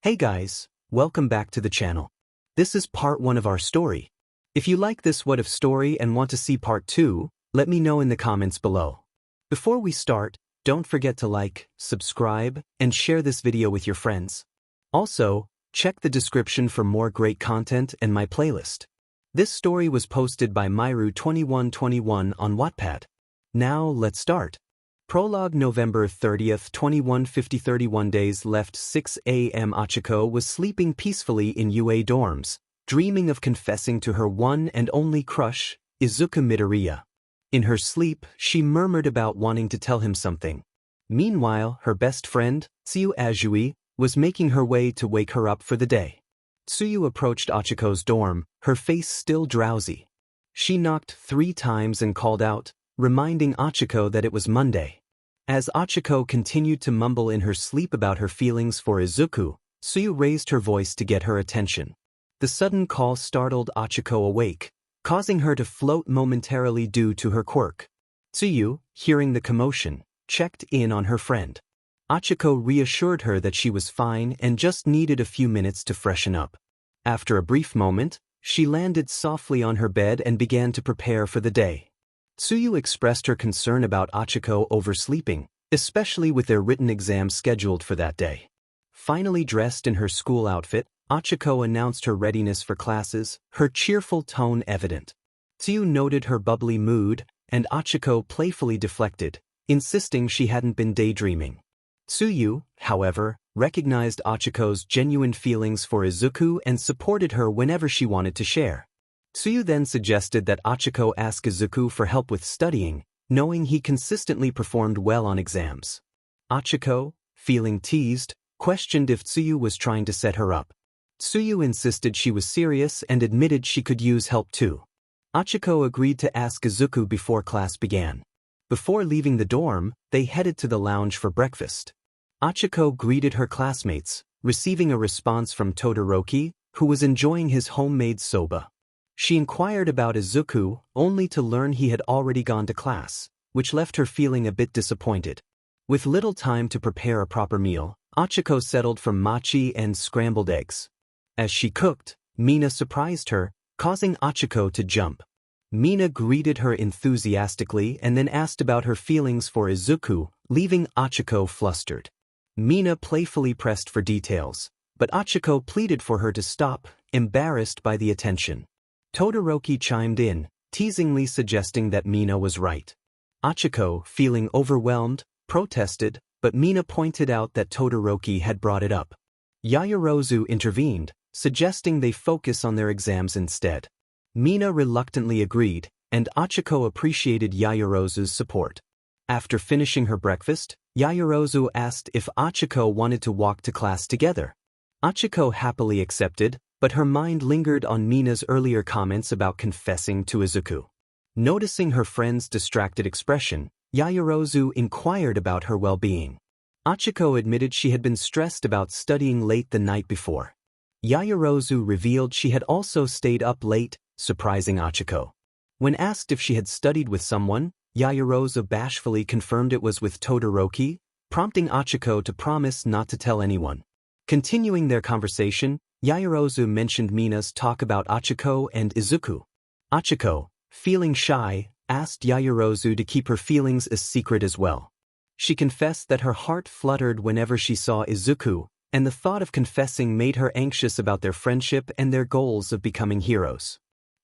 Hey guys, welcome back to the channel. This is part 1 of our story. If you like this what if story and want to see part 2, let me know in the comments below. Before we start, don't forget to like, subscribe, and share this video with your friends. Also, check the description for more great content and my playlist. This story was posted by Myru2121 on Wattpad. Now let's start. Prologue November 30th, 2150 31 days left 6 a.m. Ochaco was sleeping peacefully in UA dorms, dreaming of confessing to her one and only crush, Izuku Midoriya. In her sleep, she murmured about wanting to tell him something. Meanwhile, her best friend, 𝐀𝐮𝐭𝐡𝐨𝐫, was making her way to wake her up for the day. Tsuyu approached Ochaco's dorm, her face still drowsy. She knocked 3 times and called out, reminding Ochaco that it was Monday. As Ochaco continued to mumble in her sleep about her feelings for Izuku, Tsuyu raised her voice to get her attention. The sudden call startled Ochaco awake, causing her to float momentarily due to her quirk. Tsuyu, hearing the commotion, checked in on her friend. Ochaco reassured her that she was fine and just needed a few minutes to freshen up. After a brief moment, she landed softly on her bed and began to prepare for the day. Tsuyu expressed her concern about Ochaco oversleeping, especially with their written exams scheduled for that day. Finally dressed in her school outfit, Ochaco announced her readiness for classes, her cheerful tone evident. Tsuyu noted her bubbly mood, and Ochaco playfully deflected, insisting she hadn't been daydreaming. Tsuyu, however, recognized Ochaco's genuine feelings for Izuku and supported her whenever she wanted to share. Tsuyu then suggested that Ochaco ask Izuku for help with studying, knowing he consistently performed well on exams. Ochaco, feeling teased, questioned if Tsuyu was trying to set her up. Tsuyu insisted she was serious and admitted she could use help too. Ochaco agreed to ask Izuku before class began. Before leaving the dorm, they headed to the lounge for breakfast. Ochaco greeted her classmates, receiving a response from Todoroki, who was enjoying his homemade soba. She inquired about Izuku, only to learn he had already gone to class, which left her feeling a bit disappointed. With little time to prepare a proper meal, Ochaco settled for mochi and scrambled eggs. As she cooked, Mina surprised her, causing Ochaco to jump. Mina greeted her enthusiastically and then asked about her feelings for Izuku, leaving Ochaco flustered. Mina playfully pressed for details, but Ochaco pleaded for her to stop, embarrassed by the attention. Todoroki chimed in, teasingly suggesting that Mina was right. Ochaco, feeling overwhelmed, protested, but Mina pointed out that Todoroki had brought it up. Yaoyorozu intervened, suggesting they focus on their exams instead. Mina reluctantly agreed, and Ochaco appreciated Yaoyorozu's support. After finishing her breakfast, Yaoyorozu asked if Ochaco wanted to walk to class together. Ochaco happily accepted, but her mind lingered on Mina's earlier comments about confessing to Izuku. Noticing her friend's distracted expression, Yaoyorozu inquired about her well-being. Ochaco admitted she had been stressed about studying late the night before. Yaoyorozu revealed she had also stayed up late, surprising Ochaco. When asked if she had studied with someone, Yaoyorozu bashfully confirmed it was with Todoroki, prompting Ochaco to promise not to tell anyone. Continuing their conversation, Yaoyorozu mentioned Mina's talk about Ochaco and Izuku. Ochaco, feeling shy, asked Yaoyorozu to keep her feelings a secret as well. She confessed that her heart fluttered whenever she saw Izuku, and the thought of confessing made her anxious about their friendship and their goals of becoming heroes.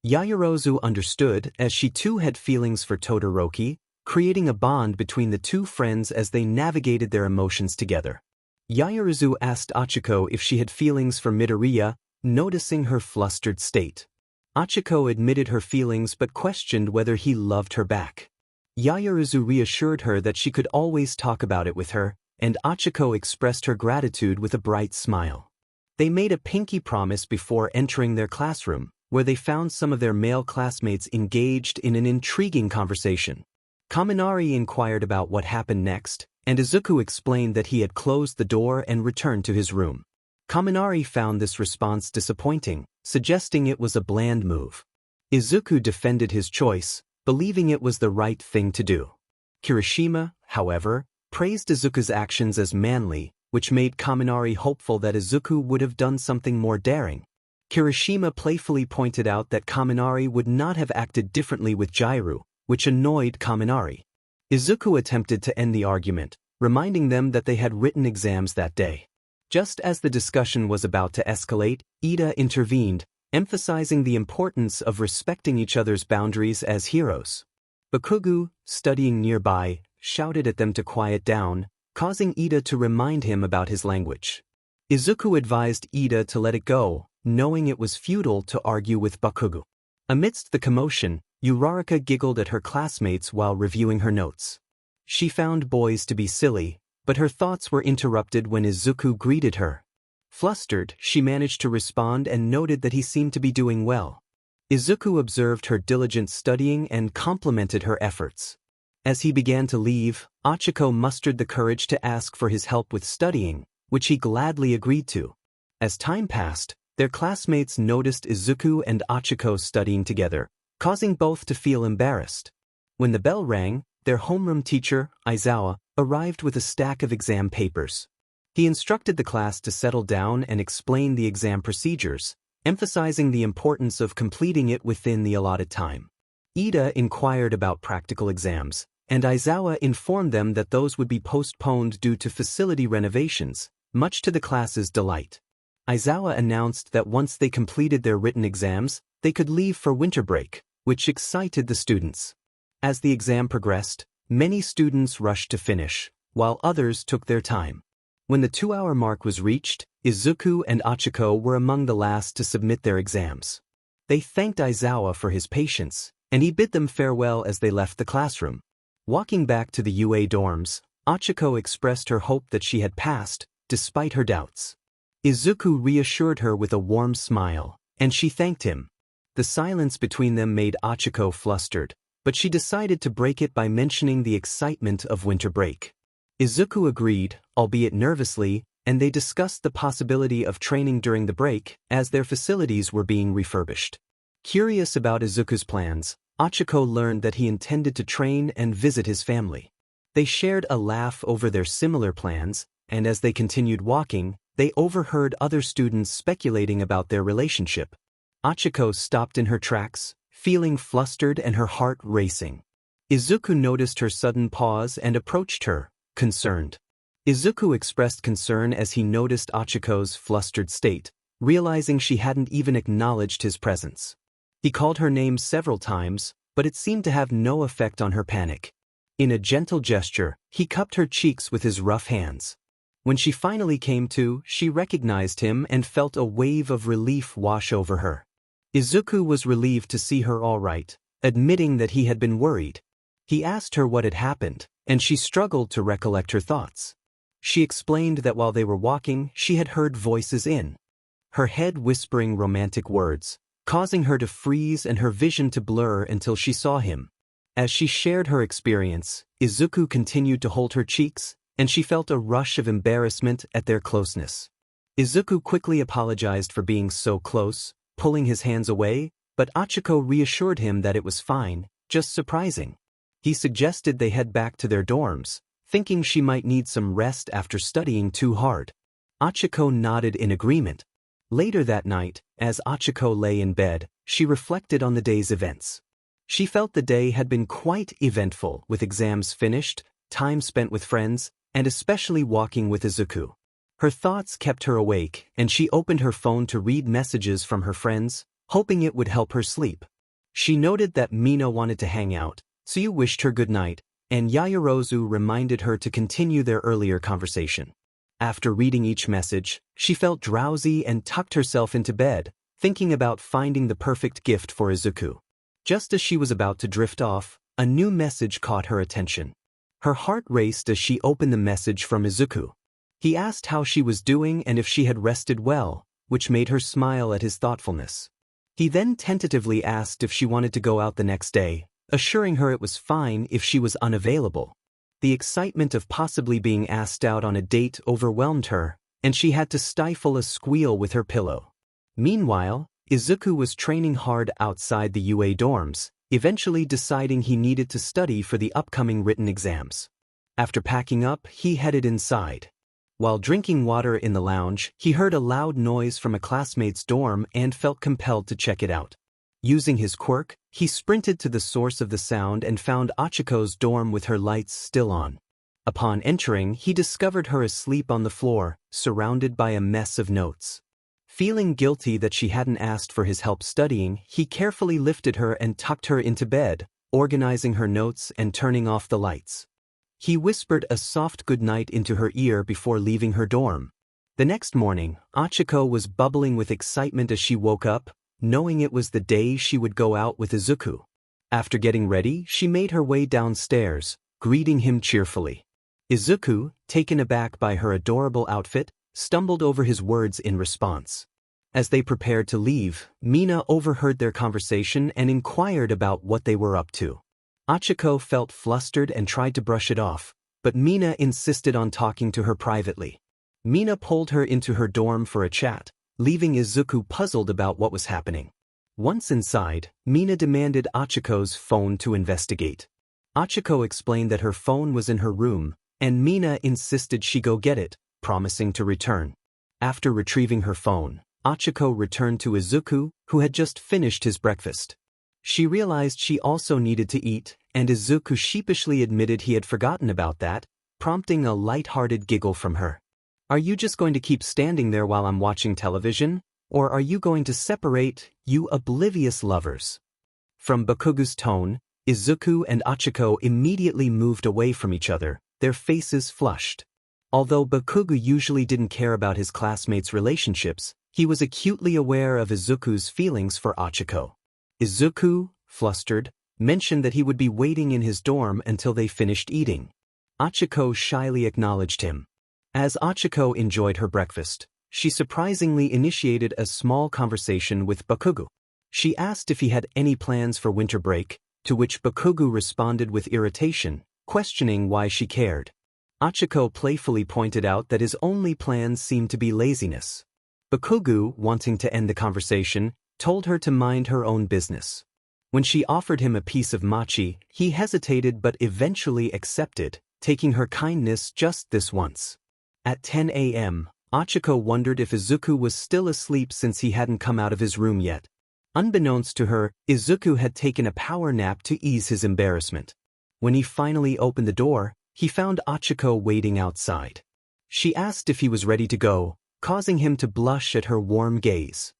Yaoyorozu understood, as she too had feelings for Todoroki, creating a bond between the two friends as they navigated their emotions together. Yaoyorozu asked Ochaco if she had feelings for Midoriya, noticing her flustered state. Ochaco admitted her feelings but questioned whether he loved her back. Yaoyorozu reassured her that she could always talk about it with her, and Ochaco expressed her gratitude with a bright smile. They made a pinky promise before entering their classroom, where they found some of their male classmates engaged in an intriguing conversation. Kaminari inquired about what happened next, and Izuku explained that he had closed the door and returned to his room. Kaminari found this response disappointing, suggesting it was a bland move. Izuku defended his choice, believing it was the right thing to do. Kirishima, however, praised Izuku's actions as manly, which made Kaminari hopeful that Izuku would have done something more daring. Kirishima playfully pointed out that Kaminari would not have acted differently with Jiraiya, which annoyed Kaminari. Izuku attempted to end the argument, reminding them that they had written exams that day. Just as the discussion was about to escalate, Ida intervened, emphasizing the importance of respecting each other's boundaries as heroes. Bakugo, studying nearby, shouted at them to quiet down, causing Ida to remind him about his language. Izuku advised Ida to let it go, knowing it was futile to argue with Bakugo. Amidst the commotion, Uraraka giggled at her classmates while reviewing her notes. She found boys to be silly, but her thoughts were interrupted when Izuku greeted her. Flustered, she managed to respond and noted that he seemed to be doing well. Izuku observed her diligent studying and complimented her efforts. As he began to leave, Ochaco mustered the courage to ask for his help with studying, which he gladly agreed to. As time passed, their classmates noticed Izuku and Ochaco studying together, causing both to feel embarrassed. When the bell rang, their homeroom teacher, Izuocha, arrived with a stack of exam papers. He instructed the class to settle down and explain the exam procedures, emphasizing the importance of completing it within the allotted time. Ida inquired about practical exams, and Izuocha informed them that those would be postponed due to facility renovations, much to the class's delight. Izuocha announced that once they completed their written exams, they could leave for winter break, which excited the students. As the exam progressed, many students rushed to finish, while others took their time. When the 2-hour mark was reached, Izuku and Ochaco were among the last to submit their exams. They thanked Izuocha for his patience, and he bid them farewell as they left the classroom. Walking back to the UA dorms, Ochaco expressed her hope that she had passed, despite her doubts. Izuku reassured her with a warm smile, and she thanked him. The silence between them made Ochaco flustered, but she decided to break it by mentioning the excitement of winter break. Izuku agreed, albeit nervously, and they discussed the possibility of training during the break as their facilities were being refurbished. Curious about Izuku's plans, Ochaco learned that he intended to train and visit his family. They shared a laugh over their similar plans, and as they continued walking, they overheard other students speculating about their relationship. Ochaco stopped in her tracks, feeling flustered and her heart racing. Izuku noticed her sudden pause and approached her, concerned. Izuku expressed concern as he noticed Ochaco's flustered state, realizing she hadn't even acknowledged his presence. He called her name several times, but it seemed to have no effect on her panic. In a gentle gesture, he cupped her cheeks with his rough hands. When she finally came to, she recognized him and felt a wave of relief wash over her. Izuku was relieved to see her all right, admitting that he had been worried. He asked her what had happened, and she struggled to recollect her thoughts. She explained that while they were walking, she had heard voices in her head whispering romantic words, causing her to freeze and her vision to blur until she saw him. As she shared her experience, Izuku continued to hold her cheeks, and she felt a rush of embarrassment at their closeness. Izuku quickly apologized for being so close, pulling his hands away, but Ochaco reassured him that it was fine, just surprising. He suggested they head back to their dorms, thinking she might need some rest after studying too hard. Ochaco nodded in agreement. Later that night, as Ochaco lay in bed, she reflected on the day's events. She felt the day had been quite eventful, with exams finished, time spent with friends, and especially walking with Izuku. Her thoughts kept her awake, and she opened her phone to read messages from her friends, hoping it would help her sleep. She noted that Mina wanted to hang out, so you wished her good night, and Yaoyorozu reminded her to continue their earlier conversation. After reading each message, she felt drowsy and tucked herself into bed, thinking about finding the perfect gift for Izuku. Just as she was about to drift off, a new message caught her attention. Her heart raced as she opened the message from Izuku. He asked how she was doing and if she had rested well, which made her smile at his thoughtfulness. He then tentatively asked if she wanted to go out the next day, assuring her it was fine if she was unavailable. The excitement of possibly being asked out on a date overwhelmed her, and she had to stifle a squeal with her pillow. Meanwhile, Izuku was training hard outside the UA dorms, eventually deciding he needed to study for the upcoming written exams. After packing up, he headed inside. While drinking water in the lounge, he heard a loud noise from a classmate's dorm and felt compelled to check it out. Using his quirk, he sprinted to the source of the sound and found Ochaco's dorm with her lights still on. Upon entering, he discovered her asleep on the floor, surrounded by a mess of notes. Feeling guilty that she hadn't asked for his help studying, he carefully lifted her and tucked her into bed, organizing her notes and turning off the lights. He whispered a soft goodnight into her ear before leaving her dorm. The next morning, Ochaco was bubbling with excitement as she woke up, knowing it was the day she would go out with Izuku. After getting ready, she made her way downstairs, greeting him cheerfully. Izuku, taken aback by her adorable outfit, stumbled over his words in response. As they prepared to leave, Mina overheard their conversation and inquired about what they were up to. Ochaco felt flustered and tried to brush it off, but Mina insisted on talking to her privately. Mina pulled her into her dorm for a chat, leaving Izuku puzzled about what was happening. Once inside, Mina demanded Ochaco's phone to investigate. Ochaco explained that her phone was in her room, and Mina insisted she go get it, promising to return. After retrieving her phone, Ochaco returned to Izuku, who had just finished his breakfast. She realized she also needed to eat, and Izuku sheepishly admitted he had forgotten about that, prompting a light-hearted giggle from her. "Are you just going to keep standing there while I'm watching television, or are you going to separate, you oblivious lovers?" From Bakugu's tone, Izuku and Ochaco immediately moved away from each other, their faces flushed. Although Bakugu usually didn't care about his classmates' relationships, he was acutely aware of Izuku's feelings for Ochaco. Izuku, flustered, mentioned that he would be waiting in his dorm until they finished eating. Ochaco shyly acknowledged him. As Ochaco enjoyed her breakfast, she surprisingly initiated a small conversation with Bakugu. She asked if he had any plans for winter break, to which Bakugu responded with irritation, questioning why she cared. Ochaco playfully pointed out that his only plans seemed to be laziness. Bakugu, wanting to end the conversation, told her to mind her own business. When she offered him a piece of mochi, he hesitated but eventually accepted, taking her kindness just this once. At 10 a.m., Ochaco wondered if Izuku was still asleep since he hadn't come out of his room yet. Unbeknownst to her, Izuku had taken a power nap to ease his embarrassment. When he finally opened the door, he found Ochaco waiting outside. She asked if he was ready to go, causing him to blush at her warm gaze.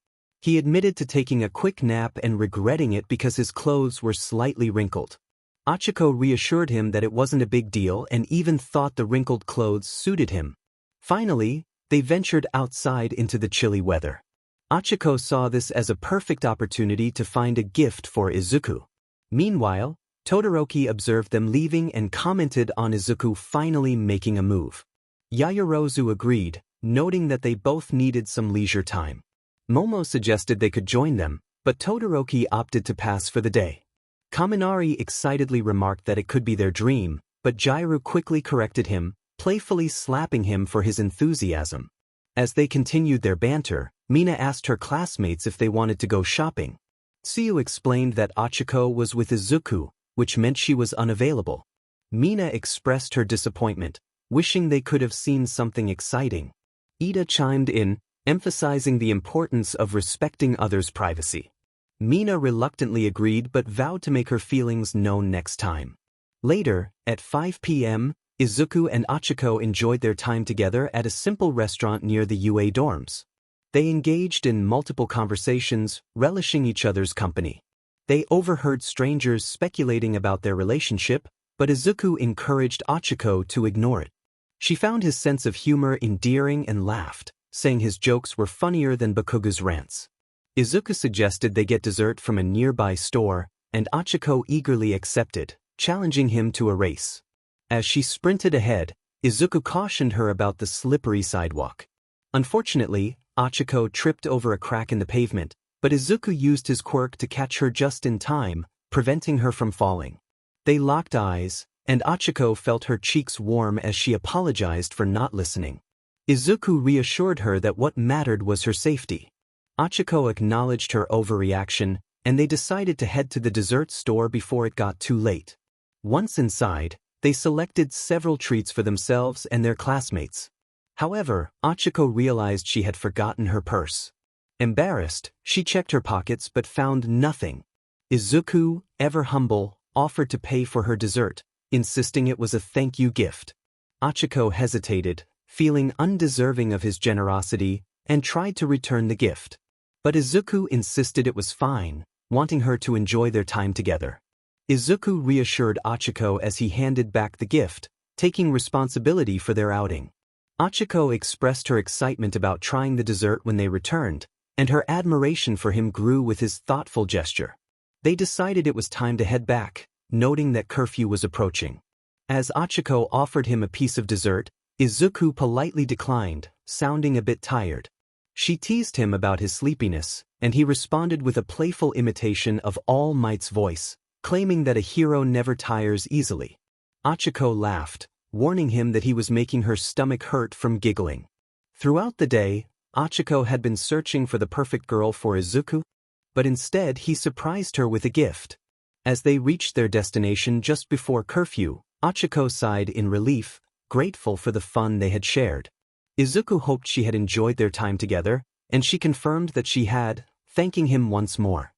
He admitted to taking a quick nap and regretting it because his clothes were slightly wrinkled. Ochaco reassured him that it wasn't a big deal and even thought the wrinkled clothes suited him. Finally, they ventured outside into the chilly weather. Ochaco saw this as a perfect opportunity to find a gift for Izuku. Meanwhile, Todoroki observed them leaving and commented on Izuku finally making a move. Yaoyorozu agreed, noting that they both needed some leisure time. Momo suggested they could join them, but Todoroki opted to pass for the day. Kaminari excitedly remarked that it could be their dream, but Jairu quickly corrected him, playfully slapping him for his enthusiasm. As they continued their banter, Mina asked her classmates if they wanted to go shopping. Tsuyu explained that Ochaco was with Izuku, which meant she was unavailable. Mina expressed her disappointment, wishing they could have seen something exciting. Ida chimed in, emphasizing the importance of respecting others' privacy. Mina reluctantly agreed but vowed to make her feelings known next time. Later, at 5 p.m., Izuku and Ochaco enjoyed their time together at a simple restaurant near the UA dorms. They engaged in multiple conversations, relishing each other's company. They overheard strangers speculating about their relationship, but Izuku encouraged Ochaco to ignore it. She found his sense of humor endearing and laughed, saying his jokes were funnier than Bakugu's rants. Izuku suggested they get dessert from a nearby store, and Ochaco eagerly accepted, challenging him to a race. As she sprinted ahead, Izuku cautioned her about the slippery sidewalk. Unfortunately, Ochaco tripped over a crack in the pavement, but Izuku used his quirk to catch her just in time, preventing her from falling. They locked eyes, and Ochaco felt her cheeks warm as she apologized for not listening. Izuku reassured her that what mattered was her safety. Ochaco acknowledged her overreaction, and they decided to head to the dessert store before it got too late. Once inside, they selected several treats for themselves and their classmates. However, Ochaco realized she had forgotten her purse. Embarrassed, she checked her pockets but found nothing. Izuku, ever humble, offered to pay for her dessert, insisting it was a thank you gift. Ochaco hesitated, feeling undeserving of his generosity, and tried to return the gift. But Izuku insisted it was fine, wanting her to enjoy their time together. Izuku reassured Ochaco as he handed back the gift, taking responsibility for their outing. Ochaco expressed her excitement about trying the dessert when they returned, and her admiration for him grew with his thoughtful gesture. They decided it was time to head back, noting that curfew was approaching. As Ochaco offered him a piece of dessert, Izuku politely declined, sounding a bit tired. She teased him about his sleepiness, and he responded with a playful imitation of All Might's voice, claiming that a hero never tires easily. Ochaco laughed, warning him that he was making her stomach hurt from giggling. Throughout the day, Ochaco had been searching for the perfect girl for Izuku, but instead he surprised her with a gift. As they reached their destination just before curfew, Ochaco sighed in relief, grateful for the fun they had shared. Izuku hoped she had enjoyed their time together, and she confirmed that she had, thanking him once more.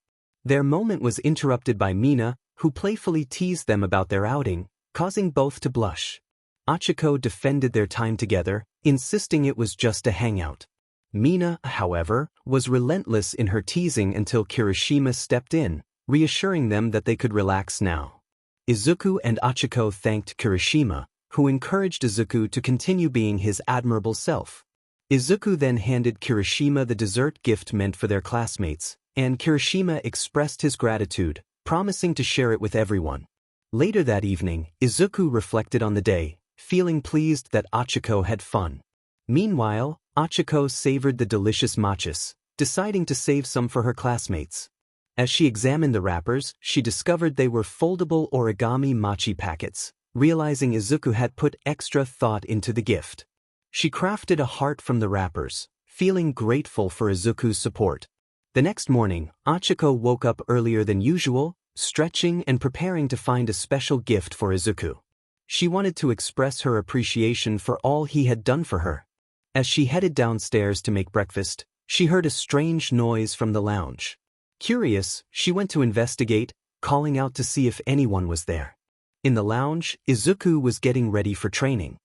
Their moment was interrupted by Mina, who playfully teased them about their outing, causing both to blush. Ochaco defended their time together, insisting it was just a hangout. Mina, however, was relentless in her teasing until Kirishima stepped in, reassuring them that they could relax now. Izuku and Ochaco thanked Kirishima, who encouraged Izuku to continue being his admirable self. Izuku then handed Kirishima the dessert gift meant for their classmates, and Kirishima expressed his gratitude, promising to share it with everyone. Later that evening, Izuku reflected on the day, feeling pleased that Ochaco had fun. Meanwhile, Ochaco savored the delicious matchas, deciding to save some for her classmates. As she examined the wrappers, she discovered they were foldable origami mochi packets, realizing Izuku had put extra thought into the gift. She crafted a heart from the wrappers, feeling grateful for Izuku's support. The next morning, Ochaco woke up earlier than usual, stretching and preparing to find a special gift for Izuku. She wanted to express her appreciation for all he had done for her. As she headed downstairs to make breakfast, she heard a strange noise from the lounge. Curious, she went to investigate, calling out to see if anyone was there. In the lounge, Izuku was getting ready for training.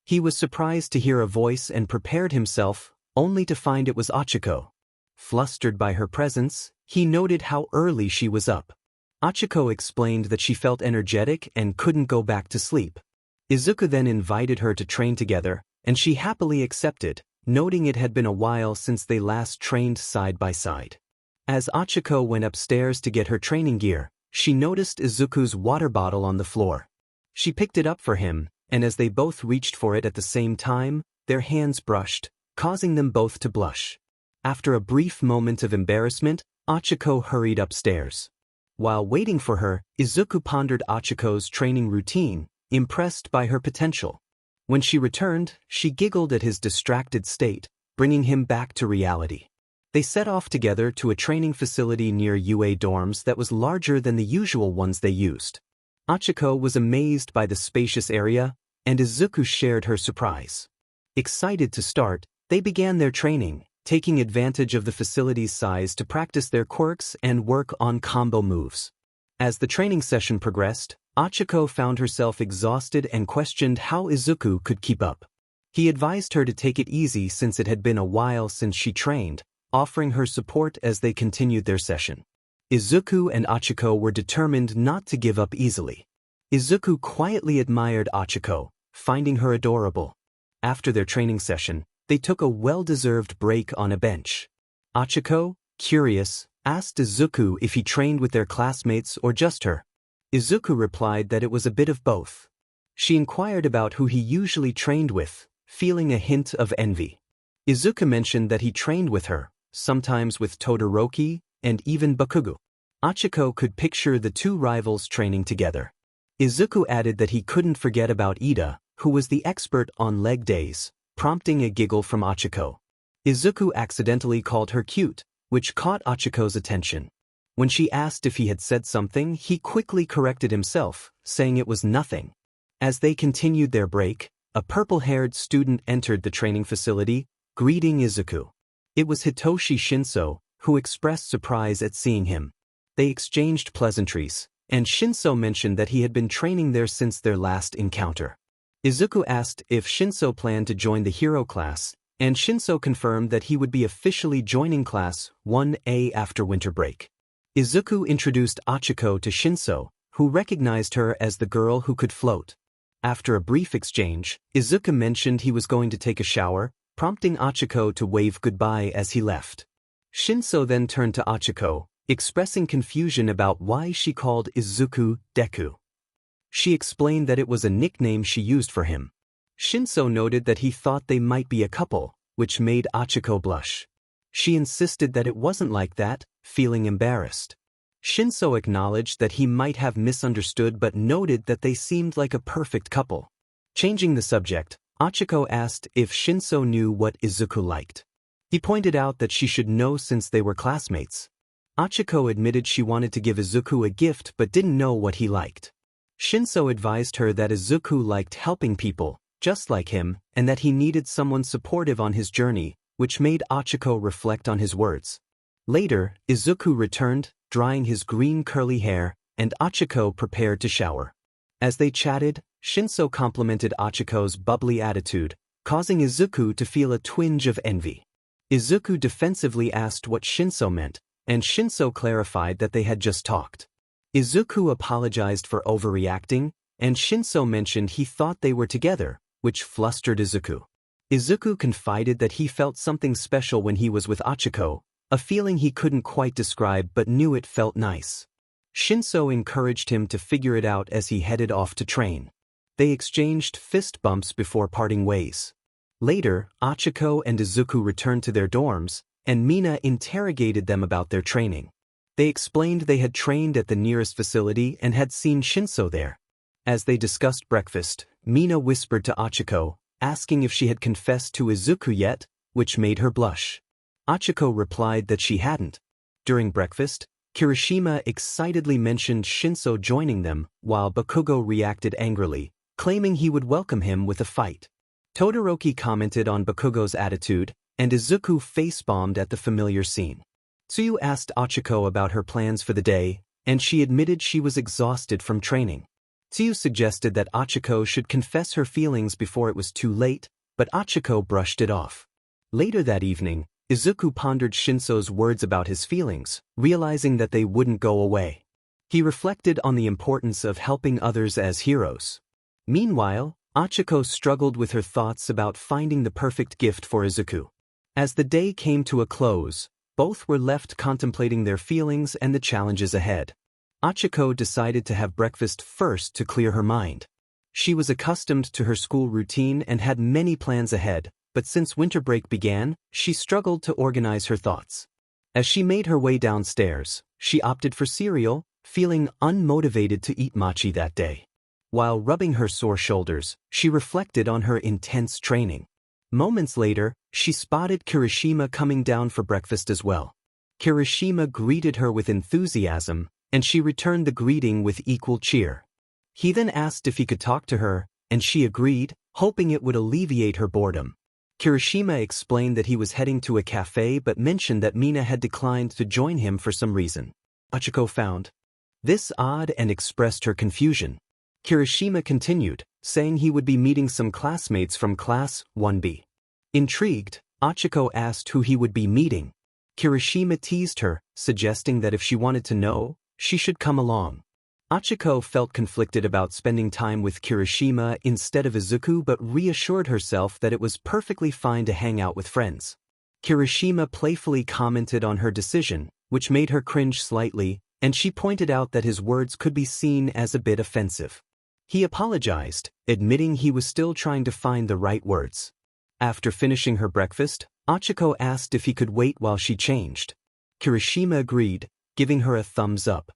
He was surprised to hear a voice and prepared himself, only to find it was Ochaco. Flustered by her presence, he noted how early she was up. Ochaco explained that she felt energetic and couldn't go back to sleep. Izuku then invited her to train together, and she happily accepted, noting it had been a while since they last trained side by side. As Ochaco went upstairs to get her training gear, she noticed Izuku's water bottle on the floor. She picked it up for him, and as they both reached for it at the same time, their hands brushed, causing them both to blush. After a brief moment of embarrassment, Ochaco hurried upstairs. While waiting for her, Izuku pondered Ochaco's training routine, impressed by her potential. When she returned, she giggled at his distracted state, bringing him back to reality. They set off together to a training facility near UA dorms that was larger than the usual ones they used. Ochaco was amazed by the spacious area, and Izuku shared her surprise. Excited to start, they began their training, taking advantage of the facility's size to practice their quirks and work on combo moves. As the training session progressed, Ochaco found herself exhausted and questioned how Izuku could keep up. He advised her to take it easy since it had been a while since she trained, offering her support as they continued their session. Izuku and Ochaco were determined not to give up easily. Izuku quietly admired Ochaco, finding her adorable. After their training session, they took a well-deserved break on a bench. Ochaco, curious, asked Izuku if he trained with their classmates or just her. Izuku replied that it was a bit of both. She inquired about who he usually trained with, feeling a hint of envy. Izuku mentioned that he trained with her, sometimes with Todoroki, and even Bakugo. Ochaco could picture the two rivals training together. Izuku added that he couldn't forget about Ida, who was the expert on leg days, prompting a giggle from Ochaco. Izuku accidentally called her cute, which caught Ochaco's attention. When she asked if he had said something, he quickly corrected himself, saying it was nothing. As they continued their break, A purple-haired student entered the training facility, greeting Izuku. It was Hitoshi 𝐀𝐮𝐭𝐡𝐨𝐫, who expressed surprise at seeing him. They exchanged pleasantries, and 𝗀𝐮𝐭𝐡𝐨𝐫 mentioned that he had been training there since their last encounter. Izuku asked if 𝗀𝐮𝐴 planned to join the hero class, and 𝗀𝐮𝐴 confirmed that he would be officially joining Class 1A after winter break. Izuku introduced Ochaco to 𝗀𝐮𝐴, who recognized her as the girl who could float. After a brief exchange, Izuku mentioned he was going to take a shower, prompting Ochaco to wave goodbye as he left. 𝗀𝐮𝐴 then turned to Ochaco, expressing confusion about why she called Izuku Deku. She explained that it was a nickname she used for him. 𝗀𝐮𝐴 noted that he thought they might be a couple, which made Ochaco blush. She insisted that it wasn't like that, feeling embarrassed. 𝗀𝐮𝐴 acknowledged that he might have misunderstood but noted that they seemed like a perfect couple. Changing the subject, Ochaco asked if 𝗀𝐮𝐴 knew what Izuku liked. He pointed out that she should know since they were classmates. Ochaco admitted she wanted to give Izuku a gift but didn't know what he liked. 𝗀𝐮𝐴 advised her that Izuku liked helping people, just like him, and that he needed someone supportive on his journey, which made Ochaco reflect on his words. Later, Izuku returned, drying his green curly hair, and Ochaco prepared to shower. As they chatted, 𝗀𝐮𝐴 complimented Ochaco's bubbly attitude, causing Izuku to feel a twinge of envy. Izuku defensively asked what 𝗀𝐮𝐴 meant, and 𝗀𝐮𝐴 clarified that they had just talked. Izuku apologized for overreacting, and 𝗀𝐮𝐴 mentioned he thought they were together, which flustered Izuku. Izuku confided that he felt something special when he was with Ochaco, a feeling he couldn't quite describe but knew it felt nice. 𝗀𝐮𝐴 encouraged him to figure it out as he headed off to train. They exchanged fist bumps before parting ways. Later, Ochaco and Izuku returned to their dorms, and Mina interrogated them about their training. They explained they had trained at the nearest facility and had seen 𝗀𝐮𝐴 there. As they discussed breakfast, Mina whispered to Ochaco, asking if she had confessed to Izuku yet, which made her blush. Ochaco replied that she hadn't. During breakfast, Kirishima excitedly mentioned 𝗀𝐮𝐴 joining them, while Bakugo reacted angrily, claiming he would welcome him with a fight. Todoroki commented on Bakugo's attitude, and Izuku face-bombed at the familiar scene. Tsuyu asked Ochaco about her plans for the day, and she admitted she was exhausted from training. Tsuyu suggested that Ochaco should confess her feelings before it was too late, but Ochaco brushed it off. Later that evening, Izuku pondered 𝗀𝐮𝐴's words about his feelings, realizing that they wouldn't go away. He reflected on the importance of helping others as heroes. Meanwhile, Ochaco struggled with her thoughts about finding the perfect gift for Izuku. As the day came to a close, both were left contemplating their feelings and the challenges ahead. Ochaco decided to have breakfast first to clear her mind. She was accustomed to her school routine and had many plans ahead, but since winter break began, she struggled to organize her thoughts. As she made her way downstairs, she opted for cereal, feeling unmotivated to eat mochi that day. While rubbing her sore shoulders, she reflected on her intense training. Moments later, she spotted Kirishima coming down for breakfast as well. Kirishima greeted her with enthusiasm, and she returned the greeting with equal cheer. He then asked if he could talk to her, and she agreed, hoping it would alleviate her boredom. Kirishima explained that he was heading to a cafe but mentioned that Mina had declined to join him for some reason. Ochaco found this odd and expressed her confusion. Kirishima continued, saying he would be meeting some classmates from Class 1B. Intrigued, Ochaco asked who he would be meeting. Kirishima teased her, suggesting that if she wanted to know, she should come along. Ochaco felt conflicted about spending time with Kirishima instead of Izuku but reassured herself that it was perfectly fine to hang out with friends. Kirishima playfully commented on her decision, which made her cringe slightly, and she pointed out that his words could be seen as a bit offensive. He apologized, admitting he was still trying to find the right words. After finishing her breakfast, Ochaco asked if he could wait while she changed. Kirishima agreed, giving her a thumbs up.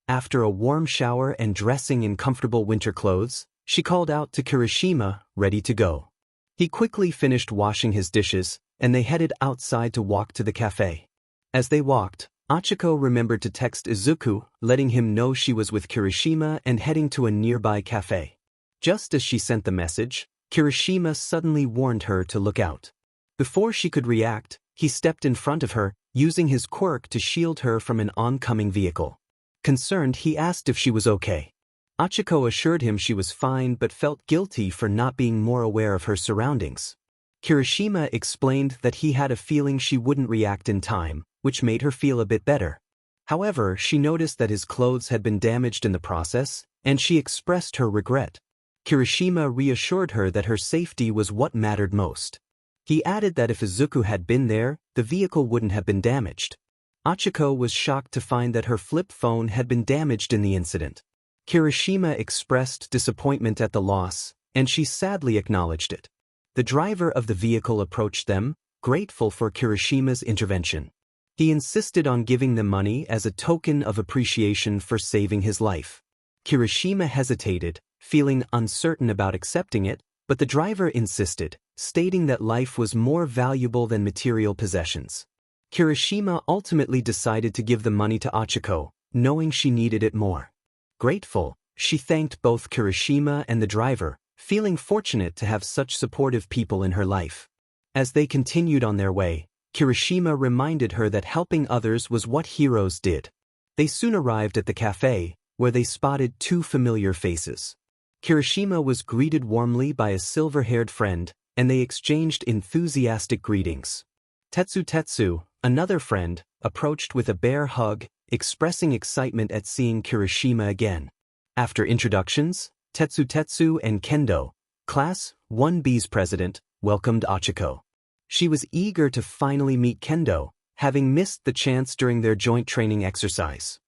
After a warm shower and dressing in comfortable winter clothes, she called out to Kirishima, ready to go. He quickly finished washing his dishes, and they headed outside to walk to the cafe. As they walked, Ochaco remembered to text Izuku, letting him know she was with Kirishima and heading to a nearby cafe. Just as she sent the message, 𝐀𝐮𝐭𝐡𝐨𝐫 suddenly warned her to look out. Before she could react, he stepped in front of her, using his quirk to shield her from an oncoming vehicle. Concerned, he asked if she was okay. Ochaco assured him she was fine but felt guilty for not being more aware of her surroundings. 𝐀𝐮𝐭𝐡𝐨𝐫 explained that he had a feeling she wouldn't react in time, which made her feel a bit better. However, she noticed that his clothes had been damaged in the process, and she expressed her regret. 𝐀𝐮𝐭𝐡𝐨𝐫 reassured her that her safety was what mattered most. He added that if Izuku had been there, the vehicle wouldn't have been damaged. Ochaco was shocked to find that her flip phone had been damaged in the incident. 𝐀𝐮𝐭𝐡𝐨𝐫 expressed disappointment at the loss, and she sadly acknowledged it. The driver of the vehicle approached them, grateful for 𝐀𝐮𝐭𝐡𝐨𝐫's intervention. He insisted on giving them money as a token of appreciation for saving his life. 𝐀𝐮𝐭𝐡𝐨𝐫 hesitated, feeling uncertain about accepting it, but the driver insisted, stating that life was more valuable than material possessions. 𝐀𝐮𝐭𝐡𝐨𝐫 ultimately decided to give the money to Ochaco, knowing she needed it more. Grateful, she thanked both 𝐀𝐮𝐭𝐡𝐨𝐫 and the driver, feeling fortunate to have such supportive people in her life. As they continued on their way, 𝐀𝐮𝐭𝐡𝐨𝐫 reminded her that helping others was what heroes did. They soon arrived at the cafe, where they spotted two familiar faces. 𝐀𝐮𝐭𝐡𝐨𝐫 was greeted warmly by a silver-haired friend, and they exchanged enthusiastic greetings. 𝐀𝐮𝐭𝐡𝐨𝐫, another friend, approached with a bear hug, expressing excitement at seeing 𝐀𝐮𝐭𝐡𝐨𝐫 again. After introductions, 𝐀𝐮𝐭𝐡𝐨𝐫 and Kendo, Class 1B's president, welcomed Ochaco. She was eager to finally meet Kendo, having missed the chance during their joint training exercise.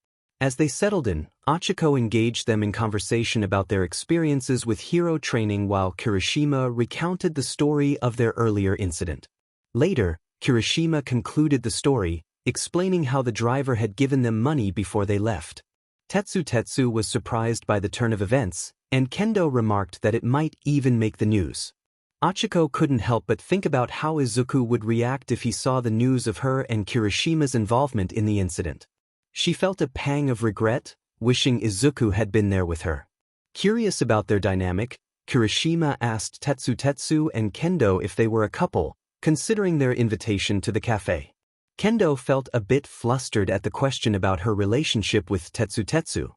As they settled in, Ochaco engaged them in conversation about their experiences with hero training while 𝐀𝐮𝐭𝐡𝐨𝐫 recounted the story of their earlier incident. Later, 𝐀𝐮𝐭o𝐡𝐨𝐫 concluded the story, explaining how the driver had given them money before they left. 𝐀𝐮𝐿𝐫 was surprised by the turn of events, and Kendo remarked that it might even make the news. Ochaco couldn't help but think about how Izuku would react if he saw the news of her and 𝐀𝐮𝐭𝐡𝐨𝐫's involvement in the incident. She felt a pang of regret, wishing Izuku had been there with her. Curious about their dynamic, 𝐀𝐮𝐭𝐡𝐨𝐫 asked 𝐀𝐮𝐿𝐫 and Kendo if they were a couple, considering their invitation to the cafe. Kendo felt a bit flustered at the question about her relationship with 𝐀𝐮𝐿𝐫.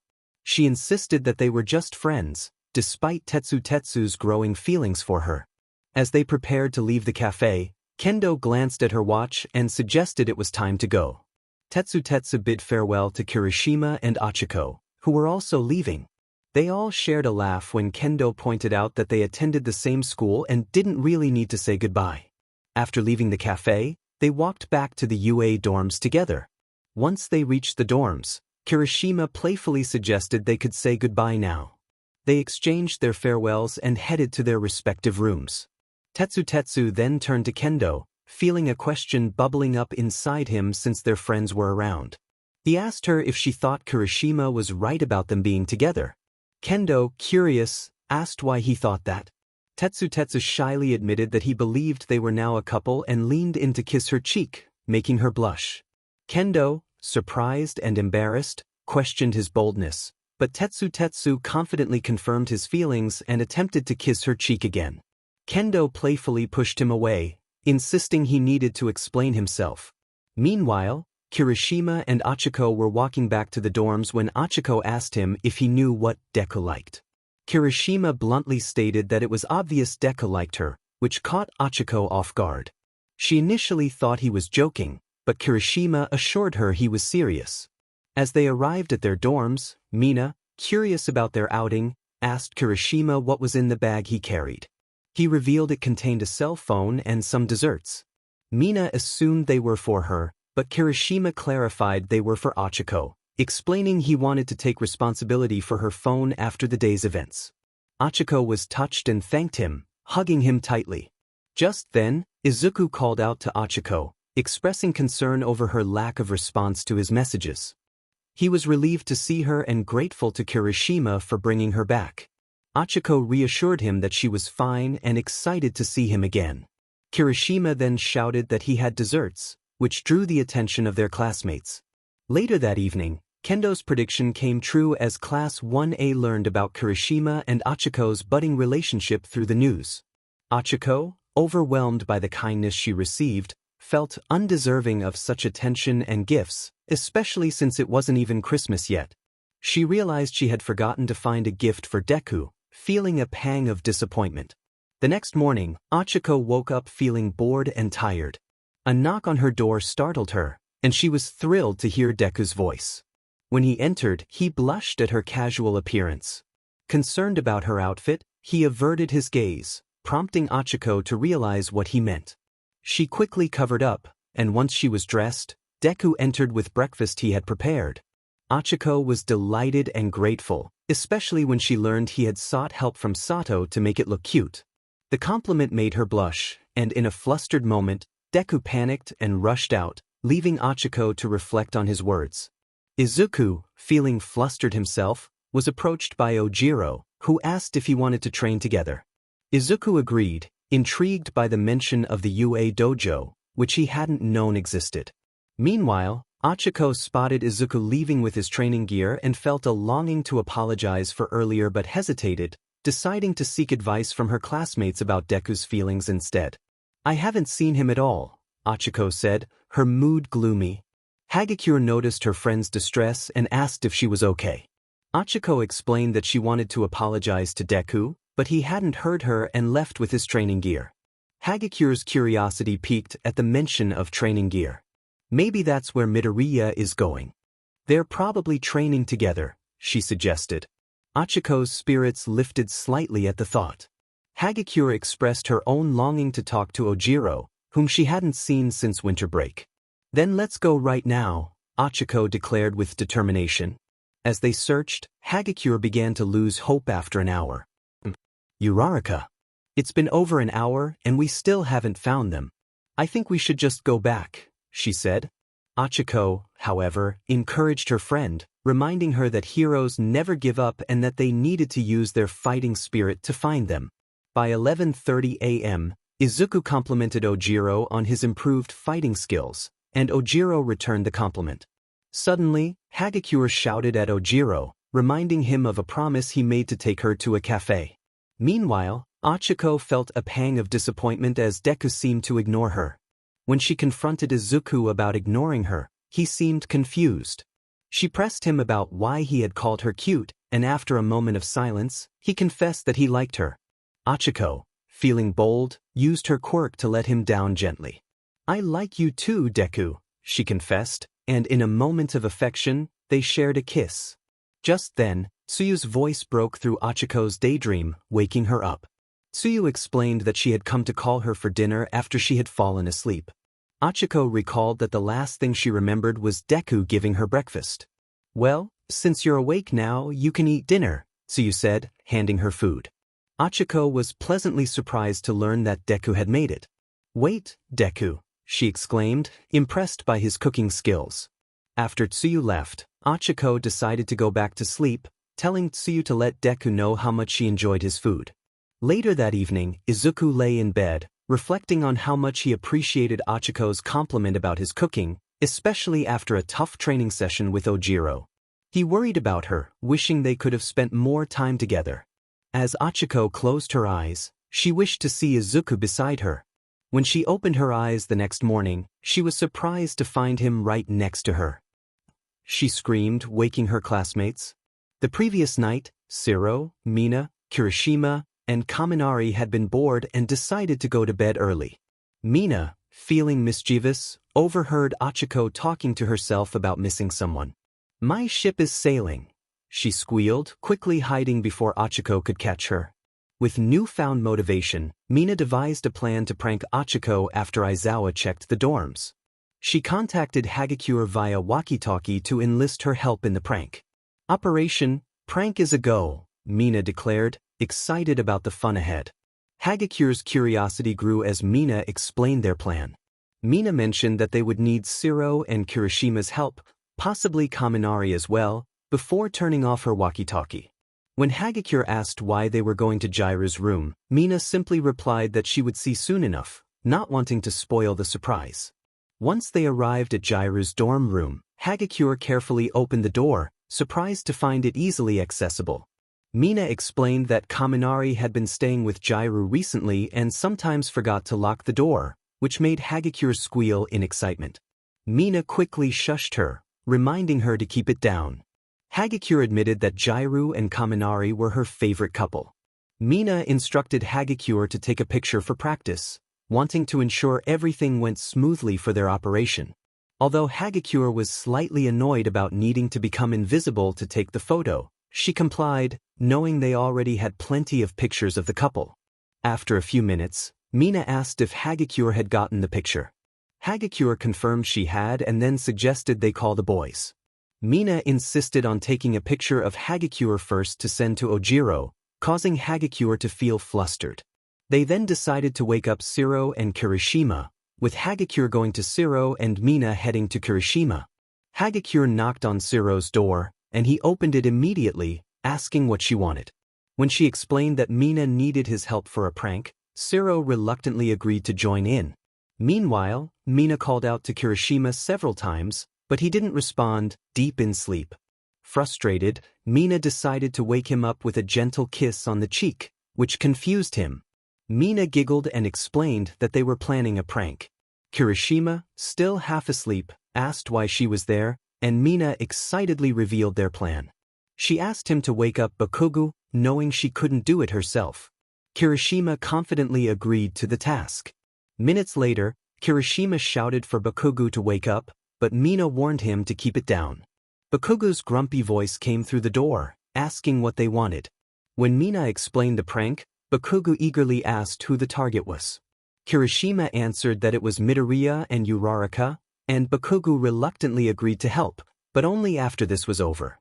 She insisted that they were just friends, despite 𝐀𝐮𝐿𝐫's growing feelings for her. As they prepared to leave the cafe, Kendo glanced at her watch and suggested it was time to go. 𝐀𝐮𝐿𝐫 bid farewell to 𝐀𝐮𝐭𝐡𝐨𝐫 and Ochaco, who were also leaving. They all shared a laugh when Kendo pointed out that they attended the same school and didn't really need to say goodbye. After leaving the cafe, they walked back to the UA dorms together. Once they reached the dorms, 𝐀𝐮𝐭𝐡𝐨𝐫 playfully suggested they could say goodbye now. They exchanged their farewells and headed to their respective rooms. 𝐀𝐮𝐿𝐫 then turned to Kendo, feeling a question bubbling up inside him since their friends were around. He asked her if she thought 𝐀𝐮𝐭𝐡𝐨𝐫 was right about them being together. Kendo, curious, asked why he thought that. 𝐻𝐻𝐿𝐫 shyly admitted that he believed they were now a couple and leaned in to kiss her cheek, making her blush. Kendo, surprised and embarrassed, questioned his boldness, but 𝐻𝐻𝐿𝐫 confidently confirmed his feelings and attempted to kiss her cheek again. Kendo playfully pushed him away, insisting he needed to explain himself. Meanwhile, 𝐀𝐮𝐭𝐡𝐨𝐫 and Ochaco were walking back to the dorms when Ochaco asked him if he knew what Deku liked. 𝐀𝐮𝐴𝐫 bluntly stated that it was obvious Deku liked her, which caught Ochaco off guard. She initially thought he was joking, but 𝐀𝐮𝐴𝐫 assured her he was serious. As they arrived at their dorms, Mina, curious about their outing, asked 𝐀𝐮𝐴𝐫 what was in the bag he carried. He revealed it contained a cell phone and some desserts. Mina assumed they were for her, but 𝐀𝐮𝐴𝐫 clarified they were for Ochaco, explaining he wanted to take responsibility for her phone after the day's events. Ochaco was touched and thanked him, hugging him tightly. Just then, Izuku called out to Ochaco, expressing concern over her lack of response to his messages. He was relieved to see her and grateful to 𝐀𝐮𝐴𝐫 for bringing her back. Ochaco reassured him that she was fine and excited to see him again. 𝐀𝐮𝐴𝐫 then shouted that he had desserts, which drew the attention of their classmates. Later that evening, Kendo's prediction came true as Class 1A learned about 𝐀𝐮𝐴𝐫 and Ochaco's budding relationship through the news. Ochaco, overwhelmed by the kindness she received, felt undeserving of such attention and gifts, especially since it wasn't even Christmas yet. She realized she had forgotten to find a gift for Deku, feeling a pang of disappointment. The next morning, Ochaco woke up feeling bored and tired. A knock on her door startled her, and she was thrilled to hear Deku's voice. When he entered, he blushed at her casual appearance. Concerned about her outfit, he averted his gaze, prompting Ochaco to realize what he meant. She quickly covered up, and once she was dressed, Deku entered with breakfast he had prepared. Ochaco was delighted and grateful, especially when she learned he had sought help from Sato to make it look cute. The compliment made her blush, and in a flustered moment, Deku panicked and rushed out, leaving Ochaco to reflect on his words. Izuku, feeling flustered himself, was approached by 𝐻𝐼ro, who asked if he wanted to train together. Izuku agreed, intrigued by the mention of the UA dojo, which he hadn't known existed. Meanwhile, Ochaco spotted Izuku leaving with his training gear and felt a longing to apologize for earlier but hesitated, deciding to seek advice from her classmates about Deku's feelings instead. "I haven't seen him at all," Ochaco said, her mood gloomy. Hagekure noticed her friend's distress and asked if she was okay. Ochaco explained that she wanted to apologize to Deku, but he hadn't heard her and left with his training gear. Hagekure's curiosity piqued at the mention of training gear. Maybe that's where Midoriya is going. They're probably training together, she suggested. Ochaco's spirits lifted slightly at the thought. Hagekure expressed her own longing to talk to 𝐻𝐼ro, whom she hadn't seen since winter break. "Then let's go right now," Ochaco declared with determination. As they searched, Hagekure began to lose hope after an hour. "Uraraka. It's been over an hour and we still haven't found them. I think we should just go back," she said. Ochaco, however, encouraged her friend, reminding her that heroes never give up and that they needed to use their fighting spirit to find them. By 11:30 a.m., Izuku complimented 𝐻𝐼ro on his improved fighting skills, and 𝐻𝐼ro returned the compliment. Suddenly, Hagekure shouted at 𝐻𝐼ro, reminding him of a promise he made to take her to a cafe. Meanwhile, Ochaco felt a pang of disappointment as Deku seemed to ignore her. When she confronted Izuku about ignoring her, he seemed confused. She pressed him about why he had called her cute, and after a moment of silence, he confessed that he liked her. Ochaco, feeling bold, used her quirk to let him down gently. "I like you too, Deku," she confessed, and in a moment of affection, they shared a kiss. Just then, Tsuyu's voice broke through Ochaco's daydream, waking her up. Tsuyu explained that she had come to call her for dinner after she had fallen asleep. Ochaco recalled that the last thing she remembered was Deku giving her breakfast. "Well, since you're awake now, you can eat dinner," Tsuyu said, handing her food. Ochaco was pleasantly surprised to learn that Deku had made it. "Wait, Deku," she exclaimed, impressed by his cooking skills. After Tsuyu left, Ochaco decided to go back to sleep, telling Tsuyu to let Deku know how much she enjoyed his food. Later that evening, Izuku lay in bed, reflecting on how much he appreciated Ochaco's compliment about his cooking, especially after a tough training session with 𝐻𝐼ro. He worried about her, wishing they could have spent more time together. As Ochaco closed her eyes, she wished to see Izuku beside her. When she opened her eyes the next morning, she was surprised to find him right next to her. She screamed, waking her classmates. The previous night, 𝐀𝐮𝐿, Mina, Kirishima, and Kaminari had been bored and decided to go to bed early. Mina, feeling mischievous, overheard Ochaco talking to herself about missing someone. "My ship is sailing," she squealed, quickly hiding before Ochaco could catch her. With newfound motivation, Mina devised a plan to prank Ochaco after Izuocha checked the dorms. She contacted Hagekure via walkie-talkie to enlist her help in the prank. "Operation Prank is a go," Mina declared, excited about the fun ahead. Hagekure's curiosity grew as Mina explained their plan. Mina mentioned that they would need 𝐀𝐮𝐿 and Kirishima's help, possibly Kaminari as well, before turning off her walkie-talkie. When Hagekure asked why they were going to 𝐻𝐼ro's room, Mina simply replied that she would see soon enough, not wanting to spoil the surprise. Once they arrived at 𝐻𝐼ro's dorm room, Hagekure carefully opened the door, surprised to find it easily accessible. Mina explained that Kaminari had been staying with Jiraiya recently and sometimes forgot to lock the door, which made Hagakure squeal in excitement. Mina quickly shushed her, reminding her to keep it down. Hagakure admitted that Jiraiya and Kaminari were her favorite couple. Mina instructed Hagakure to take a picture for practice, wanting to ensure everything went smoothly for their operation. Although Hagakure was slightly annoyed about needing to become invisible to take the photo, she complied, knowing they already had plenty of pictures of the couple. After a few minutes, Mina asked if Hagakure had gotten the picture. Hagakure confirmed she had and then suggested they call the boys. Mina insisted on taking a picture of Hagakure first to send to Ojiro, causing Hagakure to feel flustered. They then decided to wake up 𝐬𝗧𝗟 and Kirishima, with Hagakure going to 𝐬𝗧𝗟 and Mina heading to Kirishima. Hagakure knocked on 𝐬𝗧𝗟's door, and he opened it immediately, asking what she wanted. When she explained that Mina needed his help for a prank, 𝐬𝗧𝗟 reluctantly agreed to join in. Meanwhile, Mina called out to Kirishima several times, but he didn't respond, deep in sleep. Frustrated, Mina decided to wake him up with a gentle kiss on the cheek, which confused him. Mina giggled and explained that they were planning a prank. Kirishima, still half asleep, asked why she was there, and Mina excitedly revealed their plan. She asked him to wake up Bakugo, knowing she couldn't do it herself. Kirishima confidently agreed to the task. Minutes later, Kirishima shouted for Bakugo to wake up, but Mina warned him to keep it down. Bakugo's grumpy voice came through the door, asking what they wanted. When Mina explained the prank, Bakugo eagerly asked who the target was. Kirishima answered that it was Midoriya and Uraraka, and Bakugo reluctantly agreed to help, but only after this was over.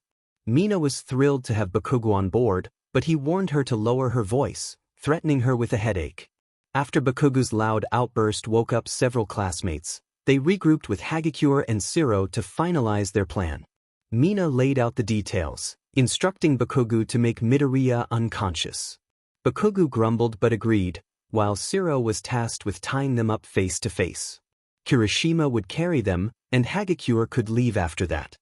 Mina was thrilled to have Bakugo on board, but he warned her to lower her voice, threatening her with a headache. After Bakugo's loud outburst woke up several classmates, they regrouped with Hagakure and 𝐬𝗧𝗟 to finalize their plan. Mina laid out the details, instructing Bakugo to make Midoriya unconscious. Bakugo grumbled but agreed, while 𝐬𝗧𝗟 was tasked with tying them up face to face. Kirishima would carry them, and Hagakure could leave after that.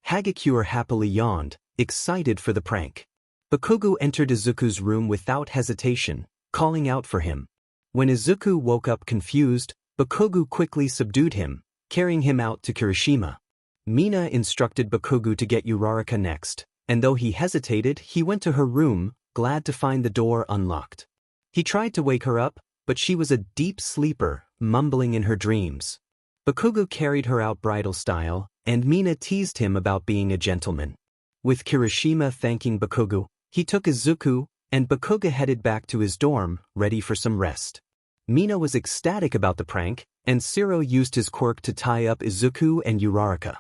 Hagakure happily yawned, excited for the prank. Bakugo entered Izuku's room without hesitation, calling out for him. When Izuku woke up confused, Bakugo quickly subdued him, carrying him out to Kirishima. Mina instructed Bakugo to get Uraraka next, and though he hesitated, he went to her room, glad to find the door unlocked. He tried to wake her up, but she was a deep sleeper, mumbling in her dreams. Bakugo carried her out bridal style, and Mina teased him about being a gentleman. With Kirishima thanking Bakugo, he took Izuku, and Bakugo headed back to his dorm, ready for some rest. Mina was ecstatic about the prank, and 𝐬𝗧𝗟 used his quirk to tie up Izuku and Uraraka.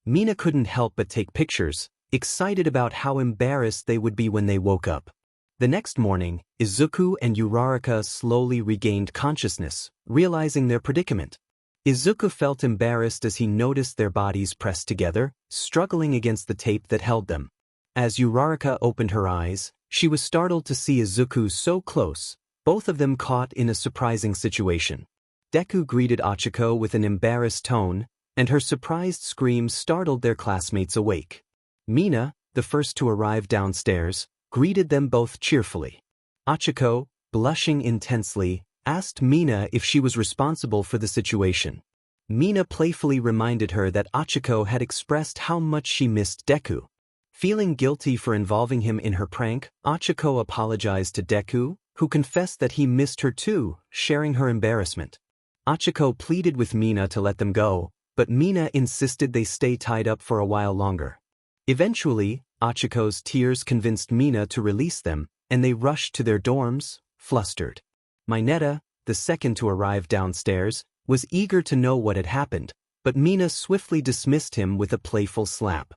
Mina couldn't help but take pictures, excited about how embarrassed they would be when they woke up. The next morning, Izuku and Uraraka slowly regained consciousness, realizing their predicament. Izuku felt embarrassed as he noticed their bodies pressed together, struggling against the tape that held them. As Uraraka opened her eyes, she was startled to see Izuku so close, both of them caught in a surprising situation. Deku greeted Ochaco with an embarrassed tone, and her surprised scream startled their classmates awake. Mina, the first to arrive downstairs, greeted them both cheerfully. Ochaco, blushing intensely, asked Mina if she was responsible for the situation. Mina playfully reminded her that Ochaco had expressed how much she missed Deku. Feeling guilty for involving him in her prank, Ochaco apologized to Deku, who confessed that he missed her too, sharing her embarrassment. Ochaco pleaded with Mina to let them go, but Mina insisted they stay tied up for a while longer. Eventually, Ochaco's tears convinced Mina to release them, and they rushed to their dorms, flustered. Mineta, the second to arrive downstairs, was eager to know what had happened, but Mina swiftly dismissed him with a playful slap.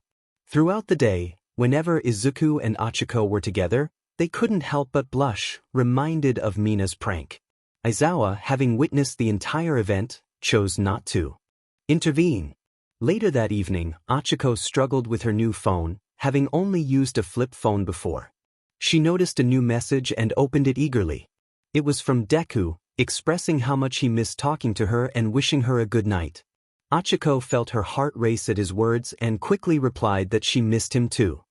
Throughout the day, whenever Izuku and Ochaco were together, they couldn't help but blush, reminded of Mina's prank. Aizawa, having witnessed the entire event, chose not to intervene. Later that evening, Ochaco struggled with her new phone, having only used a flip phone before. She noticed a new message and opened it eagerly. It was from Deku, expressing how much he missed talking to her and wishing her a good night. Ochaco felt her heart race at his words and quickly replied that she missed him too.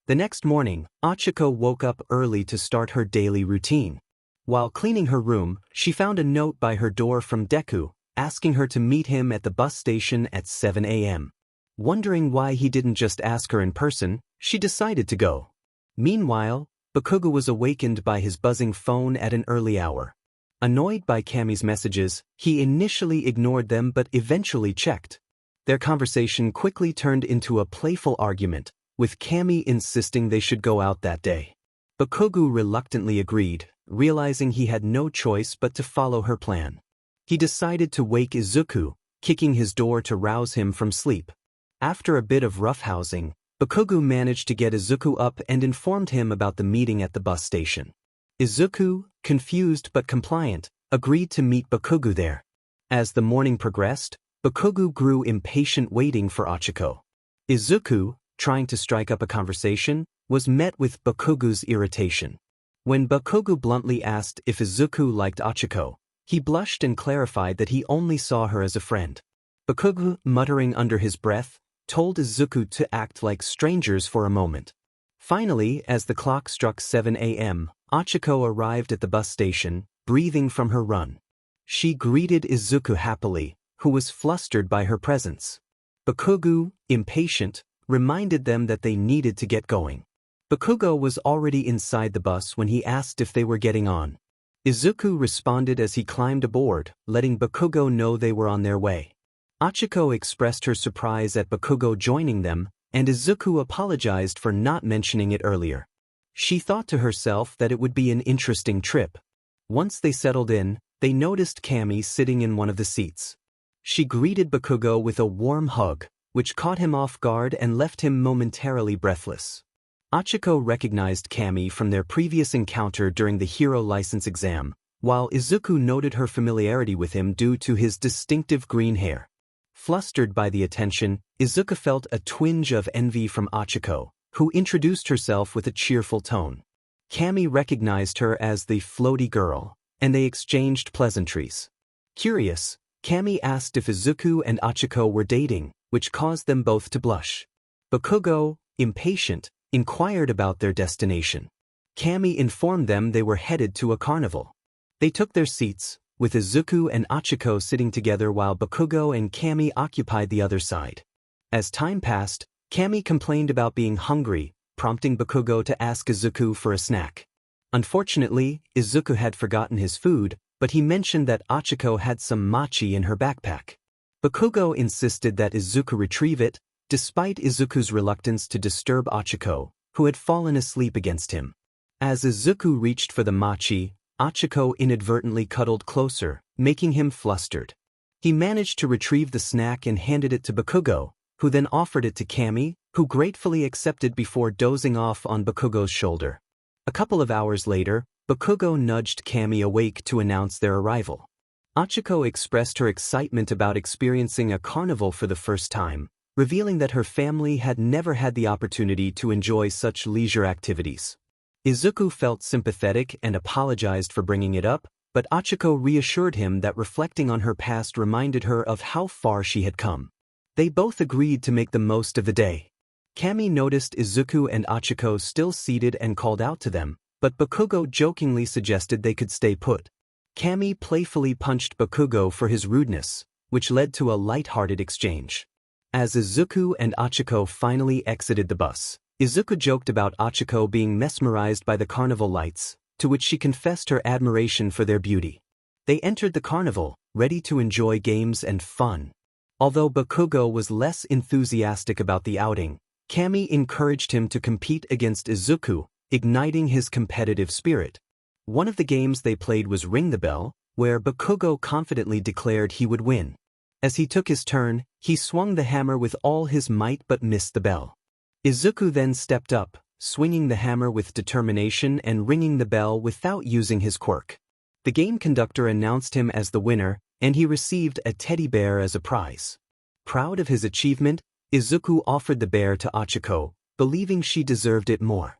The next morning, Ochaco woke up early to start her daily routine. While cleaning her room, she found a note by her door from Deku, asking her to meet him at the bus station at 7 a.m. Wondering why he didn't just ask her in person, she decided to go. Meanwhile, Bakugo was awakened by his buzzing phone at an early hour. Annoyed by Cammy's messages, he initially ignored them but eventually checked. Their conversation quickly turned into a playful argument, with Cammy insisting they should go out that day. Bakugo reluctantly agreed, realizing he had no choice but to follow her plan. He decided to wake Izuku, kicking his door to rouse him from sleep. After a bit of roughhousing, Bakugo managed to get Izuku up and informed him about the meeting at the bus station. Izuku, confused but compliant, agreed to meet Bakugo there. As the morning progressed, Bakugo grew impatient waiting for Ochaco. Izuku, trying to strike up a conversation, was met with Bakugo's irritation. When Bakugo bluntly asked if Izuku liked Ochaco, he blushed and clarified that he only saw her as a friend. Bakugo, muttering under his breath, told Izuku to act like strangers for a moment. Finally, as the clock struck 7 a.m., Ochaco arrived at the bus station, breathing from her run. She greeted Izuku happily, who was flustered by her presence. Bakugo, impatient, reminded them that they needed to get going. Bakugo was already inside the bus when he asked if they were getting on. Izuku responded as he climbed aboard, letting Bakugo know they were on their way. Ochaco expressed her surprise at Bakugo joining them, and Izuku apologized for not mentioning it earlier. She thought to herself that it would be an interesting trip. Once they settled in, they noticed Cammy sitting in one of the seats. She greeted Bakugo with a warm hug, which caught him off guard and left him momentarily breathless. Ochaco recognized Cammy from their previous encounter during the hero license exam, while Izuku noted her familiarity with him due to his distinctive green hair. Flustered by the attention, Izuku felt a twinge of envy from Ochaco, who introduced herself with a cheerful tone. Cammy recognized her as the floaty girl, and they exchanged pleasantries. Curious, Cammy asked if Izuku and Ochaco were dating, which caused them both to blush. Bakugo, impatient, inquired about their destination. Cammy informed them they were headed to a carnival. They took their seats, with Izuku and Ochaco sitting together while Bakugo and Cammy occupied the other side. As time passed, Cammy complained about being hungry, prompting Bakugo to ask Izuku for a snack. Unfortunately, Izuku had forgotten his food, but he mentioned that Ochaco had some mochi in her backpack. Bakugo insisted that Izuku retrieve it, despite Izuku's reluctance to disturb Ochaco, who had fallen asleep against him. As Izuku reached for the mochi, Ochaco inadvertently cuddled closer, making him flustered. He managed to retrieve the snack and handed it to Bakugo, who then offered it to Cammy, who gratefully accepted before dozing off on Bakugo's shoulder. A couple of hours later, Bakugo nudged Cammy awake to announce their arrival. Ochaco expressed her excitement about experiencing a carnival for the first time, revealing that her family had never had the opportunity to enjoy such leisure activities. Izuku felt sympathetic and apologized for bringing it up, but Ochaco reassured him that reflecting on her past reminded her of how far she had come. They both agreed to make the most of the day. Cammy noticed Izuku and Ochaco still seated and called out to them, but Bakugo jokingly suggested they could stay put. Cammy playfully punched Bakugo for his rudeness, which led to a light-hearted exchange. As Izuku and Ochaco finally exited the bus, Izuku joked about Ochaco being mesmerized by the carnival lights, to which she confessed her admiration for their beauty. They entered the carnival, ready to enjoy games and fun. Although Bakugo was less enthusiastic about the outing, Cammy encouraged him to compete against Izuku, igniting his competitive spirit. One of the games they played was Ring the Bell, where Bakugo confidently declared he would win. As he took his turn, he swung the hammer with all his might but missed the bell. Izuku then stepped up, swinging the hammer with determination and ringing the bell without using his quirk. The game conductor announced him as the winner, and he received a teddy bear as a prize. Proud of his achievement, Izuku offered the bear to Ochaco, believing she deserved it more.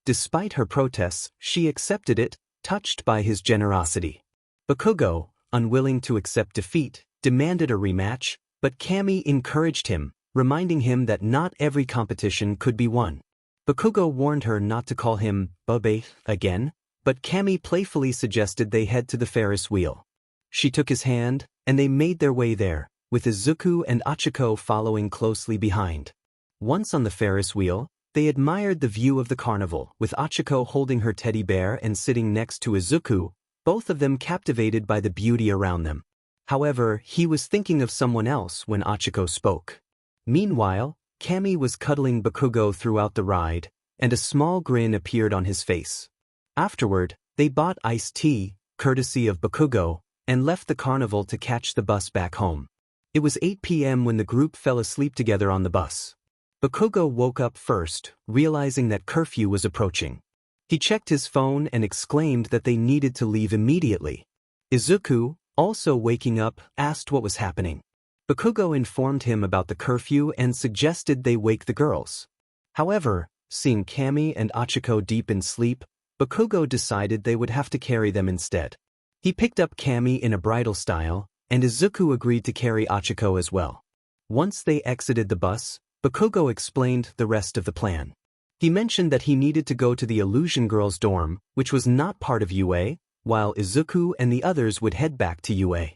Despite her protests, she accepted it, touched by his generosity. Bakugo, unwilling to accept defeat, demanded a rematch, but Cammy encouraged him, reminding him that not every competition could be won. Bakugo warned her not to call him Bube again, but Kami playfully suggested they head to the Ferris wheel. She took his hand, and they made their way there, with Izuku and Ochaco following closely behind. Once on the Ferris wheel, they admired the view of the carnival, with Ochaco holding her teddy bear and sitting next to Izuku, both of them captivated by the beauty around them. However, he was thinking of someone else when Ochaco spoke. Meanwhile, Kami was cuddling Bakugo throughout the ride, and a small grin appeared on his face. Afterward, they bought iced tea, courtesy of Bakugo, and left the carnival to catch the bus back home. It was 8 p.m. when the group fell asleep together on the bus. Bakugo woke up first, realizing that curfew was approaching. He checked his phone and exclaimed that they needed to leave immediately. Izuku, also waking up, asked what was happening. Bakugo informed him about the curfew and suggested they wake the girls. However, seeing Kami and Ochaco deep in sleep, Bakugo decided they would have to carry them instead. He picked up Kami in a bridal style, and Izuku agreed to carry Ochaco as well. Once they exited the bus, Bakugo explained the rest of the plan. He mentioned that he needed to go to the illusion girls' dorm, which was not part of UA, while Izuku and the others would head back to UA.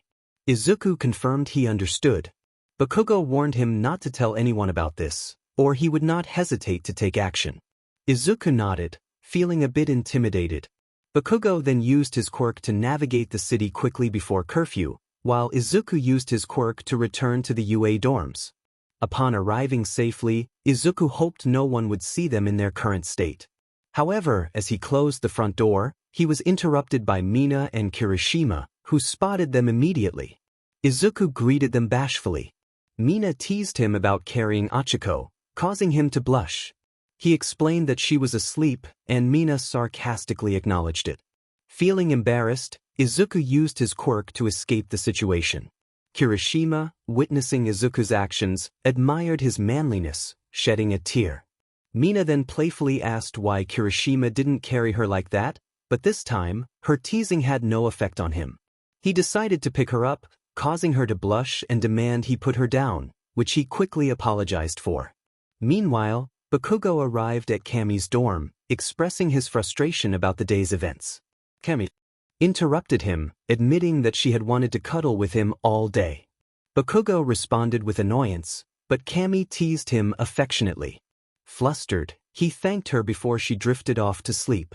Izuku confirmed he understood. Bakugo warned him not to tell anyone about this, or he would not hesitate to take action. Izuku nodded, feeling a bit intimidated. Bakugo then used his quirk to navigate the city quickly before curfew, while Izuku used his quirk to return to the UA dorms. Upon arriving safely, Izuku hoped no one would see them in their current state. However, as he closed the front door, he was interrupted by Mina and Kirishima, who spotted them immediately. Izuku greeted them bashfully. Mina teased him about carrying Ochaco, causing him to blush. He explained that she was asleep, and Mina sarcastically acknowledged it. Feeling embarrassed, Izuku used his quirk to escape the situation. Kirishima, witnessing Izuku's actions, admired his manliness, shedding a tear. Mina then playfully asked why Kirishima didn't carry her like that, but this time, her teasing had no effect on him. He decided to pick her up, causing her to blush and demand he put her down, which he quickly apologized for. Meanwhile, Bakugo arrived at Kami's dorm, expressing his frustration about the day's events. Kami interrupted him, admitting that she had wanted to cuddle with him all day. Bakugo responded with annoyance, but Kami teased him affectionately. Flustered, he thanked her before she drifted off to sleep.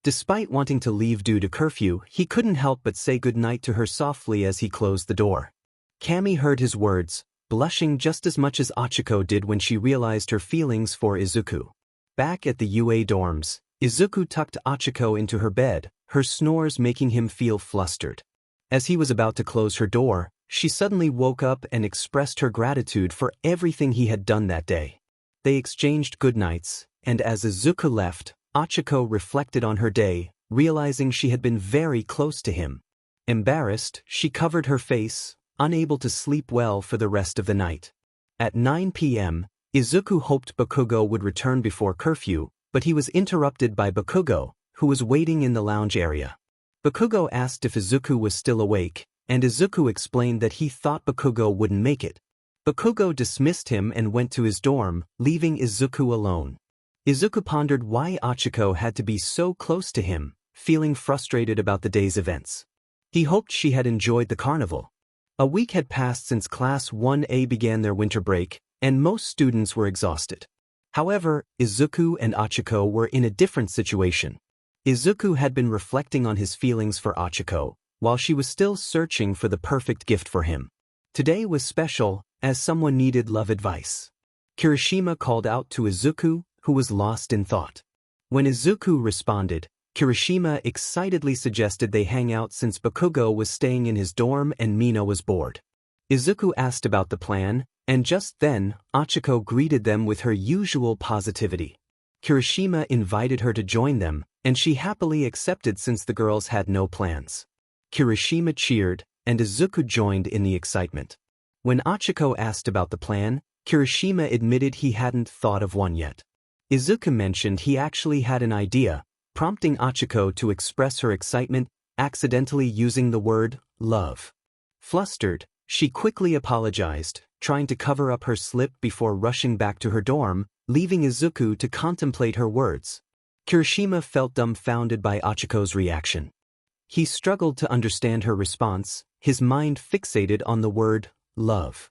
Despite wanting to leave due to curfew, he couldn't help but say goodnight to her softly as he closed the door. Kami heard his words, blushing just as much as Ochaco did when she realized her feelings for Izuku. Back at the UA dorms, Izuku tucked Ochaco into her bed, her snores making him feel flustered. As he was about to close her door, she suddenly woke up and expressed her gratitude for everything he had done that day. They exchanged goodnights, and as Izuku left, Ochaco reflected on her day, realizing she had been very close to him. Embarrassed, she covered her face, unable to sleep well for the rest of the night. At 9 p.m., Izuku hoped Bakugo would return before curfew, but he was interrupted by Bakugo, who was waiting in the lounge area. Bakugo asked if Izuku was still awake, and Izuku explained that he thought Bakugo wouldn't make it. Bakugo dismissed him and went to his dorm, leaving Izuku alone. Izuku pondered why Ochaco had to be so close to him, feeling frustrated about the day's events. He hoped she had enjoyed the carnival. A week had passed since Class 1A began their winter break, and most students were exhausted. However, Izuku and Ochaco were in a different situation. Izuku had been reflecting on his feelings for Ochaco, while she was still searching for the perfect gift for him. Today was special, as someone needed love advice. Kirishima called out to Izuku, who was lost in thought. When Izuku responded, Kirishima excitedly suggested they hang out since Bakugo was staying in his dorm and Mina was bored. Izuku asked about the plan, and just then, Ochaco greeted them with her usual positivity. Kirishima invited her to join them, and she happily accepted since the girls had no plans. Kirishima cheered, and Izuku joined in the excitement. When Ochaco asked about the plan, Kirishima admitted he hadn't thought of one yet. Izuku mentioned he actually had an idea, prompting Ochaco to express her excitement, accidentally using the word love. Flustered, She quickly apologized, trying to cover up her slip before rushing back to her dorm, leaving Izuku to contemplate her words. Kirishima felt dumbfounded by Ochaco's reaction. He struggled to understand her response, his mind fixated on the word, love.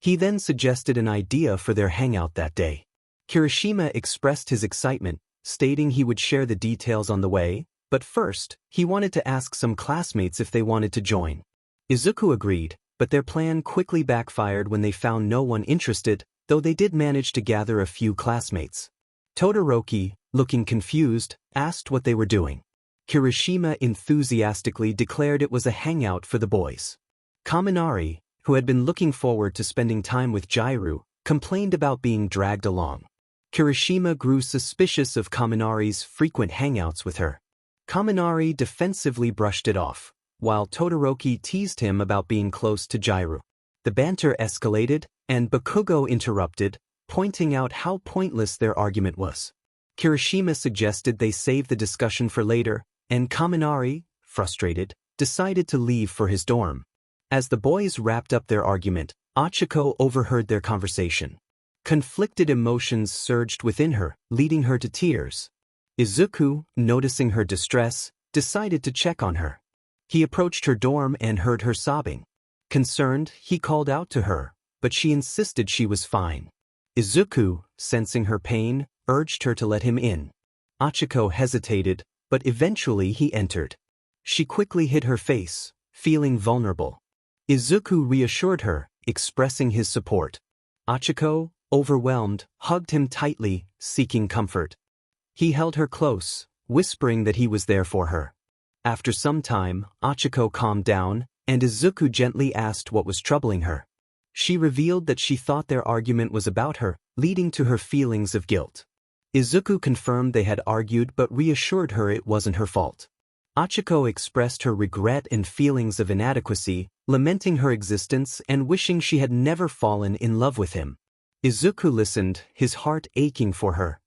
He then suggested an idea for their hangout that day. Kirishima expressed his excitement, stating he would share the details on the way, but first, he wanted to ask some classmates if they wanted to join. Izuku agreed, but their plan quickly backfired when they found no one interested, though they did manage to gather a few classmates. Todoroki, looking confused, asked what they were doing. Kirishima enthusiastically declared it was a hangout for the boys. Kaminari, who had been looking forward to spending time with Jiraiya, complained about being dragged along. Kirishima grew suspicious of Kaminari's frequent hangouts with her. Kaminari defensively brushed it off, while Todoroki teased him about being close to Jiraiya. The banter escalated, and Bakugo interrupted, pointing out how pointless their argument was. Kirishima suggested they save the discussion for later, and Kaminari, frustrated, decided to leave for his dorm. As the boys wrapped up their argument, Ochaco overheard their conversation. Conflicted emotions surged within her, leading her to tears. Izuku, noticing her distress, decided to check on her. He approached her dorm and heard her sobbing. Concerned, he called out to her, but she insisted she was fine. Izuku, sensing her pain, urged her to let him in. Ochaco hesitated, but eventually he entered. She quickly hid her face, feeling vulnerable. Izuku reassured her, expressing his support. Ochaco, overwhelmed, hugged him tightly, seeking comfort. He held her close, whispering that he was there for her. After some time, Ochaco calmed down, and Izuku gently asked what was troubling her. She revealed that she thought their argument was about her, leading to her feelings of guilt. Izuku confirmed they had argued but reassured her it wasn't her fault. Ochaco expressed her regret and feelings of inadequacy, lamenting her existence and wishing she had never fallen in love with him. Izuku listened, his heart aching for her.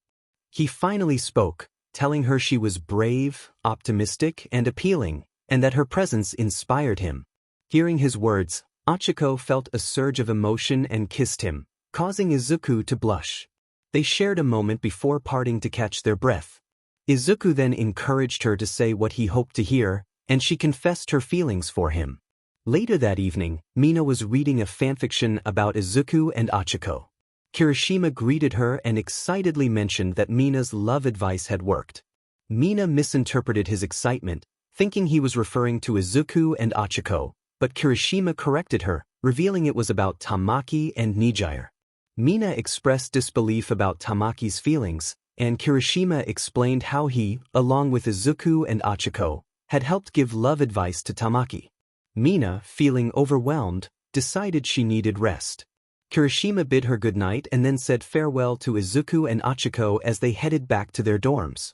He finally spoke, telling her she was brave, optimistic, and appealing, and that her presence inspired him. Hearing his words, Ochaco felt a surge of emotion and kissed him, causing Izuku to blush. They shared a moment before parting to catch their breath. Izuku then encouraged her to say what he hoped to hear, and she confessed her feelings for him. Later that evening, Mina was reading a fanfiction about Izuku and Ochaco. Kirishima greeted her and excitedly mentioned that Mina's love advice had worked. Mina misinterpreted his excitement, thinking he was referring to Izuku and Ochaco, but Kirishima corrected her, revealing it was about Tamaki and Nijire. Mina expressed disbelief about Tamaki's feelings, and Kirishima explained how he, along with Izuku and Ochaco, had helped give love advice to Tamaki. Mina, feeling overwhelmed, decided she needed rest. Kirishima bid her goodnight and then said farewell to Izuku and Ochaco as they headed back to their dorms.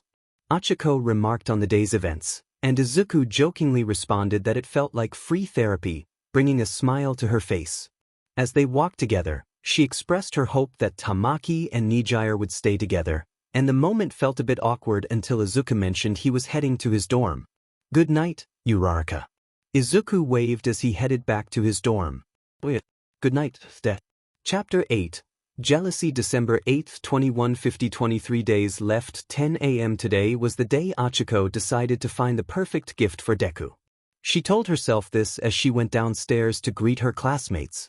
Ochaco remarked on the day's events, and Izuku jokingly responded that it felt like free therapy, bringing a smile to her face. As they walked together, she expressed her hope that Tamaki and Nijire would stay together, and the moment felt a bit awkward until Izuku mentioned he was heading to his dorm. "Good night, Uraraka." Izuku waved as he headed back to his dorm. "Good night, Ste." Chapter 8. Jealousy. December 8, 2150. 23 days left. 10 a.m. Today was the day Ochaco decided to find the perfect gift for Deku. She told herself this as she went downstairs to greet her classmates.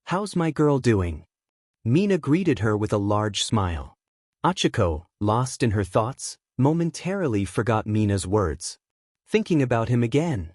"How's my girl doing?" Mina greeted her with a large smile. Ochaco, lost in her thoughts, momentarily forgot Mina's words. Thinking about him again.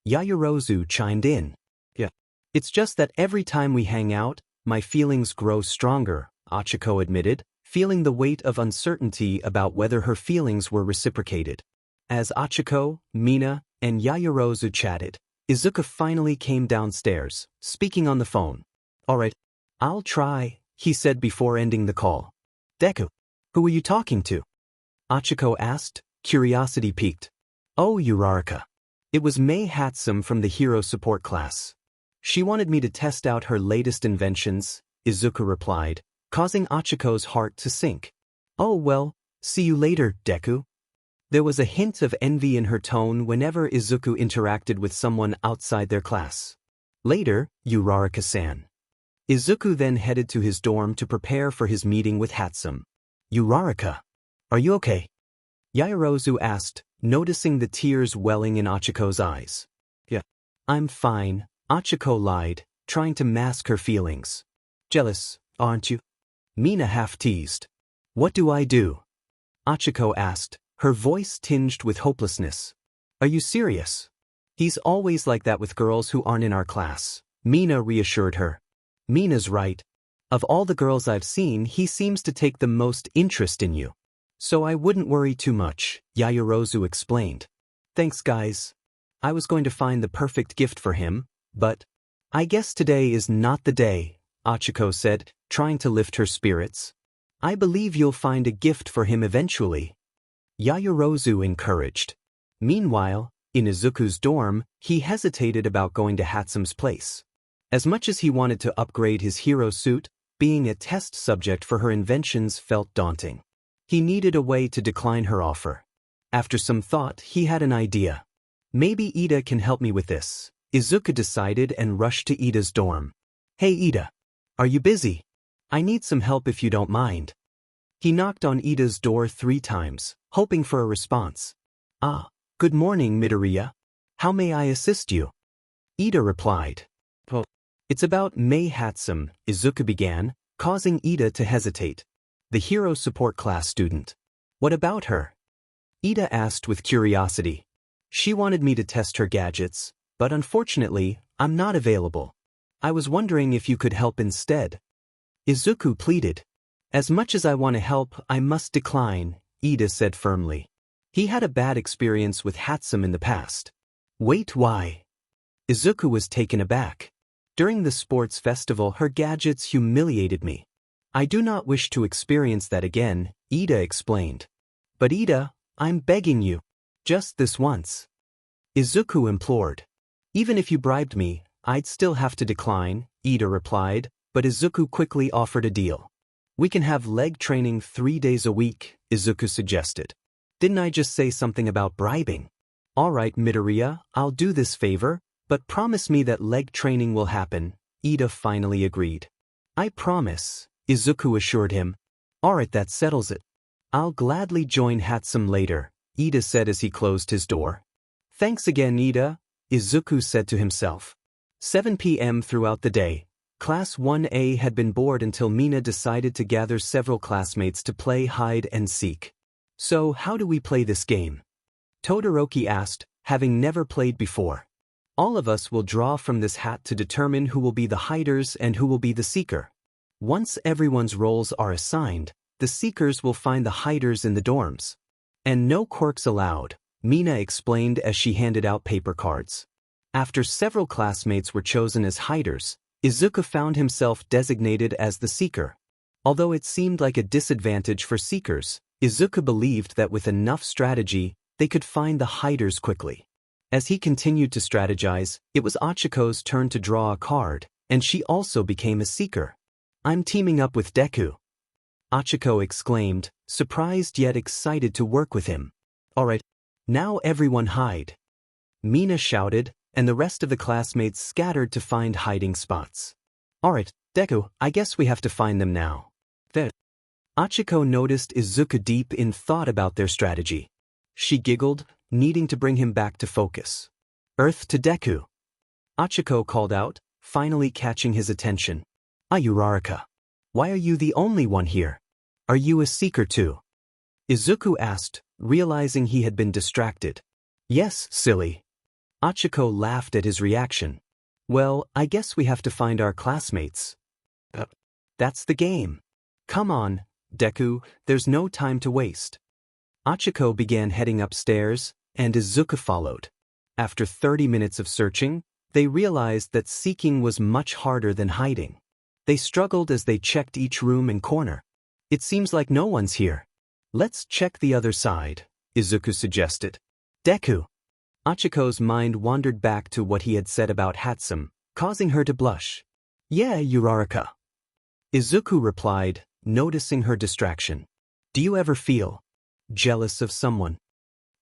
Yaoyorozu chimed in. "Yeah. It's just that every time we hang out, my feelings grow stronger," Ochaco admitted, feeling the weight of uncertainty about whether her feelings were reciprocated. As Ochaco, Mina, and Yaoyorozu chatted, Izuku finally came downstairs, speaking on the phone. "Alright, I'll try," he said before ending the call. "Deku, who are you talking to?" Ochaco asked, curiosity piqued. "Oh, Uraraka. It was 𝐴𝐻𝐻𝐿 from the hero support class. She wanted me to test out her latest inventions," Izuku replied, causing Ochaco's heart to sink. "Oh well, see you later, Deku." There was a hint of envy in her tone whenever Izuku interacted with someone outside their class. Later, Uraraka-san. Izuku then headed to his dorm to prepare for his meeting with 𝐻𝗏𝗡. Uraraka, are you okay? Yaoyorozu asked, noticing the tears welling in Ochaco's eyes. Yeah. I'm fine, Ochako lied, trying to mask her feelings. Jealous, aren't you? Mina half-teased. What do I do? Ochako asked, her voice tinged with hopelessness. Are you serious? He's always like that with girls who aren't in our class, Mina reassured her. Mina's right. Of all the girls I've seen, he seems to take the most interest in you. So I wouldn't worry too much, Yaoyorozu explained. Thanks guys. I was going to find the perfect gift for him, but I guess today is not the day, Ochako said, trying to lift her spirits. I believe you'll find a gift for him eventually. Yaoyorozu encouraged. Meanwhile, in Izuku's dorm, he hesitated about going to 𝐻𝗏𝗡's place. As much as he wanted to upgrade his hero suit, being a test subject for her inventions felt daunting. He needed a way to decline her offer. After some thought, he had an idea. Maybe Ida can help me with this, Izuku decided and rushed to Ida's dorm. Hey Ida. Are you busy? I need some help if you don't mind. He knocked on Ida's door 3 times, hoping for a response. Ah, good morning Midoriya. How may I assist you? Ida replied. Well, it's about May 𝐻𝗏𝗡, Izuku began, causing Ida to hesitate. The hero support class student. What about her? Ida asked with curiosity. She wanted me to test her gadgets, but unfortunately, I'm not available. I was wondering if you could help instead. Izuku pleaded. As much as I want to help, I must decline, Ida said firmly. He had a bad experience with 𝐻𝗏𝗡 in the past. Wait, why? Izuku was taken aback. During the sports festival, her gadgets humiliated me. I do not wish to experience that again, Ida explained. But Ida, I'm begging you. Just this once. Izuku implored. Even if you bribed me, I'd still have to decline, Ida replied, but Izuku quickly offered a deal. We can have leg training 3 days a week, Izuku suggested. Didn't I just say something about bribing? Alright Midoriya, I'll do this favor, but promise me that leg training will happen, Ida finally agreed. I promise, Izuku assured him. Alright, that settles it. I'll gladly join 𝐻𝗏𝗡 later, Ida said as he closed his door. Thanks again Ida, Izuku said to himself. 7 p.m. throughout the day, Class 1A had been bored until Mina decided to gather several classmates to play hide and seek. So how do we play this game? Todoroki asked, having never played before. All of us will draw from this hat to determine who will be the hiders and who will be the seeker. Once everyone's roles are assigned, the seekers will find the hiders in the dorms. And no quirks allowed, Mina explained as she handed out paper cards. After several classmates were chosen as hiders, Izuku found himself designated as the seeker. Although it seemed like a disadvantage for seekers, Izuku believed that with enough strategy, they could find the hiders quickly. As he continued to strategize, it was Ochaco's turn to draw a card, and she also became a seeker. I'm teaming up with Deku. Ochaco exclaimed, surprised yet excited to work with him. Alright, now everyone hide. Mina shouted, and the rest of the classmates scattered to find hiding spots. Alright, Deku, I guess we have to find them now. There. Ochaco noticed Izuku deep in thought about their strategy. She giggled, needing to bring him back to focus. Earth to Deku. Ochaco called out, finally catching his attention. Uraraka. Why are you the only one here? Are you a seeker too? Izuku asked, realizing he had been distracted. Yes, silly. Ochaco laughed at his reaction. Well, I guess we have to find our classmates. That's the game. Come on, Deku, there's no time to waste. Ochaco began heading upstairs, and Izuku followed. After 30 minutes of searching, they realized that seeking was much harder than hiding. They struggled as they checked each room and corner. It seems like no one's here. Let's check the other side, Izuku suggested. Deku. Ochaco's mind wandered back to what he had said about 𝐻𝗏𝗡, causing her to blush. Yeah, Uraraka. Izuku replied, noticing her distraction. Do you ever feel jealous of someone?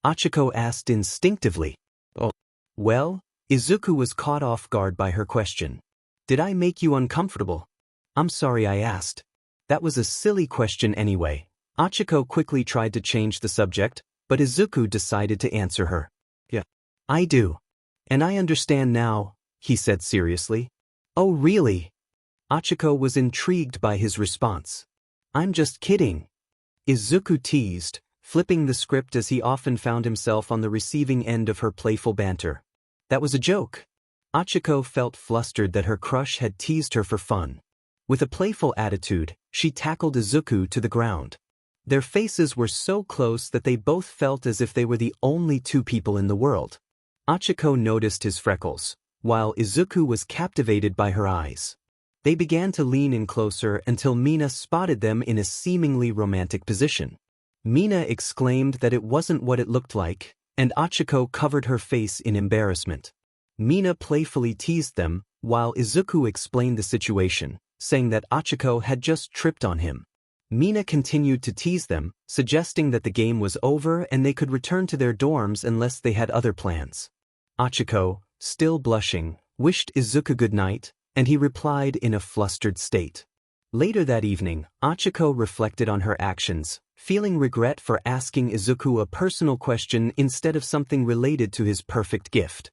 Ochaco asked instinctively. Oh, well, Izuku was caught off guard by her question. Did I make you uncomfortable? I'm sorry I asked. That was a silly question anyway. Ochaco quickly tried to change the subject, but Izuku decided to answer her. Yeah. I do. And I understand now, he said seriously. Oh really? Ochaco was intrigued by his response. I'm just kidding. Izuku teased, flipping the script as he often found himself on the receiving end of her playful banter. That was a joke. Ochaco felt flustered that her crush had teased her for fun. With a playful attitude, she tackled Izuku to the ground. Their faces were so close that they both felt as if they were the only two people in the world. Ochaco noticed his freckles, while Izuku was captivated by her eyes. They began to lean in closer until Mina spotted them in a seemingly romantic position. Mina exclaimed that it wasn't what it looked like, and Ochaco covered her face in embarrassment. Mina playfully teased them, while Izuku explained the situation, saying that Ochaco had just tripped on him. Mina continued to tease them, suggesting that the game was over and they could return to their dorms unless they had other plans. Ochaco, still blushing, wished Izuku good night, and he replied in a flustered state. Later that evening, Ochaco reflected on her actions, feeling regret for asking Izuku a personal question instead of something related to his perfect gift.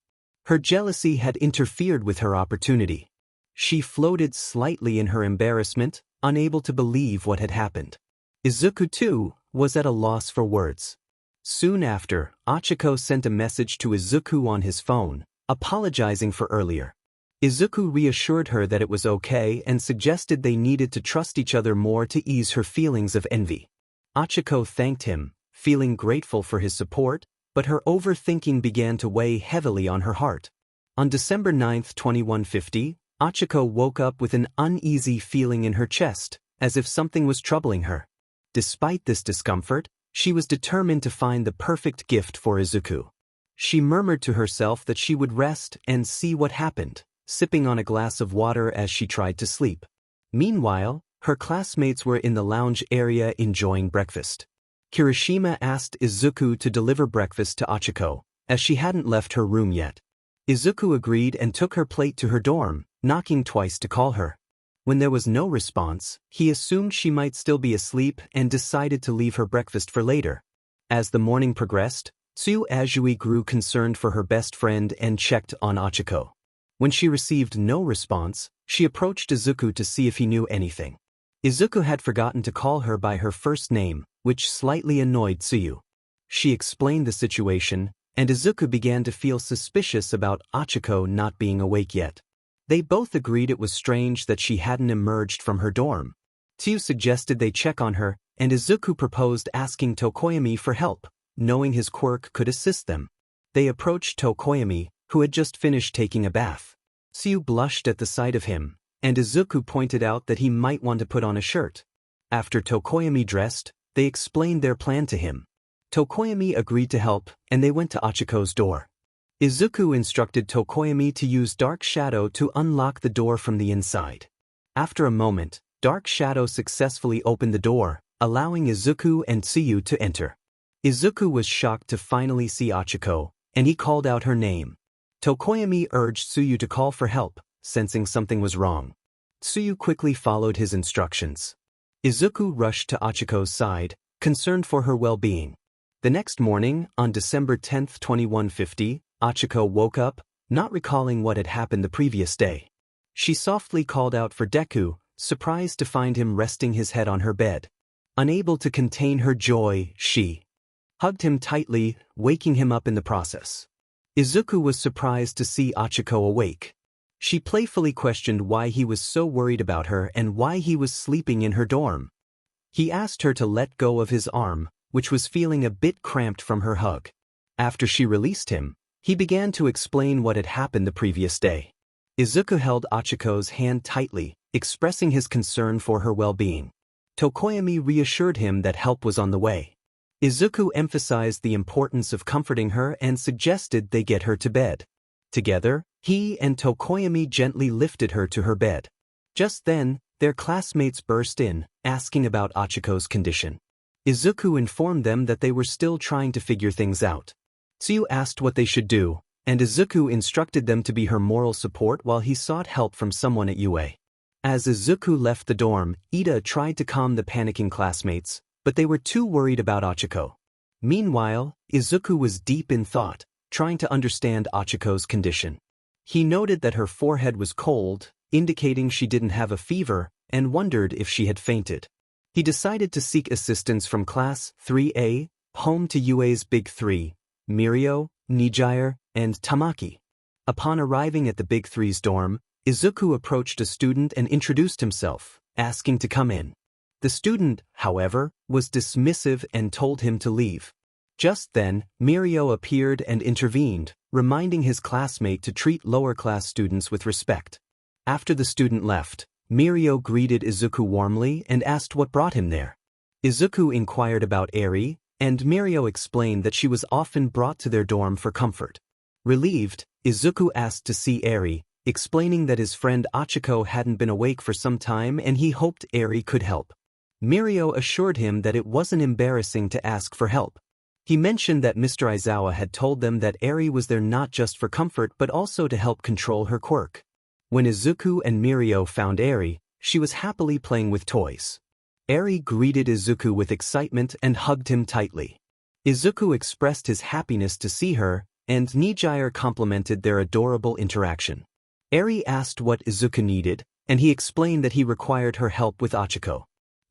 Her jealousy had interfered with her opportunity. She floated slightly in her embarrassment, unable to believe what had happened. Izuku, too, was at a loss for words. Soon after, Ochaco sent a message to Izuku on his phone, apologizing for earlier. Izuku reassured her that it was okay and suggested they needed to trust each other more to ease her feelings of envy. Ochaco thanked him, feeling grateful for his support, but her overthinking began to weigh heavily on her heart. On December 9, 2150, Ochaco woke up with an uneasy feeling in her chest, as if something was troubling her. Despite this discomfort, she was determined to find the perfect gift for Izuku. She murmured to herself that she would rest and see what happened, sipping on a glass of water as she tried to sleep. Meanwhile, her classmates were in the lounge area enjoying breakfast. Kirishima asked Izuku to deliver breakfast to Ochaco, as she hadn't left her room yet. Izuku agreed and took her plate to her dorm, knocking twice to call her. When there was no response, he assumed she might still be asleep and decided to leave her breakfast for later. As the morning progressed, 𝐀𝐮𝐭𝐡𝐨𝐫 grew concerned for her best friend and checked on Ochaco. When she received no response, she approached Izuku to see if he knew anything. Izuku had forgotten to call her by her first name, which slightly annoyed 𝐀𝐮𝐭𝐡𝐨𝐫. She explained the situation, and Izuku began to feel suspicious about Ochaco not being awake yet. They both agreed it was strange that she hadn't emerged from her dorm. 𝐀𝐮𝐭𝐡𝐨𝐫 suggested they check on her, and Izuku proposed asking 𝐀𝐻𝐭yami for help, knowing his quirk could assist them. They approached 𝐀𝐻𝐭yami, who had just finished taking a bath. 𝐀𝐮𝐭𝐡𝐨𝐫 blushed at the sight of him, and Izuku pointed out that he might want to put on a shirt. After 𝐀𝐻𝐭yami dressed, they explained their plan to him. 𝐀𝐻𝐭yami agreed to help, and they went to Ochaco's door. Izuku instructed 𝐀𝐻𝐭yami to use Dark Shadow to unlock the door from the inside. After a moment, Dark Shadow successfully opened the door, allowing Izuku and 𝐀𝐮𝐭𝐡𝐨𝐫 to enter. Izuku was shocked to finally see Ochaco, and he called out her name. 𝐀𝐻𝐭yami urged 𝐀𝐮𝐭𝐡𝐨𝐫 to call for help, sensing something was wrong. 𝐀𝐮𝐭oꞌ quickly followed his instructions. Izuku rushed to Ochaco's side, concerned for her well-being. The next morning, on December 10, 2150, Ochaco woke up, not recalling what had happened the previous day. She softly called out for Deku, surprised to find him resting his head on her bed. Unable to contain her joy, she hugged him tightly, waking him up in the process. Izuku was surprised to see Ochaco awake. She playfully questioned why he was so worried about her and why he was sleeping in her dorm. He asked her to let go of his arm, which was feeling a bit cramped from her hug. After she released him, he began to explain what had happened the previous day. Izuku held Ochaco's hand tightly, expressing his concern for her well-being. 𝐀𝐻𝐭yami reassured him that help was on the way. Izuku emphasized the importance of comforting her and suggested they get her to bed. Together, he and 𝐀𝐻𝐭yami gently lifted her to her bed. Just then, their classmates burst in, asking about Ochaco's condition. Izuku informed them that they were still trying to figure things out. 𝐀𝐮𝐭𝐡𝐨𝐫 asked what they should do, and Izuku instructed them to be her moral support while he sought help from someone at UA. As Izuku left the dorm, Ida tried to calm the panicking classmates, but they were too worried about Ochaco. Meanwhile, Izuku was deep in thought, trying to understand Ochaco's condition. He noted that her forehead was cold, indicating she didn't have a fever, and wondered if she had fainted. He decided to seek assistance from Class 3A, home to UA's Big Three, Mirio, Nijire, and Tamaki. Upon arriving at the Big Three's dorm, Izuku approached a student and introduced himself, asking to come in. The student, however, was dismissive and told him to leave. Just then, Mirio appeared and intervened, reminding his classmate to treat lower-class students with respect. After the student left, Mirio greeted Izuku warmly and asked what brought him there. Izuku inquired about Eri, and Mirio explained that she was often brought to their dorm for comfort. Relieved, Izuku asked to see Eri, explaining that his friend Ochaco hadn't been awake for some time and he hoped Eri could help. Mirio assured him that it wasn't embarrassing to ask for help. He mentioned that Mr. Aizawa had told them that Eri was there not just for comfort but also to help control her quirk. When Izuku and Mirio found Eri, she was happily playing with toys. Eri greeted Izuku with excitement and hugged him tightly. Izuku expressed his happiness to see her, and Nijire complimented their adorable interaction. Eri asked what Izuku needed, and he explained that he required her help with Ochaco.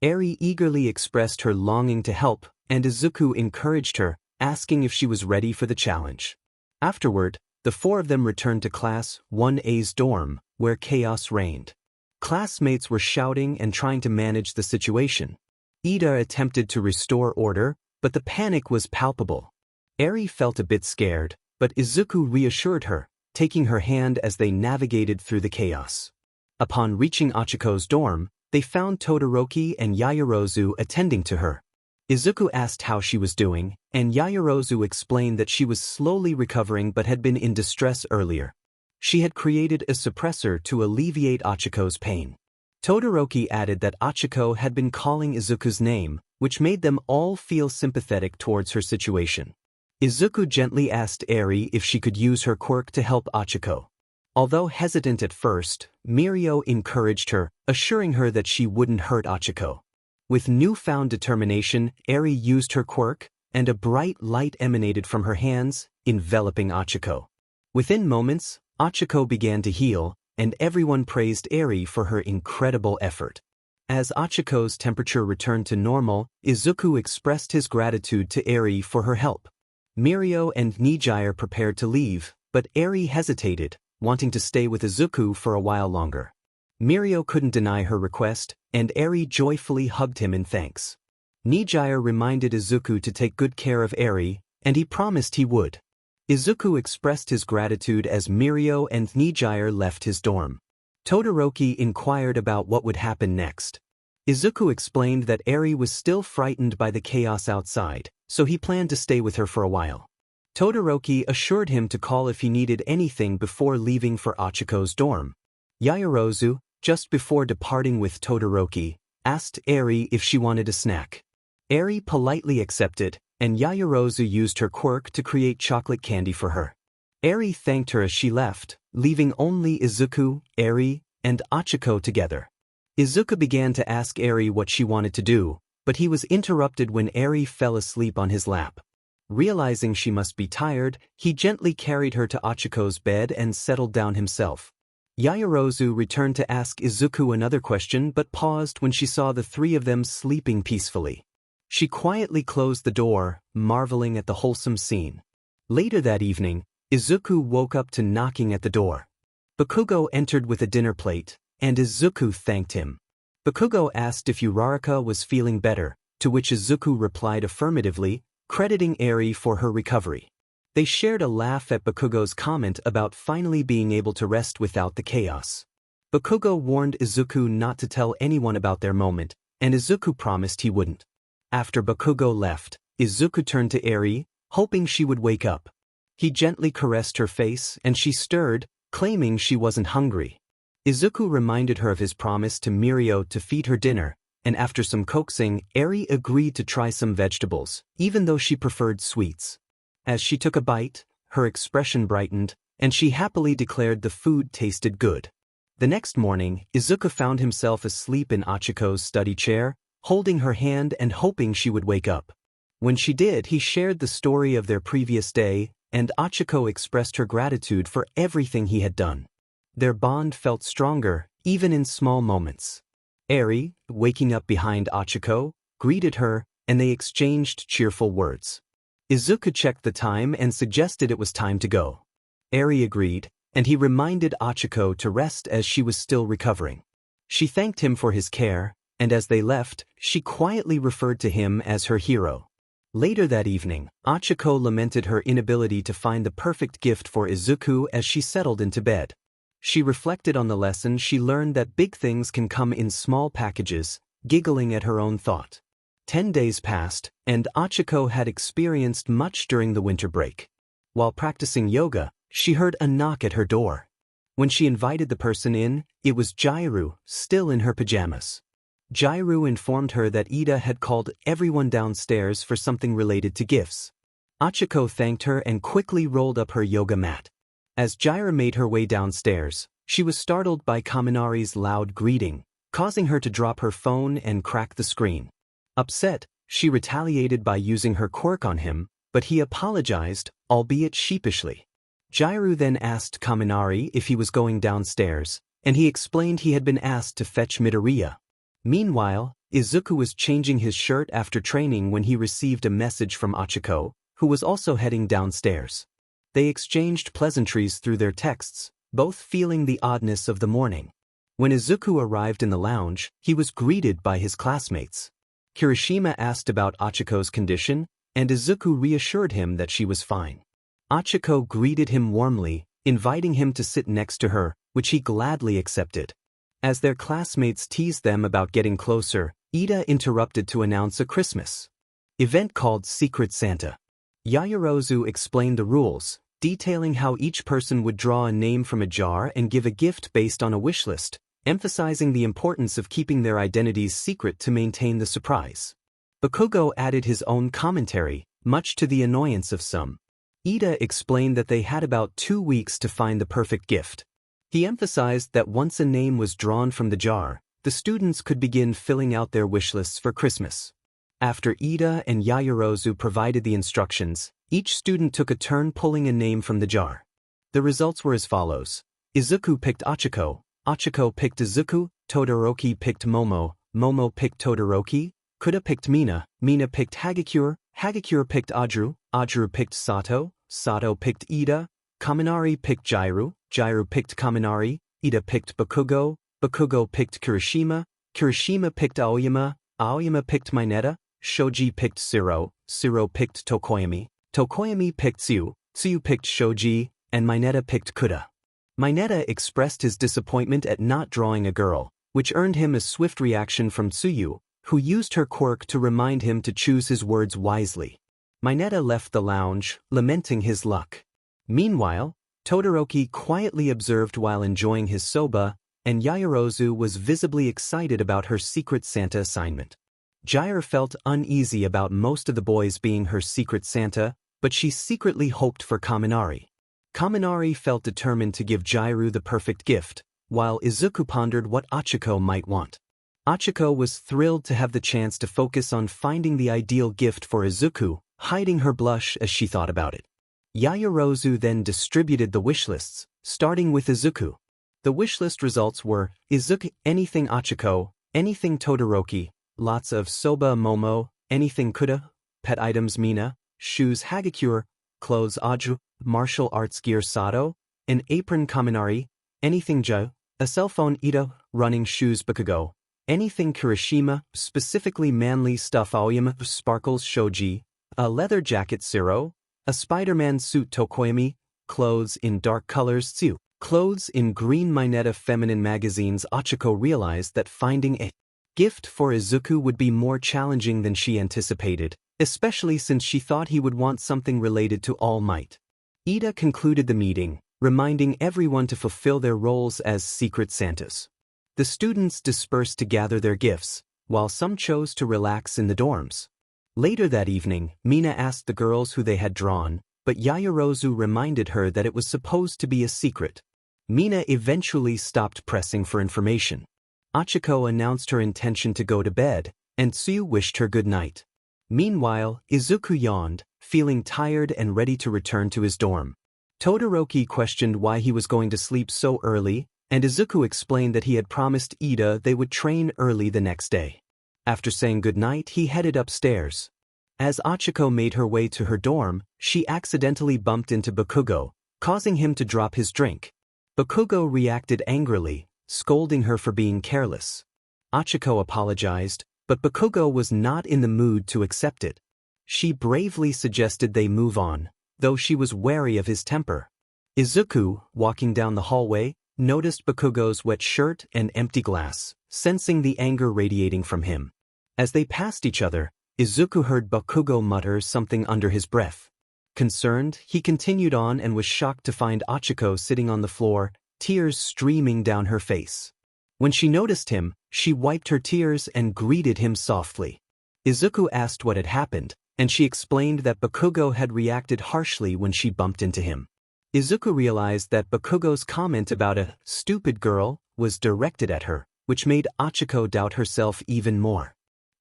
Eri eagerly expressed her longing to help, and Izuku encouraged her, asking if she was ready for the challenge. Afterward, the four of them returned to Class 1A's dorm, where chaos reigned. Classmates were shouting and trying to manage the situation. Ida attempted to restore order, but the panic was palpable. Eri felt a bit scared, but Izuku reassured her, taking her hand as they navigated through the chaos. Upon reaching Ochaco's dorm, they found Todoroki and Yaoyorozu attending to her. Izuku asked how she was doing, and Yaoyorozu explained that she was slowly recovering but had been in distress earlier. She had created a suppressor to alleviate Ochaco's pain. Todoroki added that Ochaco had been calling Izuku's name, which made them all feel sympathetic towards her situation. Izuku gently asked Eri if she could use her quirk to help Ochaco. Although hesitant at first, Mirio encouraged her, assuring her that she wouldn't hurt Ochaco. With newfound determination, Eri used her quirk, and a bright light emanated from her hands, enveloping Ochaco. Within moments, Ochaco began to heal, and everyone praised Eri for her incredible effort. As Ochaco's temperature returned to normal, Izuku expressed his gratitude to Eri for her help. Mirio and Nijire prepared to leave, but Eri hesitated, wanting to stay with Izuku for a while longer. Mirio couldn't deny her request, and Eri joyfully hugged him in thanks. Nijire reminded Izuku to take good care of Eri, and he promised he would. Izuku expressed his gratitude as Mirio and Nijire left his dorm. Todoroki inquired about what would happen next. Izuku explained that Eri was still frightened by the chaos outside, so he planned to stay with her for a while. Todoroki assured him to call if he needed anything before leaving for Ochaco's dorm. Yaoyorozu, just before departing with Todoroki, asked Eri if she wanted a snack. Eri politely accepted, and Yaoyorozu used her quirk to create chocolate candy for her. Eri thanked her as she left, leaving only Izuku, Eri, and Ochaco together. Izuku began to ask Eri what she wanted to do, but he was interrupted when Eri fell asleep on his lap. Realizing she must be tired, he gently carried her to Ochaco's bed and settled down himself. Yaoyorozu returned to ask Izuku another question but paused when she saw the three of them sleeping peacefully. She quietly closed the door, marveling at the wholesome scene. Later that evening, Izuku woke up to knocking at the door. Bakugo entered with a dinner plate, and Izuku thanked him. Bakugo asked if Uraraka was feeling better, to which Izuku replied affirmatively, crediting Eri for her recovery. They shared a laugh at Bakugo's comment about finally being able to rest without the chaos. Bakugo warned Izuku not to tell anyone about their moment, and Izuku promised he wouldn't. After Bakugo left, Izuku turned to Eri, hoping she would wake up. He gently caressed her face and she stirred, claiming she wasn't hungry. Izuku reminded her of his promise to Mirio to feed her dinner, and after some coaxing, Eri agreed to try some vegetables, even though she preferred sweets. As she took a bite, her expression brightened, and she happily declared the food tasted good. The next morning, Izuku found himself asleep in Ochaco's study chair, holding her hand and hoping she would wake up. When she did, he shared the story of their previous day, and Ochaco expressed her gratitude for everything he had done. Their bond felt stronger, even in small moments. Eri, waking up behind Ochaco, greeted her, and they exchanged cheerful words. Izuku checked the time and suggested it was time to go. Eri agreed, and he reminded Ochaco to rest as she was still recovering. She thanked him for his care, and as they left, she quietly referred to him as her hero. Later that evening, Ochaco lamented her inability to find the perfect gift for Izuku as she settled into bed. She reflected on the lesson she learned that big things can come in small packages, giggling at her own thought. 10 days passed, and Ochaco had experienced much during the winter break. While practicing yoga, she heard a knock at her door. When she invited the person in, it was Ginormous, still in her pajamas. Ginormous informed her that Iida had called everyone downstairs for something related to gifts. Ochaco thanked her and quickly rolled up her yoga mat. As Ginormous made her way downstairs, she was startled by Kaminari's loud greeting, causing her to drop her phone and crack the screen. Upset, she retaliated by using her quirk on him, but he apologized, albeit sheepishly. Ginormous then asked Kaminari if he was going downstairs, and he explained he had been asked to fetch Midoriya. Meanwhile, Izuku was changing his shirt after training when he received a message from Ochaco, who was also heading downstairs. They exchanged pleasantries through their texts, both feeling the oddness of the morning. When Izuku arrived in the lounge, he was greeted by his classmates. Kirishima asked about Ochaco's condition, and Izuku reassured him that she was fine. Ochaco greeted him warmly, inviting him to sit next to her, which he gladly accepted. As their classmates teased them about getting closer, Iida interrupted to announce a Christmas event called Secret Santa. Yaoyorozu explained the rules, detailing how each person would draw a name from a jar and give a gift based on a wish list, emphasizing the importance of keeping their identities secret to maintain the surprise. Bakugo added his own commentary, much to the annoyance of some. Iida explained that they had about 2 weeks to find the perfect gift. He emphasized that once a name was drawn from the jar, the students could begin filling out their wish lists for Christmas. After Iida and Yaoyorozu provided the instructions, each student took a turn pulling a name from the jar. The results were as follows. Izuku picked Ochaco, Ochaco picked Izuku, Todoroki picked Momo, Momo picked Todoroki, Kuda picked Mina, Mina picked Hagakure, Hagakure picked Ajuru, Ajuru picked Sato, Sato picked Iida, Kaminari picked Ginormous, Ginormous picked Kaminari, Iida picked Bakugo, Bakugo picked Kirishima, Kirishima picked Aoyama, Aoyama picked Mineta, Shoji picked 𝐶𝐮𝐲, 𝐶𝐮𝐲 picked Tokoyami, Tokoyami picked 𝐶𝐮𝐬, 𝐶𝐮𝐬 picked Shoji, and Mineta picked Kuda. Mineta expressed his disappointment at not drawing a girl, which earned him a swift reaction from 𝐶𝐮𝐬, who used her quirk to remind him to choose his words wisely. Mineta left the lounge, lamenting his luck. Meanwhile, Todoroki quietly observed while enjoying his soba, and Yaoyorozu was visibly excited about her Secret Santa assignment. Ginormous felt uneasy about most of the boys being her Secret Santa, but she secretly hoped for Kaminari. Kaminari felt determined to give Ginormous the perfect gift, while Izuku pondered what Ochaco might want. Ochaco was thrilled to have the chance to focus on finding the ideal gift for Izuku, hiding her blush as she thought about it. Yaoyorozu then distributed the wish lists, starting with Izuku. The wish list results were, Izuku, anything Ochaco, anything Todoroki, lots of soba Momo, anything Kuda, pet items Mina, shoes Hagakure, clothes Ajuru, martial arts gear Sato, an apron Kaminari, anything Ginormous, a cell phone Iida, running shoes Bakugo, anything Kirishima, specifically manly stuff Aoyama, sparkles Shoji, a leather jacket 𝐶𝐮𝐲, a Spider-Man suit Tokoyami, clothes in dark colors 𝐶𝐮𝐬, clothes in green Mineta feminine magazines. Ochaco realized that finding a gift for Izuku would be more challenging than she anticipated, especially since she thought he would want something related to All Might. Iida concluded the meeting, reminding everyone to fulfill their roles as Secret Santas. The students dispersed to gather their gifts, while some chose to relax in the dorms. Later that evening, Mina asked the girls who they had drawn, but Yaoyorozu reminded her that it was supposed to be a secret. Mina eventually stopped pressing for information. Ochaco announced her intention to go to bed, and Tsuyu wished her good night. Meanwhile, Izuku yawned, feeling tired and ready to return to his dorm. Todoroki questioned why he was going to sleep so early, and Izuku explained that he had promised Ida they would train early the next day. After saying goodnight, he headed upstairs. As Ochaco made her way to her dorm, she accidentally bumped into Bakugo, causing him to drop his drink. Bakugo reacted angrily, scolding her for being careless. Ochaco apologized, but Bakugo was not in the mood to accept it. She bravely suggested they move on, though she was wary of his temper. Izuku, walking down the hallway, noticed Bakugo's wet shirt and empty glass, sensing the anger radiating from him. As they passed each other, Izuku heard Bakugo mutter something under his breath. Concerned, he continued on and was shocked to find Ochaco sitting on the floor, tears streaming down her face. When she noticed him, she wiped her tears and greeted him softly. Izuku asked what had happened, and she explained that Bakugo had reacted harshly when she bumped into him. Izuku realized that Bakugo's comment about a stupid girl was directed at her, which made Ochaco doubt herself even more.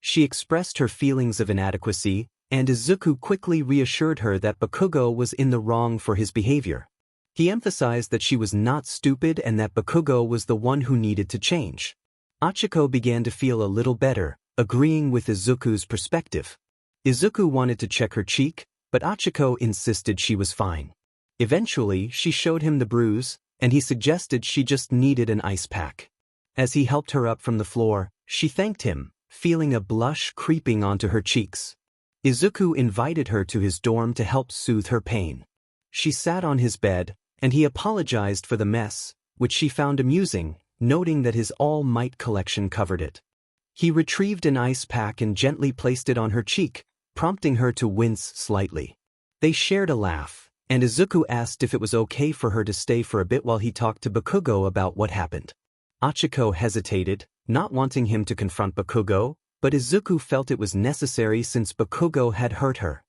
She expressed her feelings of inadequacy, and Izuku quickly reassured her that Bakugo was in the wrong for his behavior. He emphasized that she was not stupid and that Bakugo was the one who needed to change. Ochaco began to feel a little better, agreeing with Izuku's perspective. Izuku wanted to check her cheek, but Ochaco insisted she was fine. Eventually, she showed him the bruise, and he suggested she just needed an ice pack. As he helped her up from the floor, she thanked him, feeling a blush creeping onto her cheeks. Izuku invited her to his dorm to help soothe her pain. She sat on his bed, and he apologized for the mess, which she found amusing, noting that his All Might collection covered it. He retrieved an ice pack and gently placed it on her cheek, prompting her to wince slightly. They shared a laugh, and Izuku asked if it was okay for her to stay for a bit while he talked to Bakugo about what happened. Ochaco hesitated, not wanting him to confront Bakugo, but Izuku felt it was necessary since Bakugo had hurt her.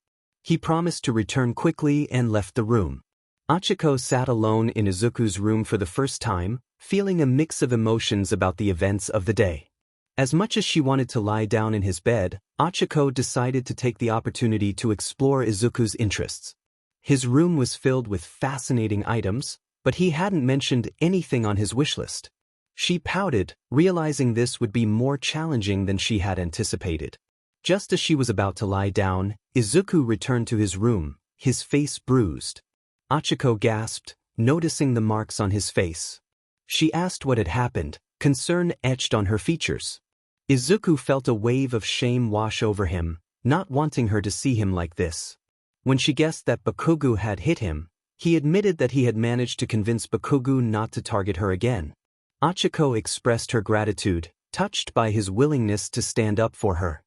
He promised to return quickly and left the room. Ochaco sat alone in Izuku's room for the first time, feeling a mix of emotions about the events of the day. As much as she wanted to lie down in his bed, Ochaco decided to take the opportunity to explore Izuku's interests. His room was filled with fascinating items, but he hadn't mentioned anything on his wish list. She pouted, realizing this would be more challenging than she had anticipated. Just as she was about to lie down, Izuku returned to his room, his face bruised. Ochaco gasped, noticing the marks on his face. She asked what had happened, concern etched on her features. Izuku felt a wave of shame wash over him, not wanting her to see him like this. When she guessed that Bakugo had hit him, he admitted that he had managed to convince Bakugo not to target her again. Ochaco expressed her gratitude, touched by his willingness to stand up for her.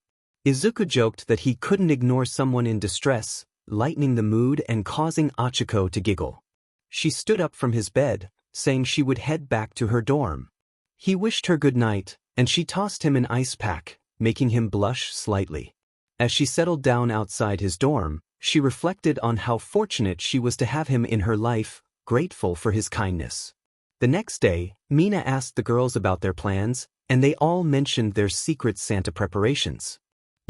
Izuku joked that he couldn't ignore someone in distress, lightening the mood and causing Ochaco to giggle. She stood up from his bed, saying she would head back to her dorm. He wished her good night, and she tossed him an ice pack, making him blush slightly. As she settled down outside his dorm, she reflected on how fortunate she was to have him in her life, grateful for his kindness. The next day, Mina asked the girls about their plans, and they all mentioned their secret Santa preparations.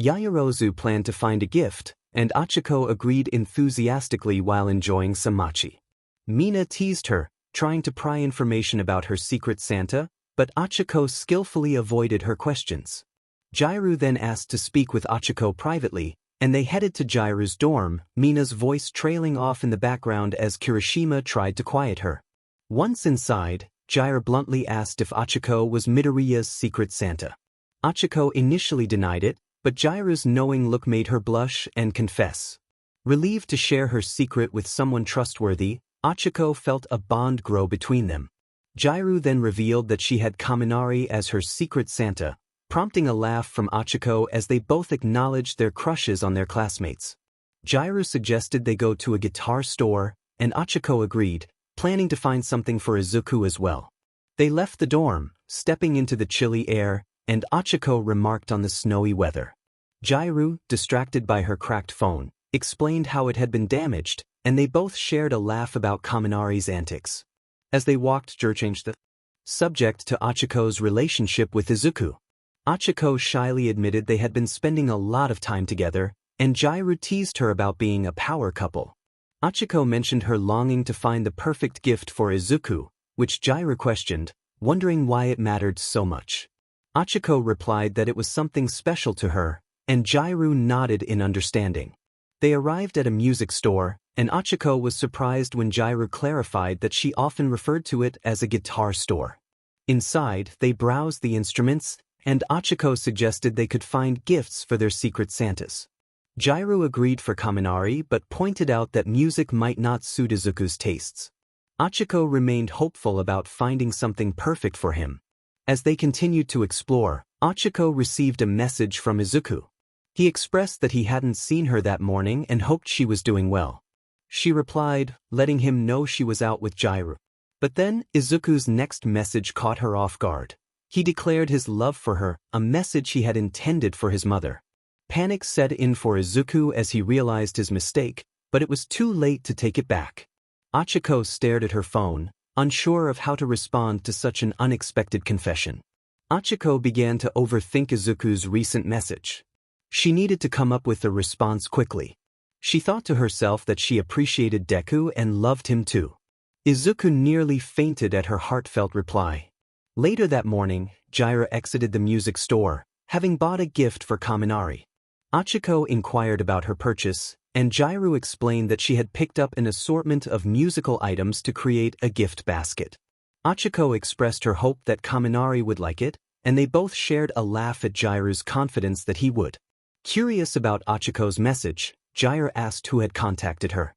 Yaoyorozu planned to find a gift, and Ochaco agreed enthusiastically while enjoying some mochi. Mina teased her, trying to pry information about her secret Santa, but Ochaco skillfully avoided her questions. Jiru then asked to speak with Ochaco privately, and they headed to Jiru's dorm, Mina's voice trailing off in the background as Kirishima tried to quiet her. Once inside, Jiru bluntly asked if Ochaco was Midoriya's secret Santa. Ochaco initially denied it, but Jiru's knowing look made her blush and confess. Relieved to share her secret with someone trustworthy, Ochaco felt a bond grow between them. Jiru then revealed that she had Kaminari as her secret Santa, prompting a laugh from Ochaco as they both acknowledged their crushes on their classmates. Jiru suggested they go to a guitar store, and Ochaco agreed, planning to find something for Izuku as well. They left the dorm, stepping into the chilly air, and Ochaco remarked on the snowy weather. Jiru, distracted by her cracked phone, explained how it had been damaged, and they both shared a laugh about Kaminari's antics. As they walked, Jiro changed the subject to Ochaco's relationship with Izuku. Ochaco shyly admitted they had been spending a lot of time together, and Jiro teased her about being a power couple. Ochaco mentioned her longing to find the perfect gift for Izuku, which Jiro questioned, wondering why it mattered so much. Ochaco replied that it was something special to her, and Jiro nodded in understanding. They arrived at a music store, and Ochaco was surprised when Jiro clarified that she often referred to it as a guitar store. Inside, they browsed the instruments, and Ochaco suggested they could find gifts for their secret Santas. Jiro agreed for Kaminari but pointed out that music might not suit Izuku's tastes. Ochaco remained hopeful about finding something perfect for him. As they continued to explore, Ochaco received a message from Izuku. He expressed that he hadn't seen her that morning and hoped she was doing well. She replied, letting him know she was out with Jiro. But then, Izuku's next message caught her off guard. He declared his love for her, a message he had intended for his mother. Panic set in for Izuku as he realized his mistake, but it was too late to take it back. Ochaco stared at her phone, unsure of how to respond to such an unexpected confession. Ochaco began to overthink Izuku's recent message. She needed to come up with a response quickly. She thought to herself that she appreciated Deku and loved him too. Izuku nearly fainted at her heartfelt reply. Later that morning, Jiro exited the music store, having bought a gift for Kaminari. Ochaco inquired about her purchase, and Jiro explained that she had picked up an assortment of musical items to create a gift basket. Ochaco expressed her hope that Kaminari would like it, and they both shared a laugh at Jiro's confidence that he would. Curious about Ochaco's message, Jiro asked who had contacted her.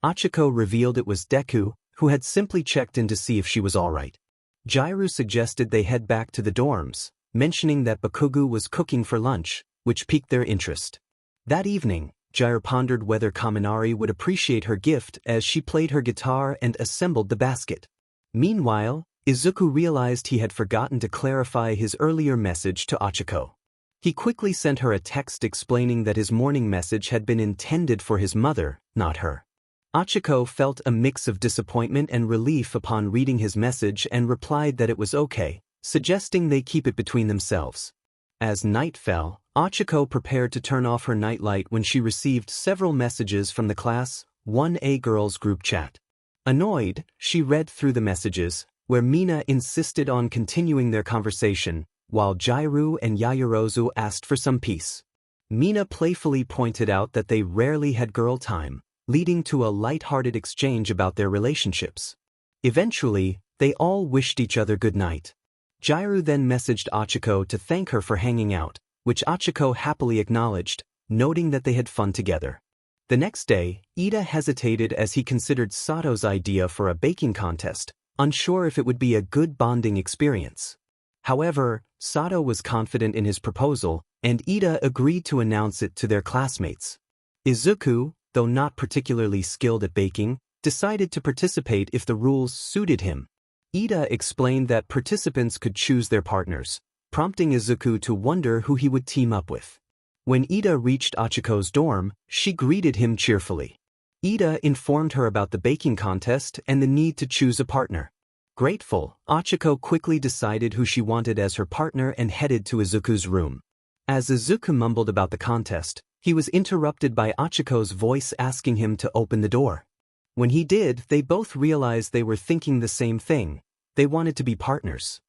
Ochaco revealed it was Deku, who had simply checked in to see if she was alright. Jiro suggested they head back to the dorms, mentioning that Bakugo was cooking for lunch, which piqued their interest. That evening, Jiro pondered whether Kaminari would appreciate her gift as she played her guitar and assembled the basket. Meanwhile, Izuku realized he had forgotten to clarify his earlier message to Ochaco. He quickly sent her a text explaining that his morning message had been intended for his mother, not her. Ochaco felt a mix of disappointment and relief upon reading his message and replied that it was okay, suggesting they keep it between themselves. As night fell, Ochaco prepared to turn off her nightlight when she received several messages from the Class 1A girls group chat. Annoyed, she read through the messages, where Mina insisted on continuing their conversation, while Jiro and Yaoyorozu asked for some peace. Mina playfully pointed out that they rarely had girl time, leading to a light-hearted exchange about their relationships. Eventually, they all wished each other good night. Jiro then messaged Ochaco to thank her for hanging out, which Ochaco happily acknowledged, noting that they had fun together. The next day, Ida hesitated as he considered Sato's idea for a baking contest, unsure if it would be a good bonding experience. However, Sato was confident in his proposal, and Ida agreed to announce it to their classmates. Izuku, though not particularly skilled at baking, decided to participate if the rules suited him. Ida explained that participants could choose their partners, prompting Izuku to wonder who he would team up with. When Ida reached Ochaco's dorm, she greeted him cheerfully. Ida informed her about the baking contest and the need to choose a partner. Grateful, Ochaco quickly decided who she wanted as her partner and headed to Izuku's room. As Izuku mumbled about the contest, he was interrupted by Ochaco's voice asking him to open the door. When he did, they both realized they were thinking the same thing. They wanted to be partners.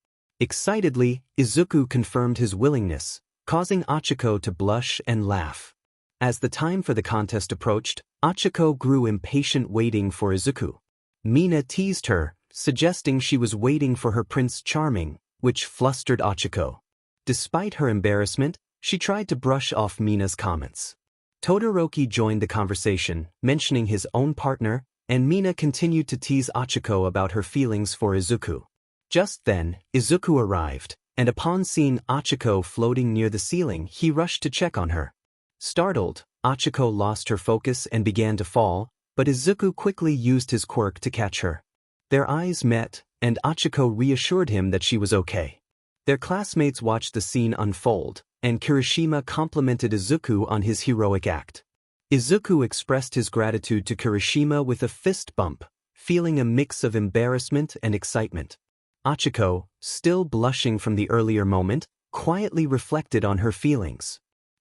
Excitedly, Izuku confirmed his willingness, causing Ochaco to blush and laugh. As the time for the contest approached, Ochaco grew impatient waiting for Izuku. Mina teased her, suggesting she was waiting for her Prince Charming, which flustered Ochaco. Despite her embarrassment, she tried to brush off Mina's comments. Todoroki joined the conversation, mentioning his own partner, and Mina continued to tease Ochaco about her feelings for Izuku. Just then, Izuku arrived, and upon seeing Ochaco floating near the ceiling, he rushed to check on her. Startled, Ochaco lost her focus and began to fall, but Izuku quickly used his quirk to catch her. Their eyes met, and Ochaco reassured him that she was okay. Their classmates watched the scene unfold, and Kirishima complimented Izuku on his heroic act. Izuku expressed his gratitude to Kirishima with a fist bump, feeling a mix of embarrassment and excitement. Ochaco, still blushing from the earlier moment, quietly reflected on her feelings.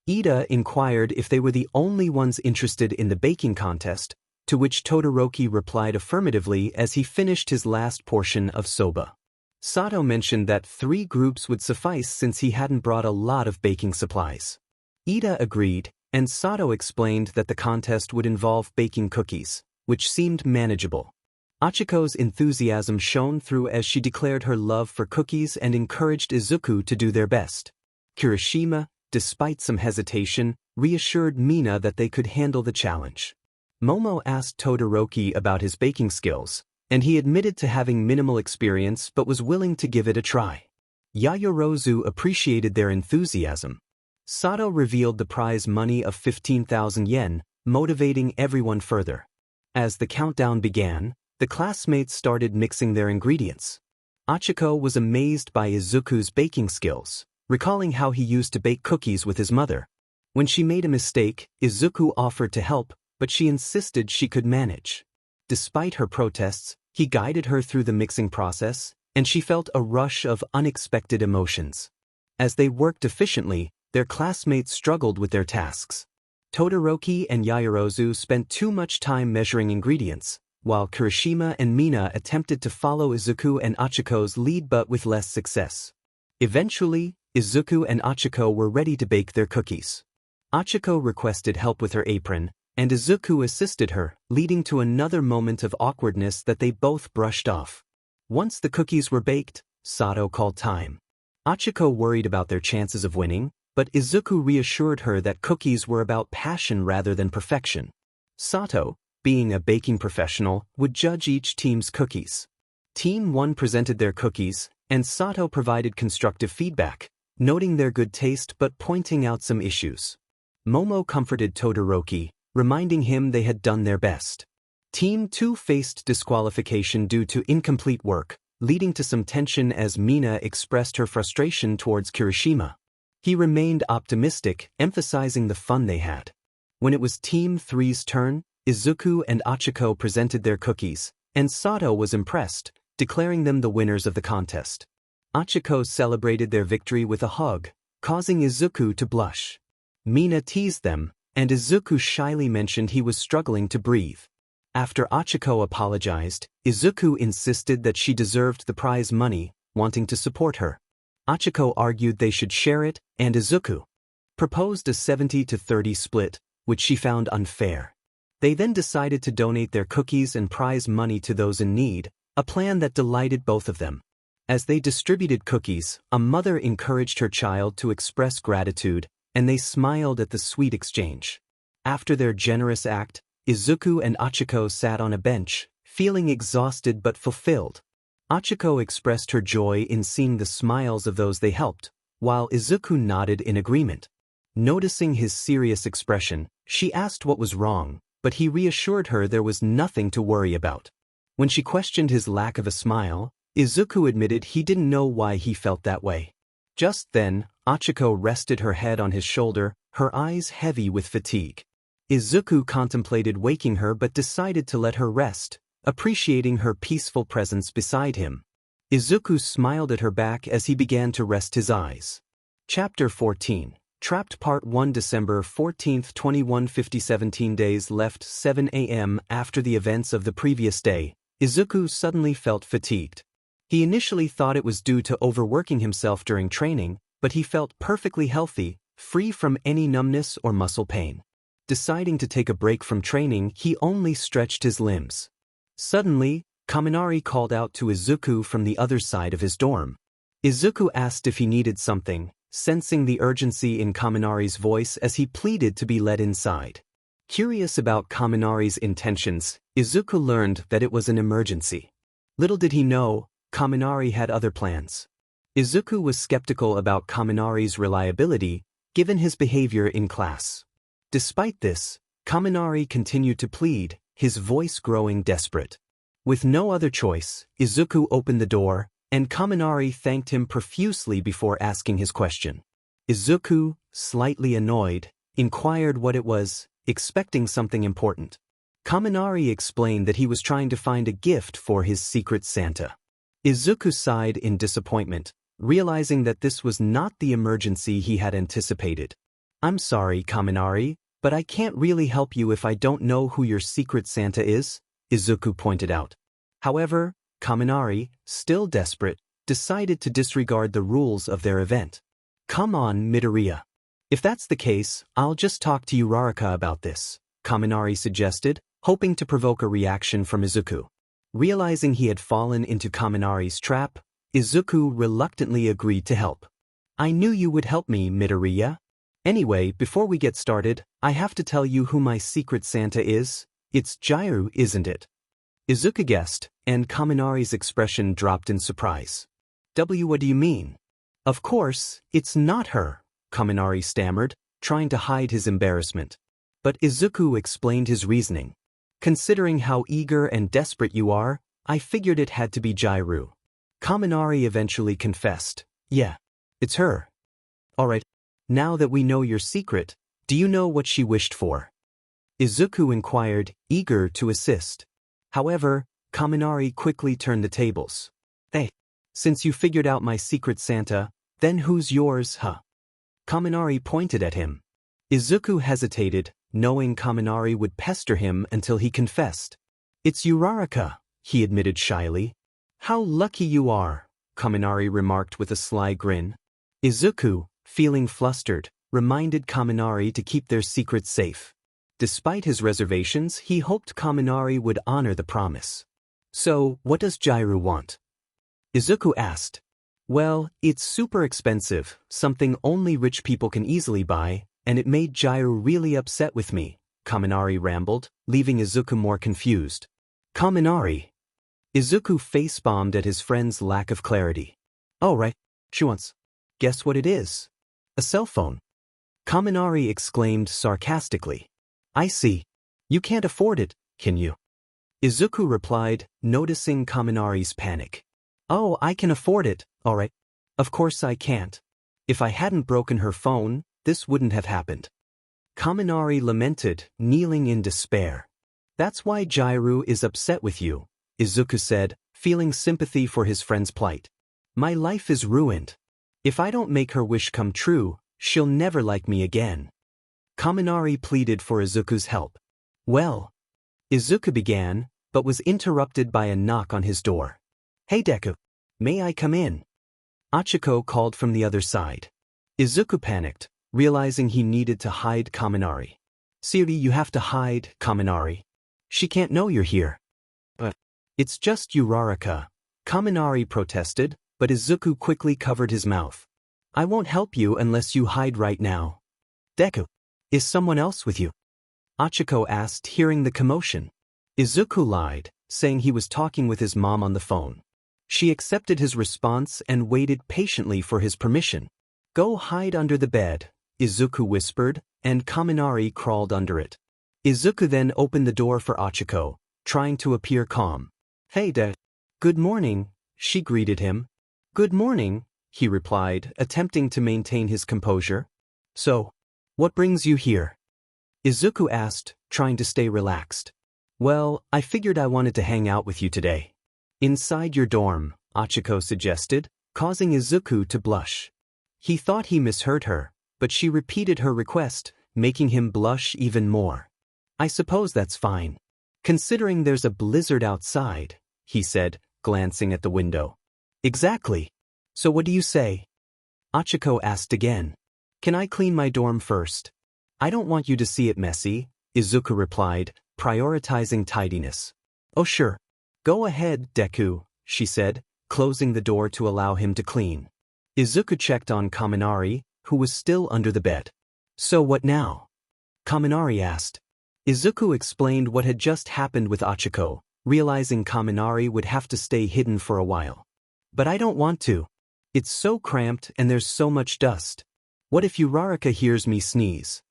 Ida inquired if they were the only ones interested in the baking contest, to which Todoroki replied affirmatively as he finished his last portion of soba. Sato mentioned that 3 groups would suffice since he hadn't brought a lot of baking supplies. Ida agreed, and Sato explained that the contest would involve baking cookies, which seemed manageable. Ochaco's enthusiasm shone through as she declared her love for cookies and encouraged Izuku to do their best. Kirishima, despite some hesitation, reassured Mina that they could handle the challenge. Momo asked Todoroki about his baking skills, and he admitted to having minimal experience but was willing to give it a try. Yaoyorozu appreciated their enthusiasm. Sato revealed the prize money of 15,000 yen, motivating everyone further. As the countdown began, the classmates started mixing their ingredients. Ochaco was amazed by Izuku's baking skills, recalling how he used to bake cookies with his mother. When she made a mistake, Izuku offered to help, but she insisted she could manage. Despite her protests, he guided her through the mixing process, and she felt a rush of unexpected emotions. As they worked efficiently, their classmates struggled with their tasks. Todoroki and Yaoyorozu spent too much time measuring ingredients, while Kirishima and Mina attempted to follow Izuku and Ochaco's lead but with less success. Eventually, Izuku and Ochaco were ready to bake their cookies. Ochaco requested help with her apron, and Izuku assisted her, leading to another moment of awkwardness that they both brushed off. Once the cookies were baked, Sato called time. Ochaco worried about their chances of winning, but Izuku reassured her that cookies were about passion rather than perfection. Sato, being a baking professional, would judge each team's cookies. Team 1 presented their cookies, and Sato provided constructive feedback, noting their good taste but pointing out some issues. Momo comforted Todoroki, reminding him they had done their best. Team 2 faced disqualification due to incomplete work, leading to some tension as Mina expressed her frustration towards Kirishima. He remained optimistic, emphasizing the fun they had. When it was Team 3's turn, Izuku and Ochaco presented their cookies, and Sato was impressed, declaring them the winners of the contest. Ochaco celebrated their victory with a hug, causing Izuku to blush. Mina teased them, and Izuku shyly mentioned he was struggling to breathe. After Ochaco apologized, Izuku insisted that she deserved the prize money, wanting to support her. Ochaco argued they should share it, and Izuku proposed a 70-30 split, which she found unfair. They then decided to donate their cookies and prize money to those in need, a plan that delighted both of them. As they distributed cookies, a mother encouraged her child to express gratitude, and they smiled at the sweet exchange. After their generous act, Izuku and Ochaco sat on a bench, feeling exhausted but fulfilled. Ochaco expressed her joy in seeing the smiles of those they helped, while Izuku nodded in agreement. Noticing his serious expression, she asked what was wrong, but he reassured her there was nothing to worry about. When she questioned his lack of a smile, Izuku admitted he didn't know why he felt that way. Just then, Ochaco rested her head on his shoulder, her eyes heavy with fatigue. Izuku contemplated waking her but decided to let her rest, appreciating her peaceful presence beside him. Izuku smiled at her back as he began to rest his eyes. Chapter 14. Trapped Part 1 December 14, 2150 17 days left 7 a.m. After the events of the previous day, Izuku suddenly felt fatigued. He initially thought it was due to overworking himself during training, but he felt perfectly healthy, free from any numbness or muscle pain. Deciding to take a break from training, he only stretched his limbs. Suddenly, Kaminari called out to Izuku from the other side of his dorm. Izuku asked if he needed something, sensing the urgency in Kaminari's voice as he pleaded to be let inside. Curious about Kaminari's intentions, Izuku learned that it was an emergency. Little did he know, Kaminari had other plans. Izuku was skeptical about Kaminari's reliability, given his behavior in class. Despite this, Kaminari continued to plead, his voice growing desperate. With no other choice, Izuku opened the door, and Kaminari thanked him profusely before asking his question. Izuku, slightly annoyed, inquired what it was. expecting something important. Kaminari explained that he was trying to find a gift for his secret Santa. Izuku sighed in disappointment, realizing that this was not the emergency he had anticipated. "I'm sorry, Kaminari, but I can't really help you if I don't know who your secret Santa is," Izuku pointed out. However, Kaminari, still desperate, decided to disregard the rules of their event. "Come on, Midoriya. If that's the case, I'll just talk to Uraraka about this," Kaminari suggested, hoping to provoke a reaction from Izuku. Realizing he had fallen into Kaminari's trap, Izuku reluctantly agreed to help. "I knew you would help me, Midoriya. Anyway, before we get started, I have to tell you who my secret Santa is. It's Ginormous, isn't it?" Izuku guessed, and Kaminari's expression dropped in surprise. What do you mean?" "Of course, it's not her," Kaminari stammered, trying to hide his embarrassment. But Izuku explained his reasoning. "Considering how eager and desperate you are, I figured it had to be Ginormous." Kaminari eventually confessed, "Yeah, it's her." "Alright, now that we know your secret, do you know what she wished for?" Izuku inquired, eager to assist. However, Kaminari quickly turned the tables. "Hey, since you figured out my secret Santa, then who's yours, huh?" Kaminari pointed at him. Izuku hesitated, knowing Kaminari would pester him until he confessed. "It's Uraraka," he admitted shyly. "How lucky you are," Kaminari remarked with a sly grin. Izuku, feeling flustered, reminded Kaminari to keep their secret safe. Despite his reservations, he hoped Kaminari would honor the promise. "So, what does Ginormous want?" Izuku asked. "Well, it's super expensive, something only rich people can easily buy, and it made Ginormous really upset with me," Kaminari rambled, leaving Izuku more confused. "Kaminari." Izuku face-bombed at his friend's lack of clarity. "Oh right, she wants. Guess what it is? A cell phone." Kaminari exclaimed sarcastically. "I see. You can't afford it, can you?" Izuku replied, noticing Kaminari's panic. "Oh, I can afford it, alright. Of course I can't. If I hadn't broken her phone, this wouldn't have happened." Kaminari lamented, kneeling in despair. "That's why Ginormous is upset with you," Izuku said, feeling sympathy for his friend's plight. "My life is ruined. If I don't make her wish come true, she'll never like me again." Kaminari pleaded for Izuku's help. "Well," Izuku began, but was interrupted by a knock on his door. "Hey Deku, may I come in?" Ochaco called from the other side. Izuku panicked, realizing he needed to hide Kaminari. "Seriously, you have to hide, Kaminari. She can't know you're here." "But it's just Uraraka," Kaminari protested, but Izuku quickly covered his mouth. "I won't help you unless you hide right now." "Deku, is someone else with you?" Ochaco asked, hearing the commotion. Izuku lied, saying he was talking with his mom on the phone. She accepted his response and waited patiently for his permission. "Go hide under the bed," Izuku whispered, and Kaminari crawled under it. Izuku then opened the door for Ochaco, trying to appear calm. "Hey Deku. Good morning," she greeted him. "Good morning," he replied, attempting to maintain his composure. "So, what brings you here?" Izuku asked, trying to stay relaxed. "Well, I figured I wanted to hang out with you today." "Inside your dorm," Ochaco suggested, causing Izuku to blush. He thought he misheard her, but she repeated her request, making him blush even more. "I suppose that's fine. Considering there's a blizzard outside," he said, glancing at the window. "Exactly. So what do you say?" Ochaco asked again. "Can I clean my dorm first?" "I don't want you to see it messy," Izuku replied, prioritizing tidiness. "Oh sure. Go ahead, Deku," she said, closing the door to allow him to clean. Izuku checked on Kaminari, who was still under the bed. "So what now?" Kaminari asked. Izuku explained what had just happened with Ochaco, realizing Kaminari would have to stay hidden for a while. "But I don't want to. It's so cramped and there's so much dust. What if Uraraka hears me sneeze?"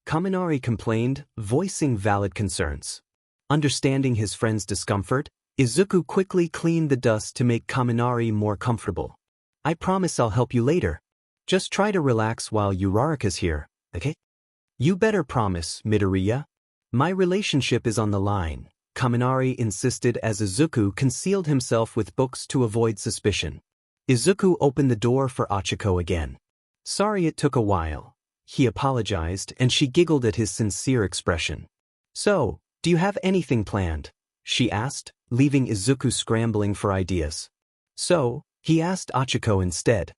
Kaminari complained, voicing valid concerns. Understanding his friend's discomfort, Izuku quickly cleaned the dust to make Kaminari more comfortable. "I promise I'll help you later. Just try to relax while Uraraka's here, okay?" You better promise, Midoriya. My relationship is on the line, Kaminari insisted as Izuku concealed himself with books to avoid suspicion. Izuku opened the door for Ochaco again. Sorry it took a while. He apologized and she giggled at his sincere expression. So, do you have anything planned? She asked, leaving Izuku scrambling for ideas. So, he asked Ochaco instead.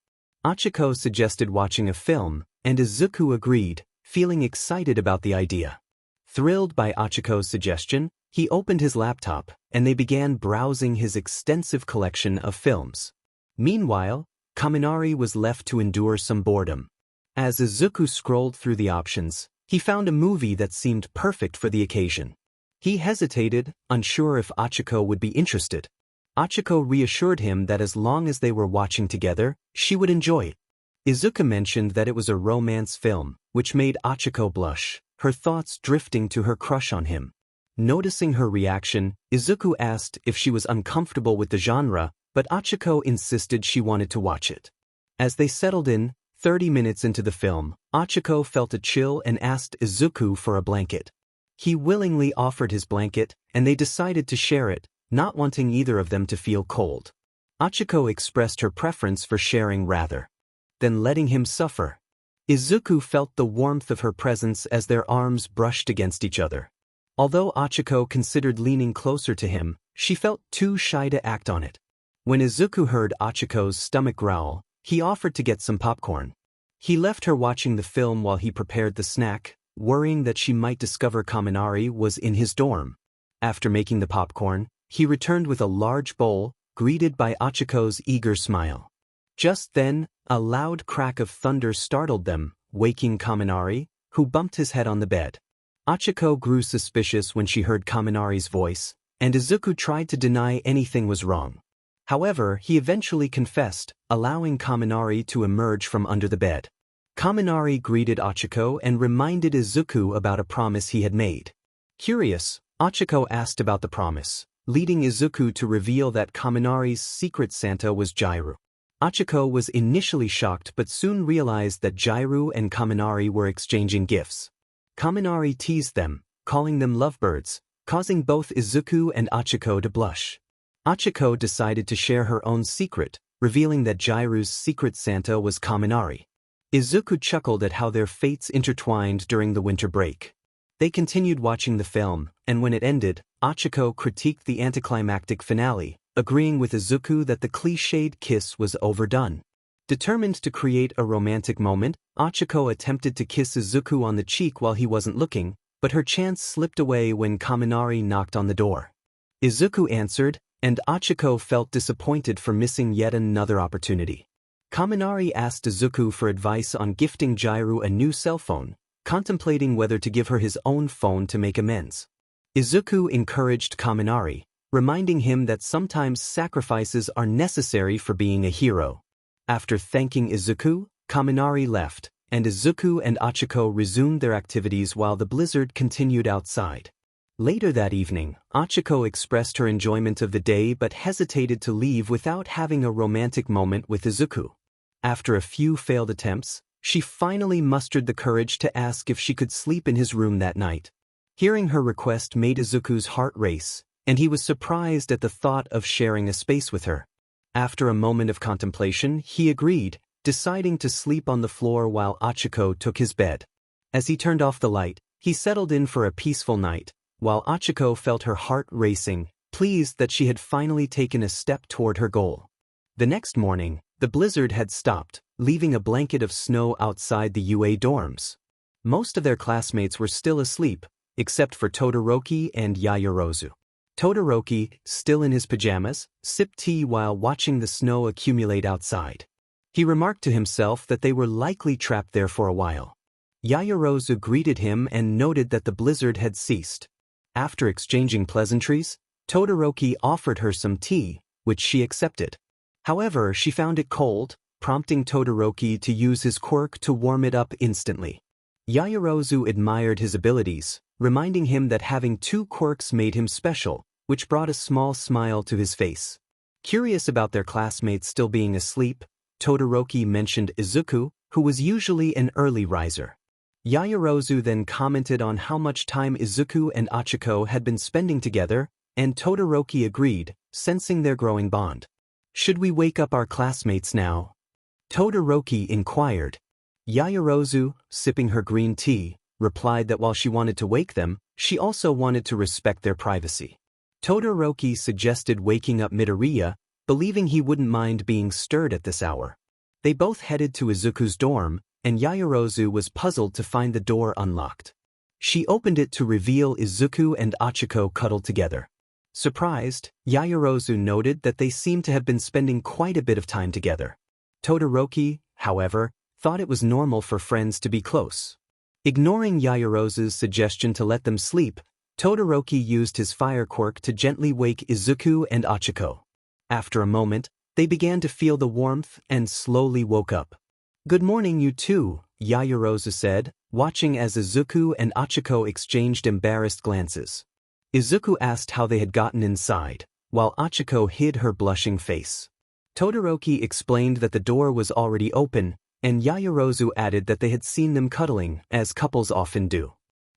Ochaco suggested watching a film, and Izuku agreed, feeling excited about the idea. Thrilled by Ochaco's suggestion, he opened his laptop, and they began browsing his extensive collection of films. Meanwhile, Kaminari was left to endure some boredom. As Izuku scrolled through the options, he found a movie that seemed perfect for the occasion. He hesitated, unsure if Ochaco would be interested. Ochaco reassured him that as long as they were watching together, she would enjoy it. Izuku mentioned that it was a romance film, which made Ochaco blush, her thoughts drifting to her crush on him. Noticing her reaction, Izuku asked if she was uncomfortable with the genre, but Ochaco insisted she wanted to watch it. As they settled in, 30 minutes into the film, Ochaco felt a chill and asked Izuku for a blanket. He willingly offered his blanket, and they decided to share it, not wanting either of them to feel cold. Ochaco expressed her preference for sharing rather than letting him suffer. Izuku felt the warmth of her presence as their arms brushed against each other. Although Ochaco considered leaning closer to him, she felt too shy to act on it. When Izuku heard Ochaco's stomach growl, he offered to get some popcorn. He left her watching the film while he prepared the snack, worrying that she might discover Kaminari was in his dorm. After making the popcorn, he returned with a large bowl, greeted by Ochaco's eager smile. Just then, a loud crack of thunder startled them, waking Kaminari, who bumped his head on the bed. Ochaco grew suspicious when she heard Kaminari's voice, and Izuku tried to deny anything was wrong. However, he eventually confessed, allowing Kaminari to emerge from under the bed. Kaminari greeted Ochaco and reminded Izuku about a promise he had made. Curious, Ochaco asked about the promise, leading Izuku to reveal that Kaminari's secret Santa was 𝐀𝐮𝐭𝐡𝐨𝐫. Ochaco was initially shocked but soon realized that 𝐀𝐮𝐭𝐡𝐨𝐫 and Kaminari were exchanging gifts. Kaminari teased them, calling them lovebirds, causing both Izuku and Ochaco to blush. Ochaco decided to share her own secret, revealing that 𝐀𝐮𝐭𝐡𝐨𝐫's secret Santa was Kaminari. Izuku chuckled at how their fates intertwined during the winter break. They continued watching the film, and when it ended, Ochaco critiqued the anticlimactic finale, agreeing with Izuku that the cliched kiss was overdone. Determined to create a romantic moment, Ochaco attempted to kiss Izuku on the cheek while he wasn't looking, but her chance slipped away when Kaminari knocked on the door. Izuku answered, and Ochaco felt disappointed for missing yet another opportunity. Kaminari asked Izuku for advice on gifting 𝐀𝐮𝐭𝐡𝐨𝐫 a new cell phone, contemplating whether to give her his own phone to make amends. Izuku encouraged Kaminari, reminding him that sometimes sacrifices are necessary for being a hero. After thanking Izuku, Kaminari left, and Izuku and Ochaco resumed their activities while the blizzard continued outside. Later that evening, Ochaco expressed her enjoyment of the day but hesitated to leave without having a romantic moment with Izuku. After a few failed attempts, she finally mustered the courage to ask if she could sleep in his room that night. Hearing her request made Izuku's heart race, and he was surprised at the thought of sharing a space with her. After a moment of contemplation, he agreed, deciding to sleep on the floor while Ochaco took his bed. As he turned off the light, he settled in for a peaceful night, while Ochaco felt her heart racing, pleased that she had finally taken a step toward her goal. The next morning, the blizzard had stopped, leaving a blanket of snow outside the UA dorms. Most of their classmates were still asleep, except for Todoroki and Yaoyorozu. Todoroki, still in his pajamas, sipped tea while watching the snow accumulate outside. He remarked to himself that they were likely trapped there for a while. Yaoyorozu greeted him and noted that the blizzard had ceased. After exchanging pleasantries, Todoroki offered her some tea, which she accepted. However, she found it cold, prompting Todoroki to use his quirk to warm it up instantly. Yaoyorozu admired his abilities, reminding him that having two quirks made him special, which brought a small smile to his face. Curious about their classmates still being asleep, Todoroki mentioned Izuku, who was usually an early riser. Yaoyorozu then commented on how much time Izuku and Ochaco had been spending together, and Todoroki agreed, sensing their growing bond. "Should we wake up our classmates now?" Todoroki inquired. Yaoyorozu, sipping her green tea, replied that while she wanted to wake them, she also wanted to respect their privacy. Todoroki suggested waking up Midoriya, believing he wouldn't mind being stirred at this hour. They both headed to Izuku's dorm, and Yaoyorozu was puzzled to find the door unlocked. She opened it to reveal Izuku and Ochaco cuddled together. Surprised, Yaoyorozu noted that they seemed to have been spending quite a bit of time together. Todoroki, however, thought it was normal for friends to be close. Ignoring Yaoyorozu's suggestion to let them sleep, Todoroki used his fire quirk to gently wake Izuku and Ochaco. After a moment, they began to feel the warmth and slowly woke up. "Good morning, you two," Yaoyorozu said, watching as Izuku and Ochaco exchanged embarrassed glances. Izuku asked how they had gotten inside, while Ochaco hid her blushing face. Todoroki explained that the door was already open, and Yaoyorozu added that they had seen them cuddling, as couples often do.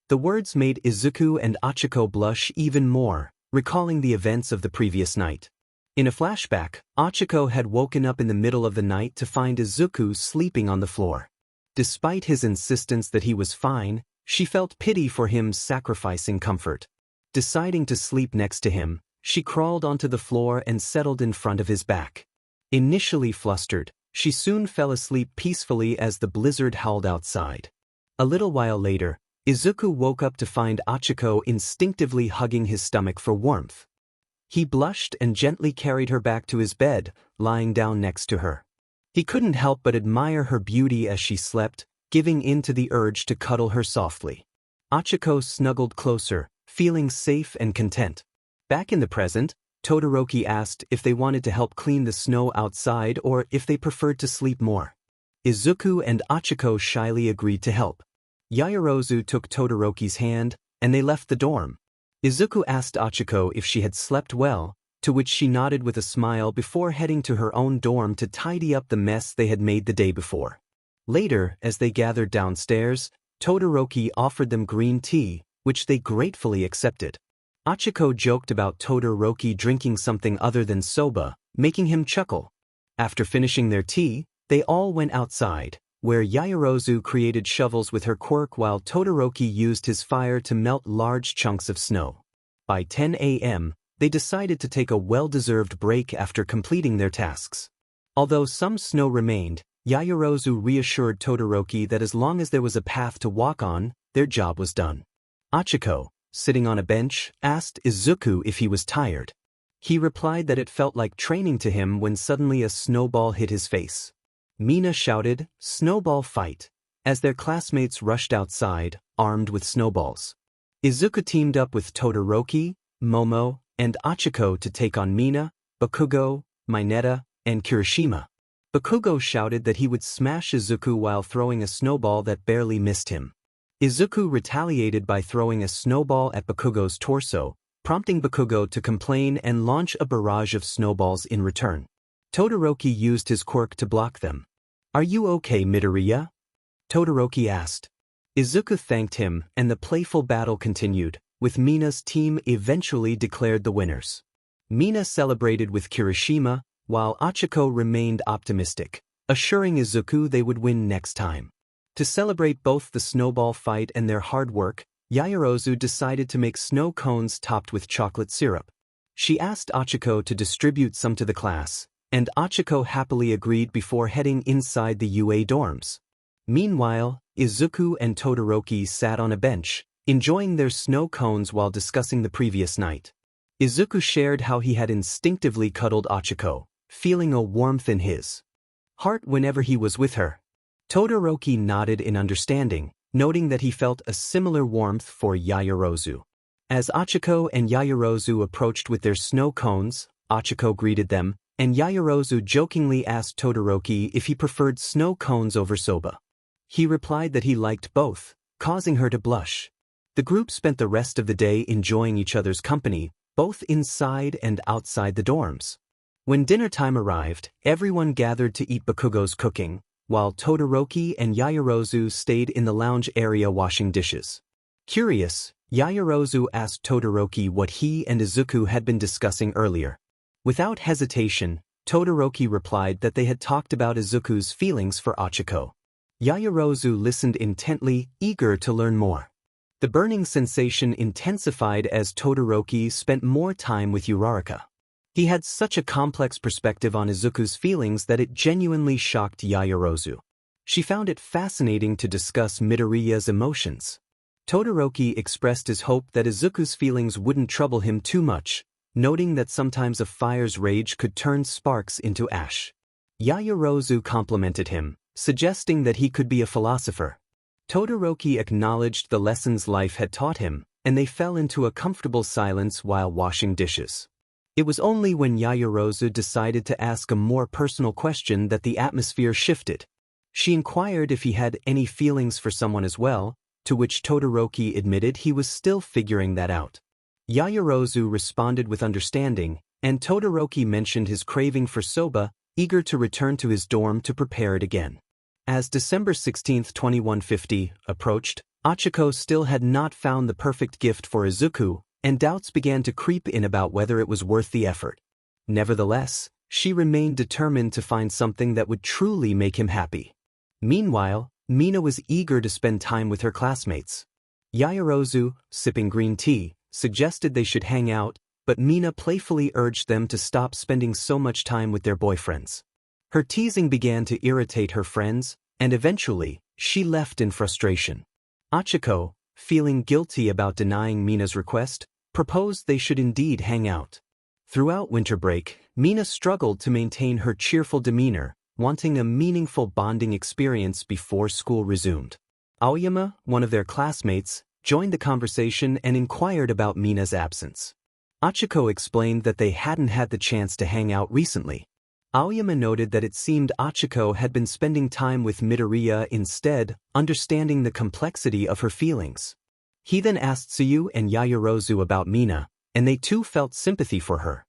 The words made Izuku and Ochaco blush even more, recalling the events of the previous night. In a flashback, Ochaco had woken up in the middle of the night to find Izuku sleeping on the floor. Despite his insistence that he was fine, she felt pity for him sacrificing comfort. Deciding to sleep next to him, she crawled onto the floor and settled in front of his back. Initially flustered, she soon fell asleep peacefully as the blizzard howled outside. A little while later, Izuku woke up to find Ochaco instinctively hugging his stomach for warmth. He blushed and gently carried her back to his bed, lying down next to her. He couldn't help but admire her beauty as she slept, giving in to the urge to cuddle her softly. Ochaco snuggled closer, feeling safe and content. Back in the present, Todoroki asked if they wanted to help clean the snow outside or if they preferred to sleep more. Izuku and Ochaco shyly agreed to help. Yaoyorozu took Todoroki's hand, and they left the dorm. Izuku asked Ochaco if she had slept well, to which she nodded with a smile before heading to her own dorm to tidy up the mess they had made the day before. Later, as they gathered downstairs, Todoroki offered them green tea, which they gratefully accepted. Ochaco joked about Todoroki drinking something other than soba, making him chuckle. After finishing their tea, they all went outside, where Yaoyorozu created shovels with her quirk while Todoroki used his fire to melt large chunks of snow. By 10 a.m., they decided to take a well-deserved break after completing their tasks. Although some snow remained, Yaoyorozu reassured Todoroki that as long as there was a path to walk on, their job was done. Ochaco, sitting on a bench, asked Izuku if he was tired. He replied that it felt like training to him when suddenly a snowball hit his face. Mina shouted, "Snowball fight," as their classmates rushed outside, armed with snowballs. Izuku teamed up with Todoroki, Momo, and Ochaco to take on Mina, Bakugo, Mineta, and Kirishima. Bakugo shouted that he would smash Izuku while throwing a snowball that barely missed him. Izuku retaliated by throwing a snowball at Bakugo's torso, prompting Bakugo to complain and launch a barrage of snowballs in return. Todoroki used his quirk to block them. "Are you okay, Midoriya?" Todoroki asked. Izuku thanked him, and the playful battle continued, with Mina's team eventually declared the winners. Mina celebrated with Kirishima, while Ochaco remained optimistic, assuring Izuku they would win next time. To celebrate both the snowball fight and their hard work, Yaoyorozu decided to make snow cones topped with chocolate syrup. She asked Ochaco to distribute some to the class, and Ochaco happily agreed before heading inside the UA dorms. Meanwhile, Izuku and Todoroki sat on a bench, enjoying their snow cones while discussing the previous night. Izuku shared how he had instinctively cuddled Ochaco, feeling a warmth in his heart whenever he was with her. Todoroki nodded in understanding, noting that he felt a similar warmth for Yaoyorozu. As Ochaco and Yaoyorozu approached with their snow cones, Ochaco greeted them, and Yaoyorozu jokingly asked Todoroki if he preferred snow cones over soba. He replied that he liked both, causing her to blush. The group spent the rest of the day enjoying each other's company, both inside and outside the dorms. When dinner time arrived, everyone gathered to eat Bakugo's cooking, while Todoroki and Yaoyorozu stayed in the lounge area washing dishes. Curious, Yaoyorozu asked Todoroki what he and Izuku had been discussing earlier. Without hesitation, Todoroki replied that they had talked about Izuku's feelings for Ochaco. Yaoyorozu listened intently, eager to learn more. The burning sensation intensified as Todoroki spent more time with Uraraka. He had such a complex perspective on Izuku's feelings that it genuinely shocked Yaoyorozu. She found it fascinating to discuss Midoriya's emotions. Todoroki expressed his hope that Izuku's feelings wouldn't trouble him too much, noting that sometimes a fire's rage could turn sparks into ash. Yaoyorozu complimented him, suggesting that he could be a philosopher. Todoroki acknowledged the lessons life had taught him, and they fell into a comfortable silence while washing dishes. It was only when Yaoyorozu decided to ask a more personal question that the atmosphere shifted. She inquired if he had any feelings for someone as well, to which Todoroki admitted he was still figuring that out. Yaoyorozu responded with understanding, and Todoroki mentioned his craving for soba, eager to return to his dorm to prepare it again. As December 16, 2150, approached, Ochaco still had not found the perfect gift for Izuku, and doubts began to creep in about whether it was worth the effort. Nevertheless, she remained determined to find something that would truly make him happy. Meanwhile, Mina was eager to spend time with her classmates. Yaoyorozu, sipping green tea, suggested they should hang out, but Mina playfully urged them to stop spending so much time with their boyfriends. Her teasing began to irritate her friends, and eventually, she left in frustration. Ochaco, feeling guilty about denying Mina's request, proposed they should indeed hang out. Throughout winter break, Mina struggled to maintain her cheerful demeanor, wanting a meaningful bonding experience before school resumed. Aoyama, one of their classmates, joined the conversation and inquired about Mina's absence. Ochaco explained that they hadn't had the chance to hang out recently. Aoyama noted that it seemed Ochaco had been spending time with Midoriya instead, understanding the complexity of her feelings. He then asked Tsuyu and Yaoyorozu about Mina, and they too felt sympathy for her.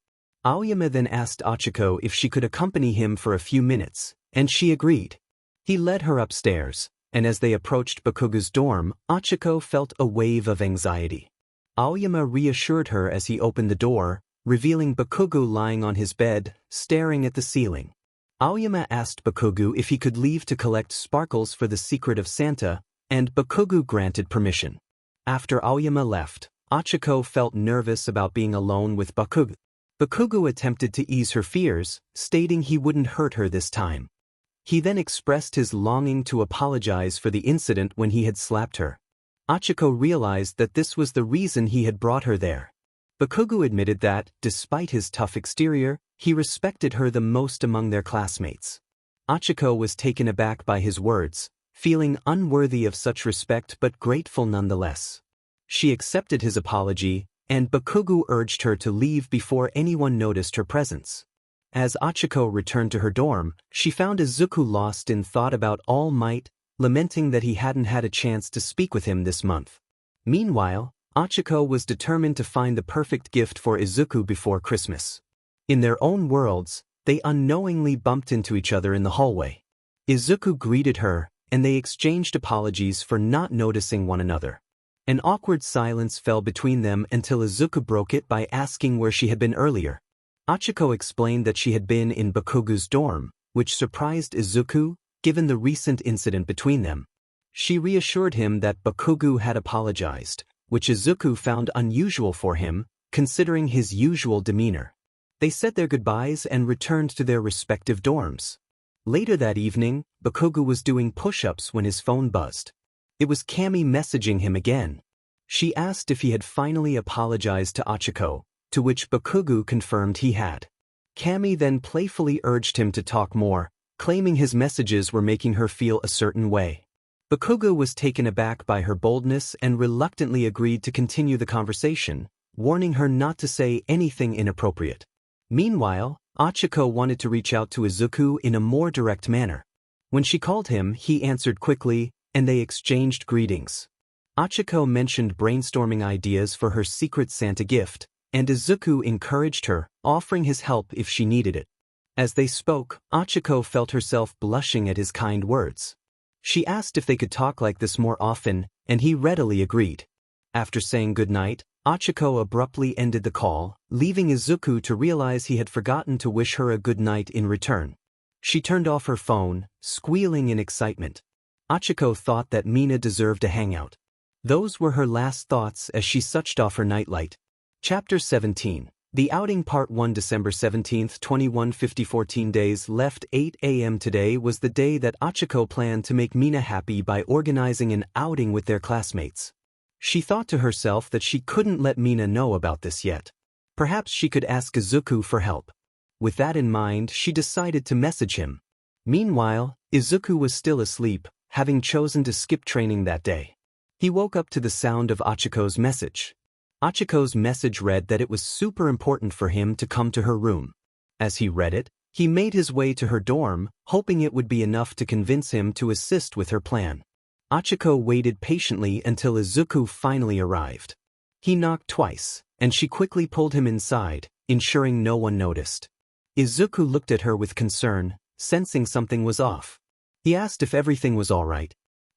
Aoyama then asked Ochaco if she could accompany him for a few minutes, and she agreed. He led her upstairs, and as they approached Bakugu's dorm, Ochaco felt a wave of anxiety. Aoyama reassured her as he opened the door, revealing Bakugu lying on his bed, staring at the ceiling. Aoyama asked Bakugu if he could leave to collect sparkles for the secret of Santa, and Bakugu granted permission. After Aoyama left, Ochaco felt nervous about being alone with Bakugu. Bakugu attempted to ease her fears, stating he wouldn't hurt her this time. He then expressed his longing to apologize for the incident when he had slapped her. Ochaco realized that this was the reason he had brought her there. Bakugu admitted that, despite his tough exterior, he respected her the most among their classmates. Ochaco was taken aback by his words, feeling unworthy of such respect but grateful nonetheless. She accepted his apology, and Bakugu urged her to leave before anyone noticed her presence. As Ochaco returned to her dorm, she found Izuku lost in thought about All Might, lamenting that he hadn't had a chance to speak with him this month. Meanwhile, Ochaco was determined to find the perfect gift for Izuku before Christmas. In their own worlds, they unknowingly bumped into each other in the hallway. Izuku greeted her, and they exchanged apologies for not noticing one another. An awkward silence fell between them until Izuku broke it by asking where she had been earlier. Ochaco explained that she had been in Bakugu's dorm, which surprised Izuku, given the recent incident between them. She reassured him that Bakugu had apologized, which Izuku found unusual for him, considering his usual demeanor. They said their goodbyes and returned to their respective dorms. Later that evening, Bakugu was doing push-ups when his phone buzzed. It was Cammy messaging him again. She asked if he had finally apologized to Ochaco, to which Bakugu confirmed he had. Cammy then playfully urged him to talk more, claiming his messages were making her feel a certain way. Bakugu was taken aback by her boldness and reluctantly agreed to continue the conversation, warning her not to say anything inappropriate. Meanwhile, Ochaco wanted to reach out to Izuku in a more direct manner. When she called him, he answered quickly, and they exchanged greetings. Ochaco mentioned brainstorming ideas for her secret Santa gift, and Izuku encouraged her, offering his help if she needed it. As they spoke, Ochaco felt herself blushing at his kind words. She asked if they could talk like this more often, and he readily agreed. After saying goodnight, Ochaco abruptly ended the call, leaving Izuku to realize he had forgotten to wish her a good night in return. She turned off her phone, squealing in excitement. Ochaco thought that Mina deserved a hangout. Those were her last thoughts as she switched off her nightlight. Chapter 17. The Outing Part 1 December 17, 2150 14 days left 8 a.m. Today was the day that Ochaco planned to make Mina happy by organizing an outing with their classmates. She thought to herself that she couldn't let Mina know about this yet. Perhaps she could ask Izuku for help. With that in mind, she decided to message him. Meanwhile, Izuku was still asleep, having chosen to skip training that day. He woke up to the sound of Ochaco's message. Ochaco's message read that it was super important for him to come to her room. As he read it, he made his way to her dorm, hoping it would be enough to convince him to assist with her plan. Ochaco waited patiently until Izuku finally arrived. He knocked twice, and she quickly pulled him inside, ensuring no one noticed. Izuku looked at her with concern, sensing something was off. He asked if everything was all right.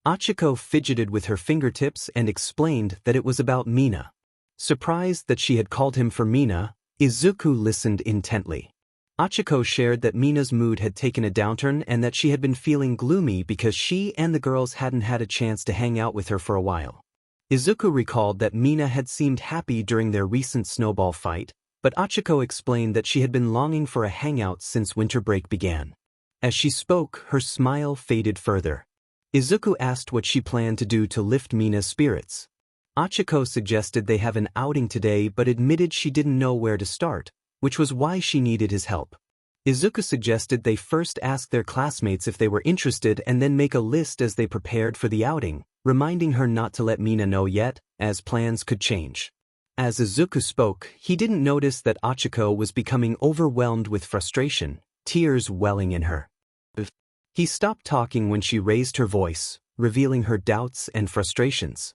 Ochaco fidgeted with her fingertips and explained that it was about Mina. Surprised that she had called him for Mina, Izuku listened intently. Ochaco shared that Mina's mood had taken a downturn and that she had been feeling gloomy because she and the girls hadn't had a chance to hang out with her for a while. Izuku recalled that Mina had seemed happy during their recent snowball fight, but Ochaco explained that she had been longing for a hangout since winter break began. As she spoke, her smile faded further. Izuku asked what she planned to do to lift Mina's spirits. Ochaco suggested they have an outing today but admitted she didn't know where to start, which was why she needed his help. Izuku suggested they first ask their classmates if they were interested and then make a list as they prepared for the outing, reminding her not to let Mina know yet, as plans could change. As Izuku spoke, he didn't notice that Ochaco was becoming overwhelmed with frustration, tears welling in her. He stopped talking when she raised her voice, revealing her doubts and frustrations.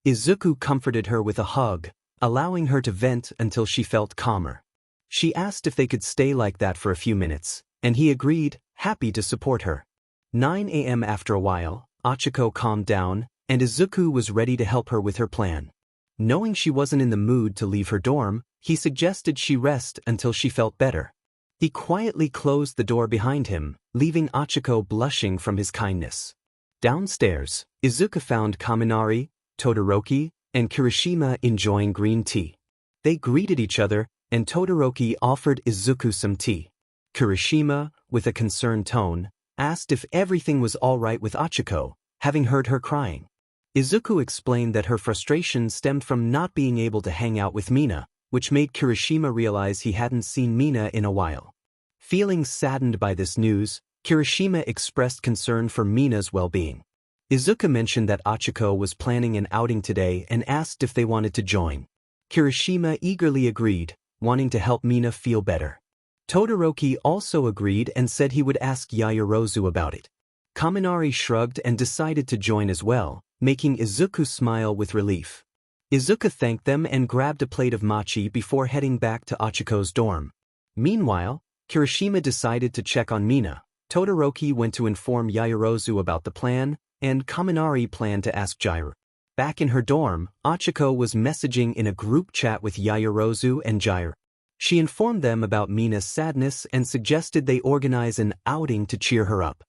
Izuku comforted her with a hug, allowing her to vent until she felt calmer. She asked if they could stay like that for a few minutes, and he agreed, happy to support her. 9 a.m. After a while, Ochaco calmed down, and Izuku was ready to help her with her plan. Knowing she wasn't in the mood to leave her dorm, he suggested she rest until she felt better. He quietly closed the door behind him, leaving Ochaco blushing from his kindness. Downstairs, Izuku found Kaminari, Todoroki, and Kirishima enjoying green tea. They greeted each other, and Todoroki offered Izuku some tea. Kirishima, with a concerned tone, asked if everything was all right with Ochaco, having heard her crying. Izuku explained that her frustration stemmed from not being able to hang out with Mina, which made Kirishima realize he hadn't seen Mina in a while. Feeling saddened by this news, Kirishima expressed concern for Mina's well-being. Izuku mentioned that Ochaco was planning an outing today and asked if they wanted to join. Kirishima eagerly agreed, wanting to help Mina feel better. Todoroki also agreed and said he would ask Yaoyorozu about it. Kaminari shrugged and decided to join as well, making Izuku smile with relief. Izuku thanked them and grabbed a plate of mochi before heading back to Ochaco's dorm. Meanwhile, Kirishima decided to check on Mina. Todoroki went to inform Yaoyorozu about the plan, and Kaminari planned to ask Jiraiya. Back in her dorm, Ochaco was messaging in a group chat with Yaoyorozu and Jiraiya. She informed them about Mina's sadness and suggested they organize an outing to cheer her up.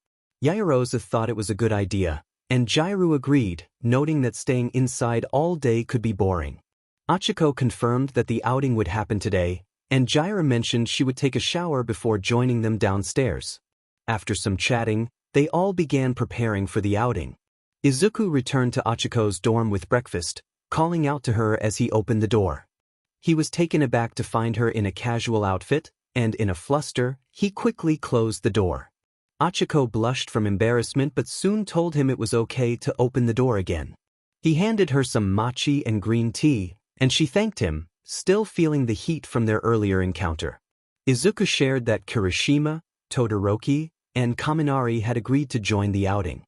Yaoyorozu thought it was a good idea, and Jiraiya agreed, noting that staying inside all day could be boring. Ochaco confirmed that the outing would happen today, and Jiraiya mentioned she would take a shower before joining them downstairs. After some chatting, they all began preparing for the outing. Izuku returned to Ochaco's dorm with breakfast, calling out to her as he opened the door. He was taken aback to find her in a casual outfit, and in a fluster, he quickly closed the door. Ochaco blushed from embarrassment but soon told him it was okay to open the door again. He handed her some mochi and green tea, and she thanked him, still feeling the heat from their earlier encounter. Izuku shared that Kirishima, Todoroki, and Kaminari had agreed to join the outing.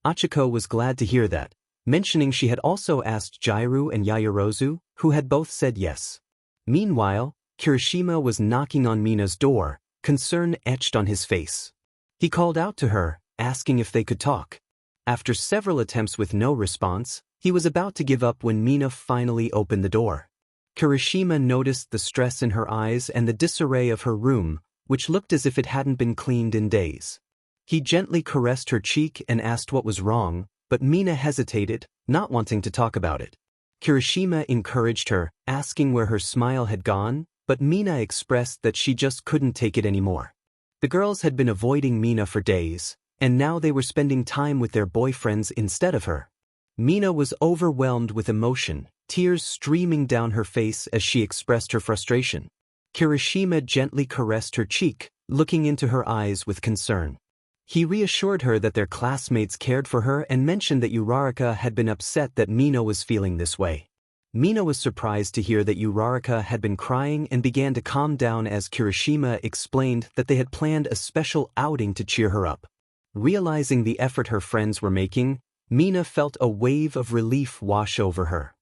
Ochaco was glad to hear that, mentioning she had also asked Jiraiya and Yaoyorozu, who had both said yes. Meanwhile, Kirishima was knocking on Mina's door, concern etched on his face. He called out to her, asking if they could talk. After several attempts with no response, he was about to give up when Mina finally opened the door. Kirishima noticed the stress in her eyes and the disarray of her room, which looked as if it hadn't been cleaned in days. He gently caressed her cheek and asked what was wrong, but Mina hesitated, not wanting to talk about it. Kirishima encouraged her, asking where her smile had gone, but Mina expressed that she just couldn't take it anymore. The girls had been avoiding Mina for days, and now they were spending time with their boyfriends instead of her. Mina was overwhelmed with emotion, tears streaming down her face as she expressed her frustration. Kirishima gently caressed her cheek, looking into her eyes with concern. He reassured her that their classmates cared for her and mentioned that Uraraka had been upset that Mina was feeling this way. Mina was surprised to hear that Uraraka had been crying and began to calm down as Kirishima explained that they had planned a special outing to cheer her up. Realizing the effort her friends were making, Mina felt a wave of relief wash over her.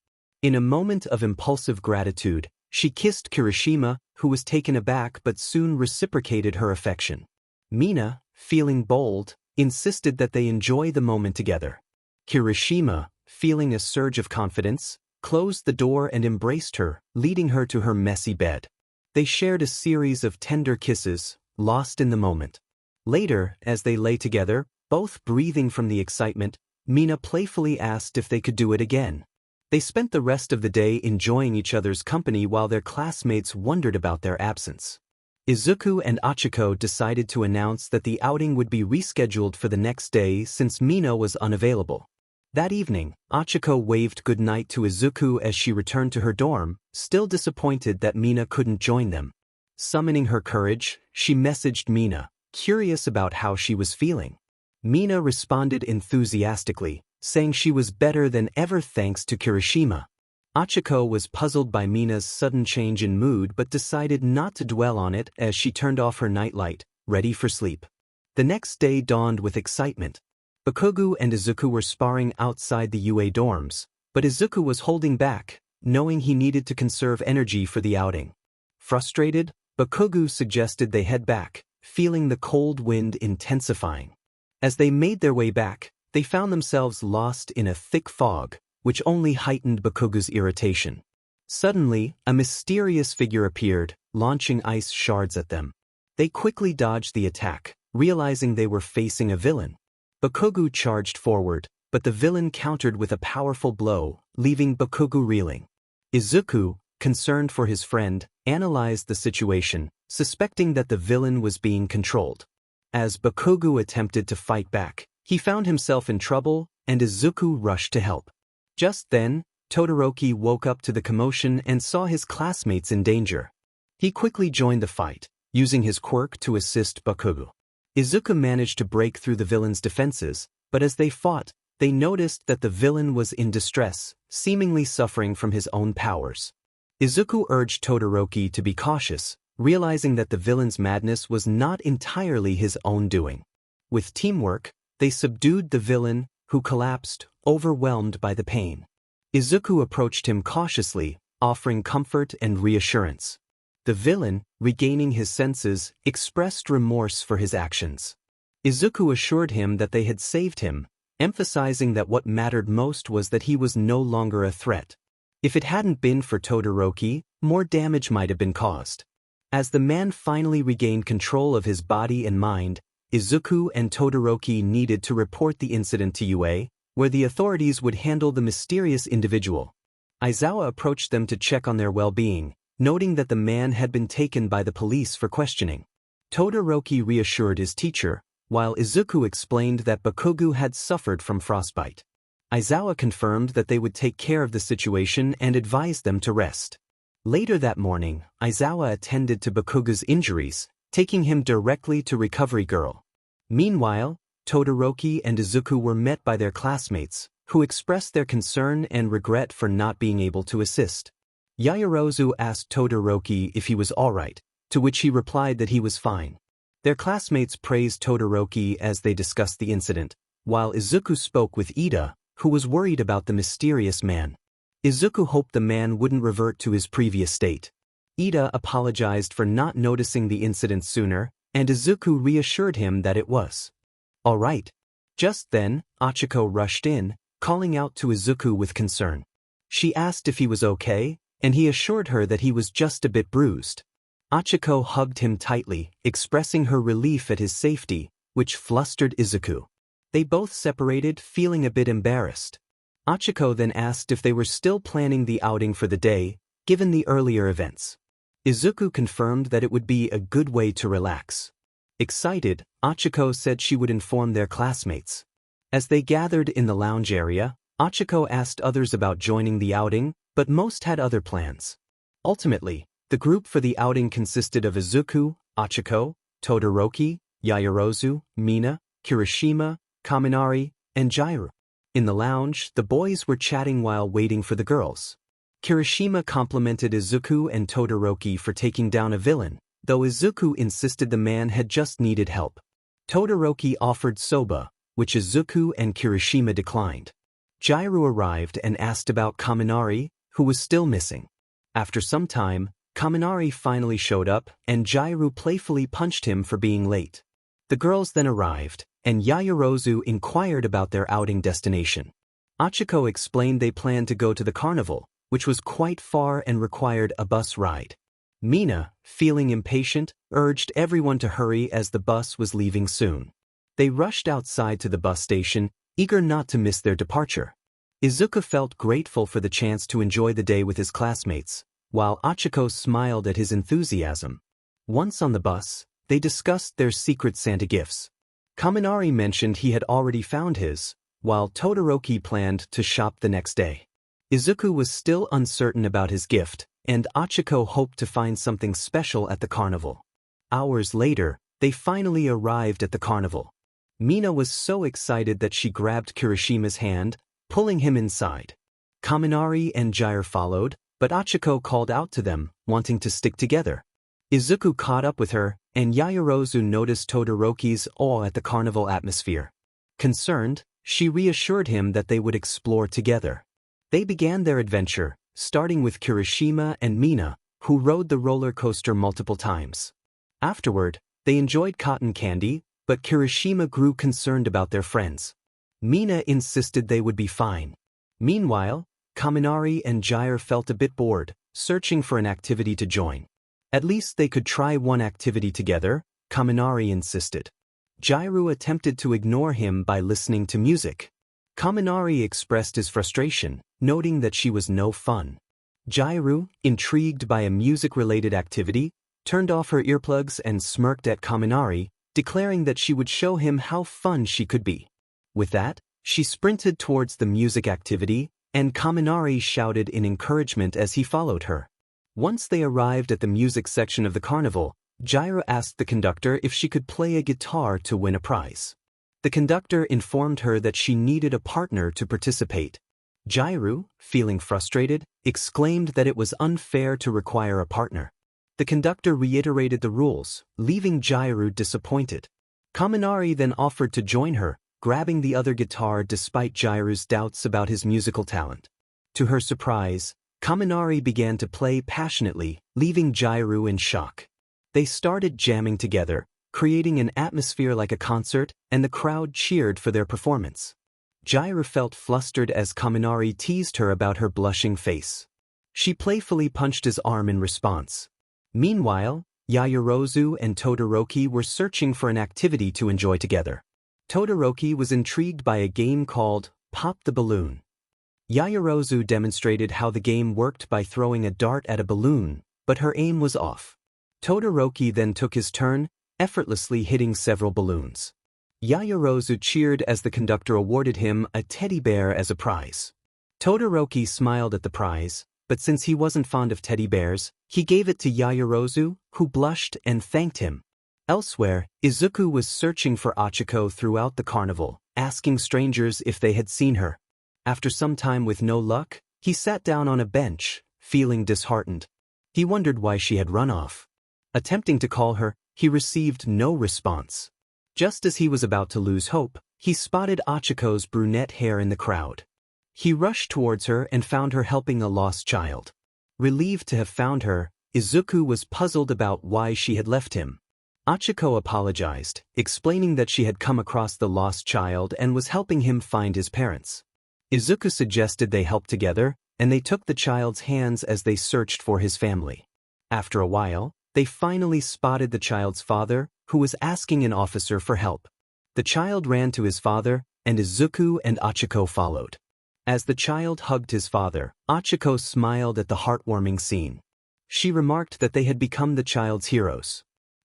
In a moment of impulsive gratitude, she kissed Kirishima, who was taken aback but soon reciprocated her affection. Mina, feeling bold, insisted that they enjoy the moment together. Kirishima, feeling a surge of confidence, closed the door and embraced her, leading her to her messy bed. They shared a series of tender kisses, lost in the moment. Later, as they lay together, both breathing from the excitement, Mina playfully asked if they could do it again. They spent the rest of the day enjoying each other's company while their classmates wondered about their absence. Izuku and Ochaco decided to announce that the outing would be rescheduled for the next day since Mina was unavailable. That evening, Ochaco waved goodnight to Izuku as she returned to her dorm, still disappointed that Mina couldn't join them. Summoning her courage, she messaged Mina, curious about how she was feeling. Mina responded enthusiastically, saying she was better than ever thanks to Kirishima. Ochaco was puzzled by Mina's sudden change in mood but decided not to dwell on it as she turned off her nightlight, ready for sleep. The next day dawned with excitement. Bakugo and Izuku were sparring outside the UA dorms, but Izuku was holding back, knowing he needed to conserve energy for the outing. Frustrated, Bakugo suggested they head back, feeling the cold wind intensifying. As they made their way back, they found themselves lost in a thick fog, which only heightened Bakugo's irritation. Suddenly, a mysterious figure appeared, launching ice shards at them. They quickly dodged the attack, realizing they were facing a villain. Bakugo charged forward, but the villain countered with a powerful blow, leaving Bakugo reeling. Izuku, concerned for his friend, analyzed the situation, suspecting that the villain was being controlled. As Bakugo attempted to fight back, he found himself in trouble, and Izuku rushed to help. Just then, Todoroki woke up to the commotion and saw his classmates in danger. He quickly joined the fight, using his quirk to assist Bakugo. Izuku managed to break through the villain's defenses, but as they fought, they noticed that the villain was in distress, seemingly suffering from his own powers. Izuku urged Todoroki to be cautious, realizing that the villain's madness was not entirely his own doing. With teamwork, they subdued the villain, who collapsed, overwhelmed by the pain. Izuku approached him cautiously, offering comfort and reassurance. The villain, regaining his senses, expressed remorse for his actions. Izuku assured him that they had saved him, emphasizing that what mattered most was that he was no longer a threat. If it hadn't been for Todoroki, more damage might have been caused. As the man finally regained control of his body and mind, Izuku and Todoroki needed to report the incident to UA, where the authorities would handle the mysterious individual. Aizawa approached them to check on their well-being, noting that the man had been taken by the police for questioning. Todoroki reassured his teacher, while Izuku explained that Bakugo had suffered from frostbite. Aizawa confirmed that they would take care of the situation and advised them to rest. Later that morning, Aizawa attended to Bakugo's injuries, taking him directly to Recovery Girl. Meanwhile, Todoroki and Izuku were met by their classmates, who expressed their concern and regret for not being able to assist. Yaoyorozu asked Todoroki if he was alright, to which he replied that he was fine. Their classmates praised Todoroki as they discussed the incident, while Izuku spoke with Ida, who was worried about the mysterious man. Izuku hoped the man wouldn't revert to his previous state. Ida apologized for not noticing the incident sooner, and Izuku reassured him that it was all right. Just then, Ochaco rushed in, calling out to Izuku with concern. She asked if he was okay, and he assured her that he was just a bit bruised. Ochaco hugged him tightly, expressing her relief at his safety, which flustered Izuku. They both separated, feeling a bit embarrassed. Ochaco then asked if they were still planning the outing for the day, given the earlier events. Izuku confirmed that it would be a good way to relax. Excited, Ochaco said she would inform their classmates. As they gathered in the lounge area, Ochaco asked others about joining the outing, but most had other plans. Ultimately, the group for the outing consisted of Izuku, Ochaco, Todoroki, Yaoyorozu, Mina, Kirishima, Kaminari, and Jiraiya. In the lounge, the boys were chatting while waiting for the girls. Kirishima complimented Izuku and Todoroki for taking down a villain, though Izuku insisted the man had just needed help. Todoroki offered soba, which Izuku and Kirishima declined. Jiraiya arrived and asked about Kaminari, who was still missing. After some time, Kaminari finally showed up, and Jiraiya playfully punched him for being late. The girls then arrived, and Yaoyorozu inquired about their outing destination. Ochaco explained they planned to go to the carnival, which was quite far and required a bus ride. Mina, feeling impatient, urged everyone to hurry as the bus was leaving soon. They rushed outside to the bus station, eager not to miss their departure. Izuku felt grateful for the chance to enjoy the day with his classmates, while Ochaco smiled at his enthusiasm. Once on the bus, they discussed their secret Santa gifts. Kaminari mentioned he had already found his, while Todoroki planned to shop the next day. Izuku was still uncertain about his gift, and Ochaco hoped to find something special at the carnival. Hours later, they finally arrived at the carnival. Mina was so excited that she grabbed Kirishima's hand, pulling him inside. Kaminari and Jiraiya followed, but Ochaco called out to them, wanting to stick together. Izuku caught up with her, and Yaoyorozu noticed Todoroki's awe at the carnival atmosphere. Concerned, she reassured him that they would explore together. They began their adventure, starting with Kirishima and Mina, who rode the roller coaster multiple times. Afterward, they enjoyed cotton candy, but Kirishima grew concerned about their friends. Mina insisted they would be fine. Meanwhile, Kaminari and Jiraiya felt a bit bored, searching for an activity to join. At least they could try one activity together, Kaminari insisted. Jiraiya attempted to ignore him by listening to music. Kaminari expressed his frustration, noting that she was no fun. Jiraiya, intrigued by a music-related activity, turned off her earplugs and smirked at Kaminari, declaring that she would show him how fun she could be. With that, she sprinted towards the music activity, and Kaminari shouted in encouragement as he followed her. Once they arrived at the music section of the carnival, Jiraiya asked the conductor if she could play a guitar to win a prize. The conductor informed her that she needed a partner to participate. Jiraiya, feeling frustrated, exclaimed that it was unfair to require a partner. The conductor reiterated the rules, leaving Jiraiya disappointed. Kaminari then offered to join her, grabbing the other guitar despite Jiraiya's doubts about his musical talent. To her surprise, Kaminari began to play passionately, leaving Jiraiya in shock. They started jamming together, creating an atmosphere like a concert, and the crowd cheered for their performance. Jiraiya felt flustered as Kaminari teased her about her blushing face. She playfully punched his arm in response. Meanwhile, Yaoyorozu and Todoroki were searching for an activity to enjoy together. Todoroki was intrigued by a game called Pop the Balloon. Yaoyorozu demonstrated how the game worked by throwing a dart at a balloon, but her aim was off. Todoroki then took his turn, effortlessly hitting several balloons. Yaoyorozu cheered as the conductor awarded him a teddy bear as a prize. Todoroki smiled at the prize, but since he wasn't fond of teddy bears, he gave it to Yaoyorozu, who blushed and thanked him. Elsewhere, Izuku was searching for Ochaco throughout the carnival, asking strangers if they had seen her. After some time with no luck, he sat down on a bench, feeling disheartened. He wondered why she had run off. Attempting to call her, he received no response. Just as he was about to lose hope, he spotted Ochaco's brunette hair in the crowd. He rushed towards her and found her helping a lost child. Relieved to have found her, Izuku was puzzled about why she had left him. Ochaco apologized, explaining that she had come across the lost child and was helping him find his parents. Izuku suggested they help together, and they took the child's hands as they searched for his family. After a while, they finally spotted the child's father, who was asking an officer for help. The child ran to his father, and Izuku and Ochaco followed. As the child hugged his father, Ochaco smiled at the heartwarming scene. She remarked that they had become the child's heroes.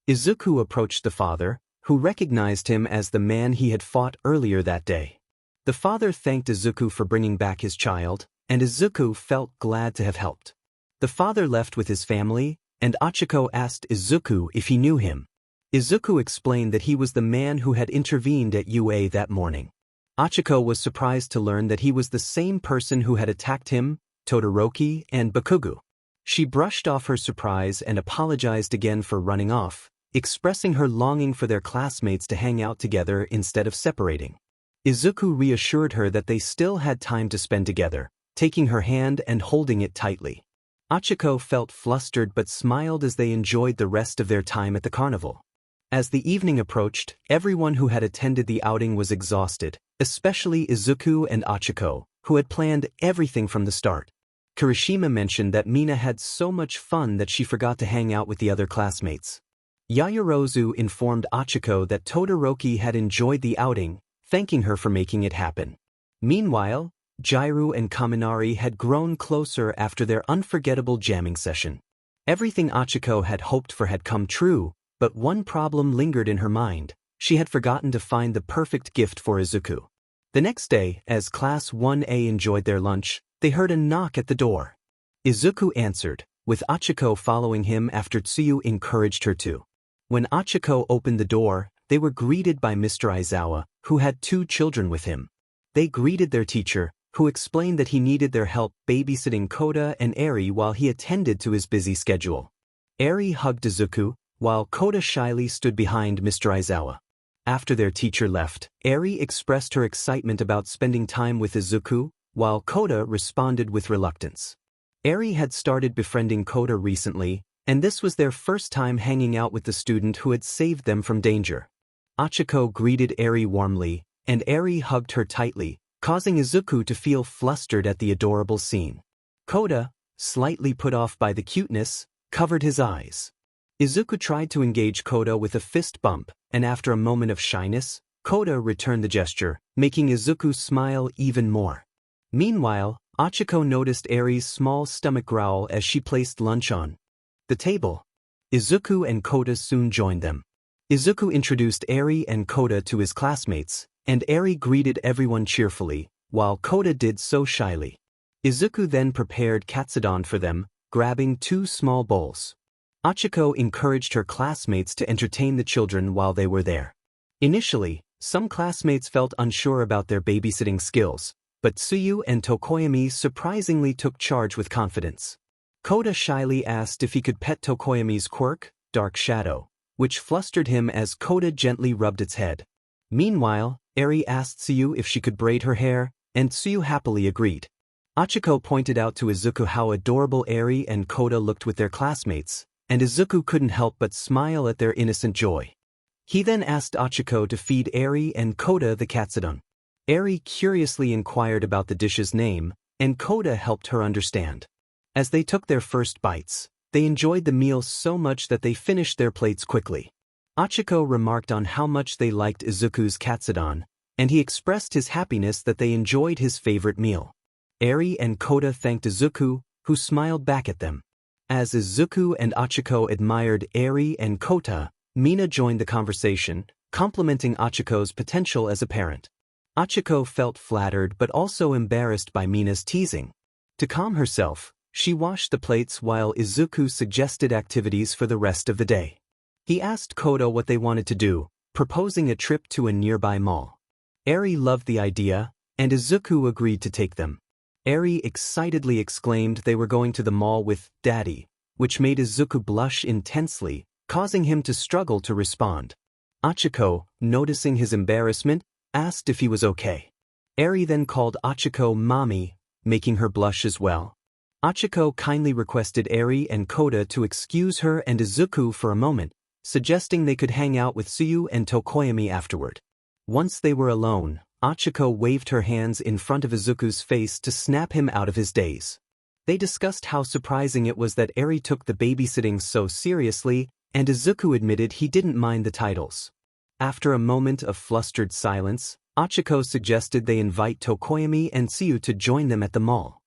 Izuku approached the father, who recognized him as the man he had fought earlier that day. The father thanked Izuku for bringing back his child, and Izuku felt glad to have helped. The father left with his family, and Ochaco asked Izuku if he knew him. Izuku explained that he was the man who had intervened at UA that morning. Ochaco was surprised to learn that he was the same person who had attacked him, Todoroki, and Bakugo. She brushed off her surprise and apologized again for running off, expressing her longing for their classmates to hang out together instead of separating. Izuku reassured her that they still had time to spend together, taking her hand and holding it tightly. Ochaco felt flustered but smiled as they enjoyed the rest of their time at the carnival. As the evening approached, everyone who had attended the outing was exhausted, especially Izuku and Ochaco, who had planned everything from the start. Kirishima mentioned that Mina had so much fun that she forgot to hang out with the other classmates. Yaoyorozu informed Ochaco that Todoroki had enjoyed the outing, thanking her for making it happen. Meanwhile, Jiru and Kaminari had grown closer after their unforgettable jamming session. Everything Ochaco had hoped for had come true, but one problem lingered in her mind. She had forgotten to find the perfect gift for Izuku. The next day, as Class 1A enjoyed their lunch, they heard a knock at the door. Izuku answered, with Ochaco following him after Tsuyu encouraged her to. When Ochaco opened the door, they were greeted by Mr. Aizawa, who had 2 children with him. They greeted their teacher, who explained that he needed their help babysitting Kota and Eri while he attended to his busy schedule. Eri hugged Izuku, while Kota shyly stood behind Mr. Aizawa. After their teacher left, Eri expressed her excitement about spending time with Izuku, while Kota responded with reluctance. Eri had started befriending Kota recently, and this was their first time hanging out with the student who had saved them from danger. Ochaco greeted Eri warmly, and Eri hugged her tightly, causing Izuku to feel flustered at the adorable scene. Kota, slightly put off by the cuteness, covered his eyes. Izuku tried to engage Kota with a fist bump, and after a moment of shyness, Kota returned the gesture, making Izuku smile even more. Meanwhile, Ochaco noticed Eri's small stomach growl as she placed lunch on the table. Izuku and Kota soon joined them. Izuku introduced Eri and Kota to his classmates, and Eri greeted everyone cheerfully, while Kota did so shyly. Izuku then prepared katsudon for them, grabbing 2 small bowls. Ochaco encouraged her classmates to entertain the children while they were there. Initially, some classmates felt unsure about their babysitting skills, but Tsuyu and Tokoyami surprisingly took charge with confidence. Kota shyly asked if he could pet Tokoyami's quirk, Dark Shadow, which flustered him as Kota gently rubbed its head. Meanwhile, Eri asked Tsuyu if she could braid her hair, and Tsuyu happily agreed. Ochaco pointed out to Izuku how adorable Eri and Kota looked with their classmates, and Izuku couldn't help but smile at their innocent joy. He then asked Ochaco to feed Eri and Kota the katsudon. Eri curiously inquired about the dish's name, and Kota helped her understand. As they took their first bites, they enjoyed the meal so much that they finished their plates quickly. Ochaco remarked on how much they liked Izuku's katsudon, and he expressed his happiness that they enjoyed his favorite meal. Eri and Kota thanked Izuku, who smiled back at them. As Izuku and Ochaco admired Eri and Kota, Mina joined the conversation, complimenting Ochaco's potential as a parent. Ochaco felt flattered but also embarrassed by Mina's teasing. To calm herself, she washed the plates while Izuku suggested activities for the rest of the day. He asked Kota what they wanted to do, proposing a trip to a nearby mall. Eri loved the idea, and Izuku agreed to take them. Eri excitedly exclaimed they were going to the mall with Daddy, which made Izuku blush intensely, causing him to struggle to respond. Ochaco, noticing his embarrassment, asked if he was okay. Eri then called Ochaco Mommy, making her blush as well. Ochaco kindly requested Eri and Koda to excuse her and Izuku for a moment, suggesting they could hang out with Tsuyu and Tokoyami afterward. Once they were alone, Ochaco waved her hands in front of Izuku's face to snap him out of his daze. They discussed how surprising it was that Eri took the babysitting so seriously, and Izuku admitted he didn't mind the titles. After a moment of flustered silence, Ochaco suggested they invite Tokoyami and Tsuyu to join them at the mall.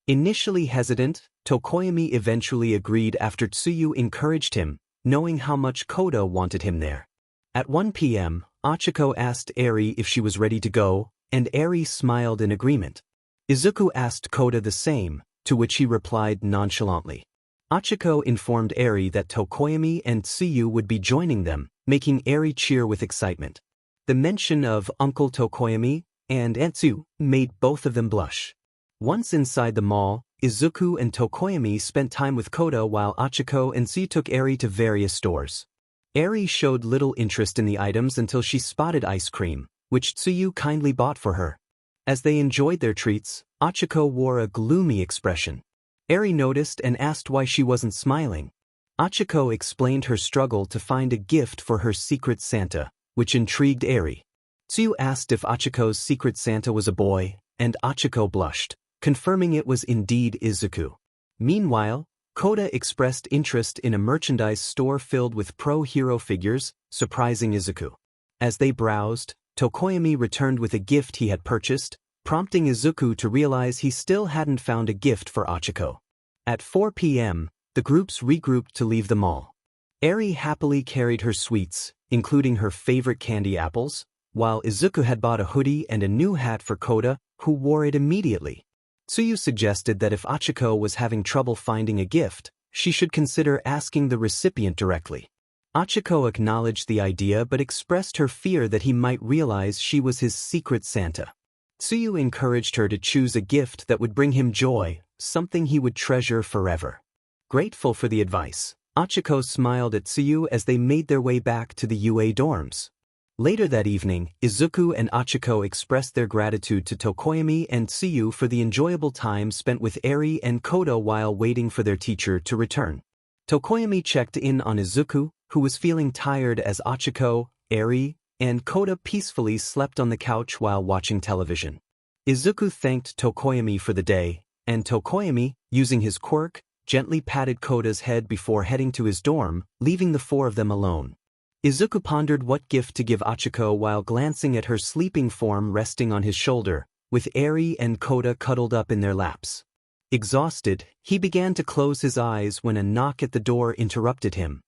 Initially hesitant, Tokoyami eventually agreed after Tsuyu encouraged him, knowing how much Koda wanted him there. At 1 p.m., Ochaco asked Eri if she was ready to go, and Eri smiled in agreement. Izuku asked Koda the same, to which he replied nonchalantly. Ochaco informed Eri that Tokoyami and Tsuyu would be joining them, making Eri cheer with excitement. The mention of Uncle Tokoyami and Aunt Tsuyu made both of them blush. Once inside the mall, Izuku and Tokoyami spent time with Koda while Ochaco and Tsuyu took Eri to various stores. Eri showed little interest in the items until she spotted ice cream, which Tsuyu kindly bought for her. As they enjoyed their treats, Ochaco wore a gloomy expression. Eri noticed and asked why she wasn't smiling. Ochaco explained her struggle to find a gift for her secret Santa, which intrigued Eri. Tsuyu asked if Ochaco's secret Santa was a boy, and Ochaco blushed, confirming it was indeed Izuku. Meanwhile, Koda expressed interest in a merchandise store filled with pro-hero figures, surprising Izuku. As they browsed, Tokoyami returned with a gift he had purchased, prompting Izuku to realize he still hadn't found a gift for Ochaco. At 4 p.m., the groups regrouped to leave the mall. Eri happily carried her sweets, including her favorite candy apples, while Izuku had bought a hoodie and a new hat for Koda, who wore it immediately. Tsuyu suggested that if Ochaco was having trouble finding a gift, she should consider asking the recipient directly. Ochaco acknowledged the idea but expressed her fear that he might realize she was his secret Santa. Tsuyu encouraged her to choose a gift that would bring him joy, something he would treasure forever. Grateful for the advice, Ochaco smiled at Tsuyu as they made their way back to the UA dorms. Later that evening, Izuku and Ochaco expressed their gratitude to Tokoyami and Tsuyu for the enjoyable time spent with Eri and Koda while waiting for their teacher to return. Tokoyami checked in on Izuku, who was feeling tired as Ochaco, Eri, and Koda peacefully slept on the couch while watching television. Izuku thanked Tokoyami for the day, and Tokoyami, using his quirk, gently patted Koda's head before heading to his dorm, leaving the four of them alone. Izuku pondered what gift to give Ochaco while glancing at her sleeping form resting on his shoulder, with Eri and Koda cuddled up in their laps. Exhausted, he began to close his eyes when a knock at the door interrupted him.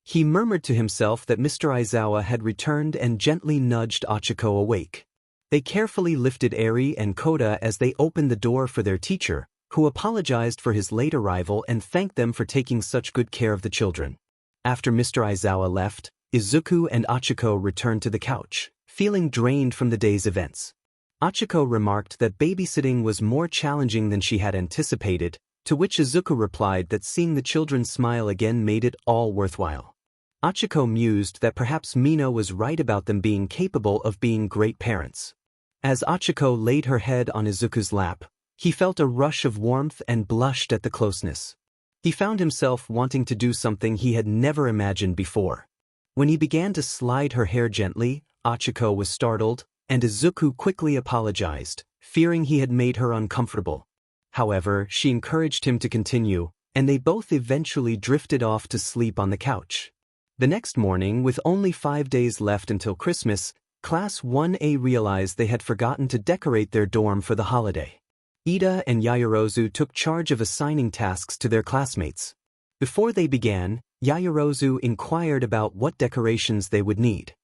He murmured to himself that Mr. Aizawa had returned and gently nudged Ochaco awake. They carefully lifted Eri and Koda as they opened the door for their teacher, who apologized for his late arrival and thanked them for taking such good care of the children. After Mr. Aizawa left, Izuku and Ochaco returned to the couch, feeling drained from the day's events. Ochaco remarked that babysitting was more challenging than she had anticipated, to which Izuku replied that seeing the children smile again made it all worthwhile. Ochaco mused that perhaps Mina was right about them being capable of being great parents. As Ochaco laid her head on Izuku's lap, he felt a rush of warmth and blushed at the closeness. He found himself wanting to do something he had never imagined before. When he began to slide her hair gently, Ochaco was startled, and Izuku quickly apologized, fearing he had made her uncomfortable. However, she encouraged him to continue, and they both eventually drifted off to sleep on the couch. The next morning, with only 5 days left until Christmas, Class 1A realized they had forgotten to decorate their dorm for the holiday. Ida and Yaoyorozu took charge of assigning tasks to their classmates. Before they began, Yaoyorozu inquired about what decorations they would need.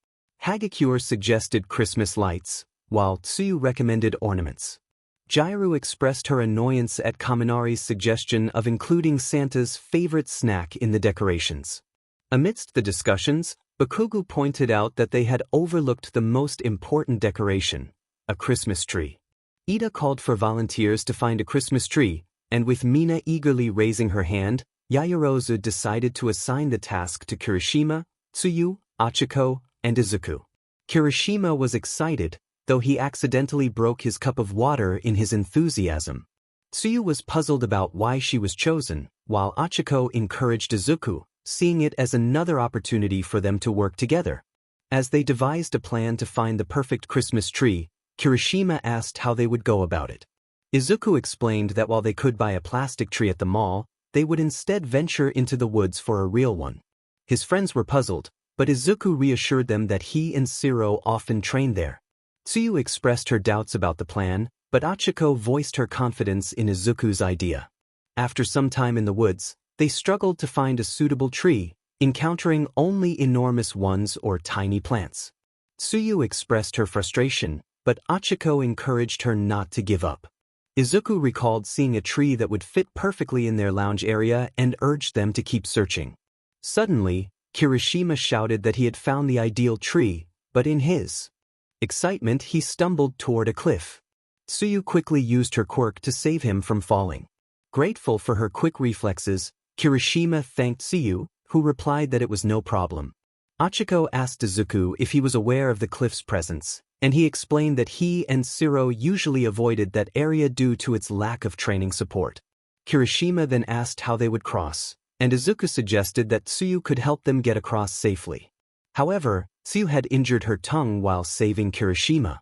Hagakure suggested Christmas lights, while Tsuyu recommended ornaments. Jairu expressed her annoyance at Kaminari's suggestion of including Santa's favorite snack in the decorations. Amidst the discussions, Bakugo pointed out that they had overlooked the most important decoration, a Christmas tree. Ida called for volunteers to find a Christmas tree, and with Mina eagerly raising her hand, Yaoyorozu decided to assign the task to Kirishima, Tsuyu, Ochaco, and Izuku. Kirishima was excited, though he accidentally broke his cup of water in his enthusiasm. Tsuyu was puzzled about why she was chosen, while Ochaco encouraged Izuku, seeing it as another opportunity for them to work together. As they devised a plan to find the perfect Christmas tree, Kirishima asked how they would go about it. Izuku explained that while they could buy a plastic tree at the mall, they would instead venture into the woods for a real one. His friends were puzzled, but Izuku reassured them that he and 𝐬𝐲 often trained there. Tsuyu expressed her doubts about the plan, but Ochaco voiced her confidence in Izuku's idea. After some time in the woods, they struggled to find a suitable tree, encountering only enormous ones or tiny plants. Tsuyu expressed her frustration, but Ochaco encouraged her not to give up. Izuku recalled seeing a tree that would fit perfectly in their lounge area and urged them to keep searching. Suddenly, Kirishima shouted that he had found the ideal tree, but in his excitement he stumbled toward a cliff. Tsuyu quickly used her quirk to save him from falling. Grateful for her quick reflexes, Kirishima thanked Tsuyu, who replied that it was no problem. Ochaco asked Izuku if he was aware of the cliff's presence, and he explained that he and 𝐬𝐲 usually avoided that area due to its lack of training support. Kirishima then asked how they would cross, and Izuku suggested that Tsuyu could help them get across safely. However, Tsuyu had injured her tongue while saving Kirishima.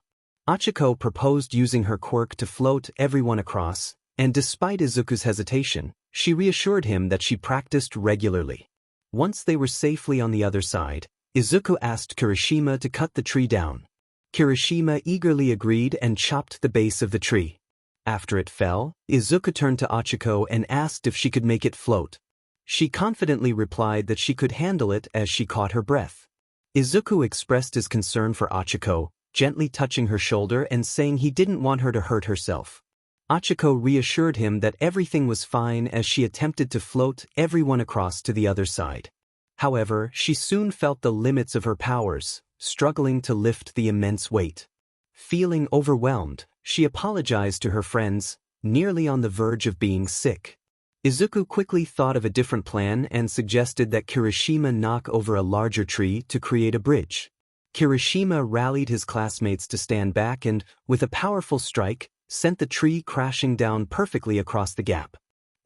Ochaco proposed using her quirk to float everyone across, and despite Izuku's hesitation, she reassured him that she practiced regularly. Once they were safely on the other side, Izuku asked Kirishima to cut the tree down. Kirishima eagerly agreed and chopped the base of the tree. After it fell, Izuku turned to Ochaco and asked if she could make it float. She confidently replied that she could handle it as she caught her breath. Izuku expressed his concern for Ochaco, gently touching her shoulder and saying he didn't want her to hurt herself. Ochaco reassured him that everything was fine as she attempted to float everyone across to the other side. However, she soon felt the limits of her powers, struggling to lift the immense weight. Feeling overwhelmed, she apologized to her friends, nearly on the verge of being sick. Izuku quickly thought of a different plan and suggested that Kirishima knock over a larger tree to create a bridge. Kirishima rallied his classmates to stand back and, with a powerful strike, sent the tree crashing down perfectly across the gap.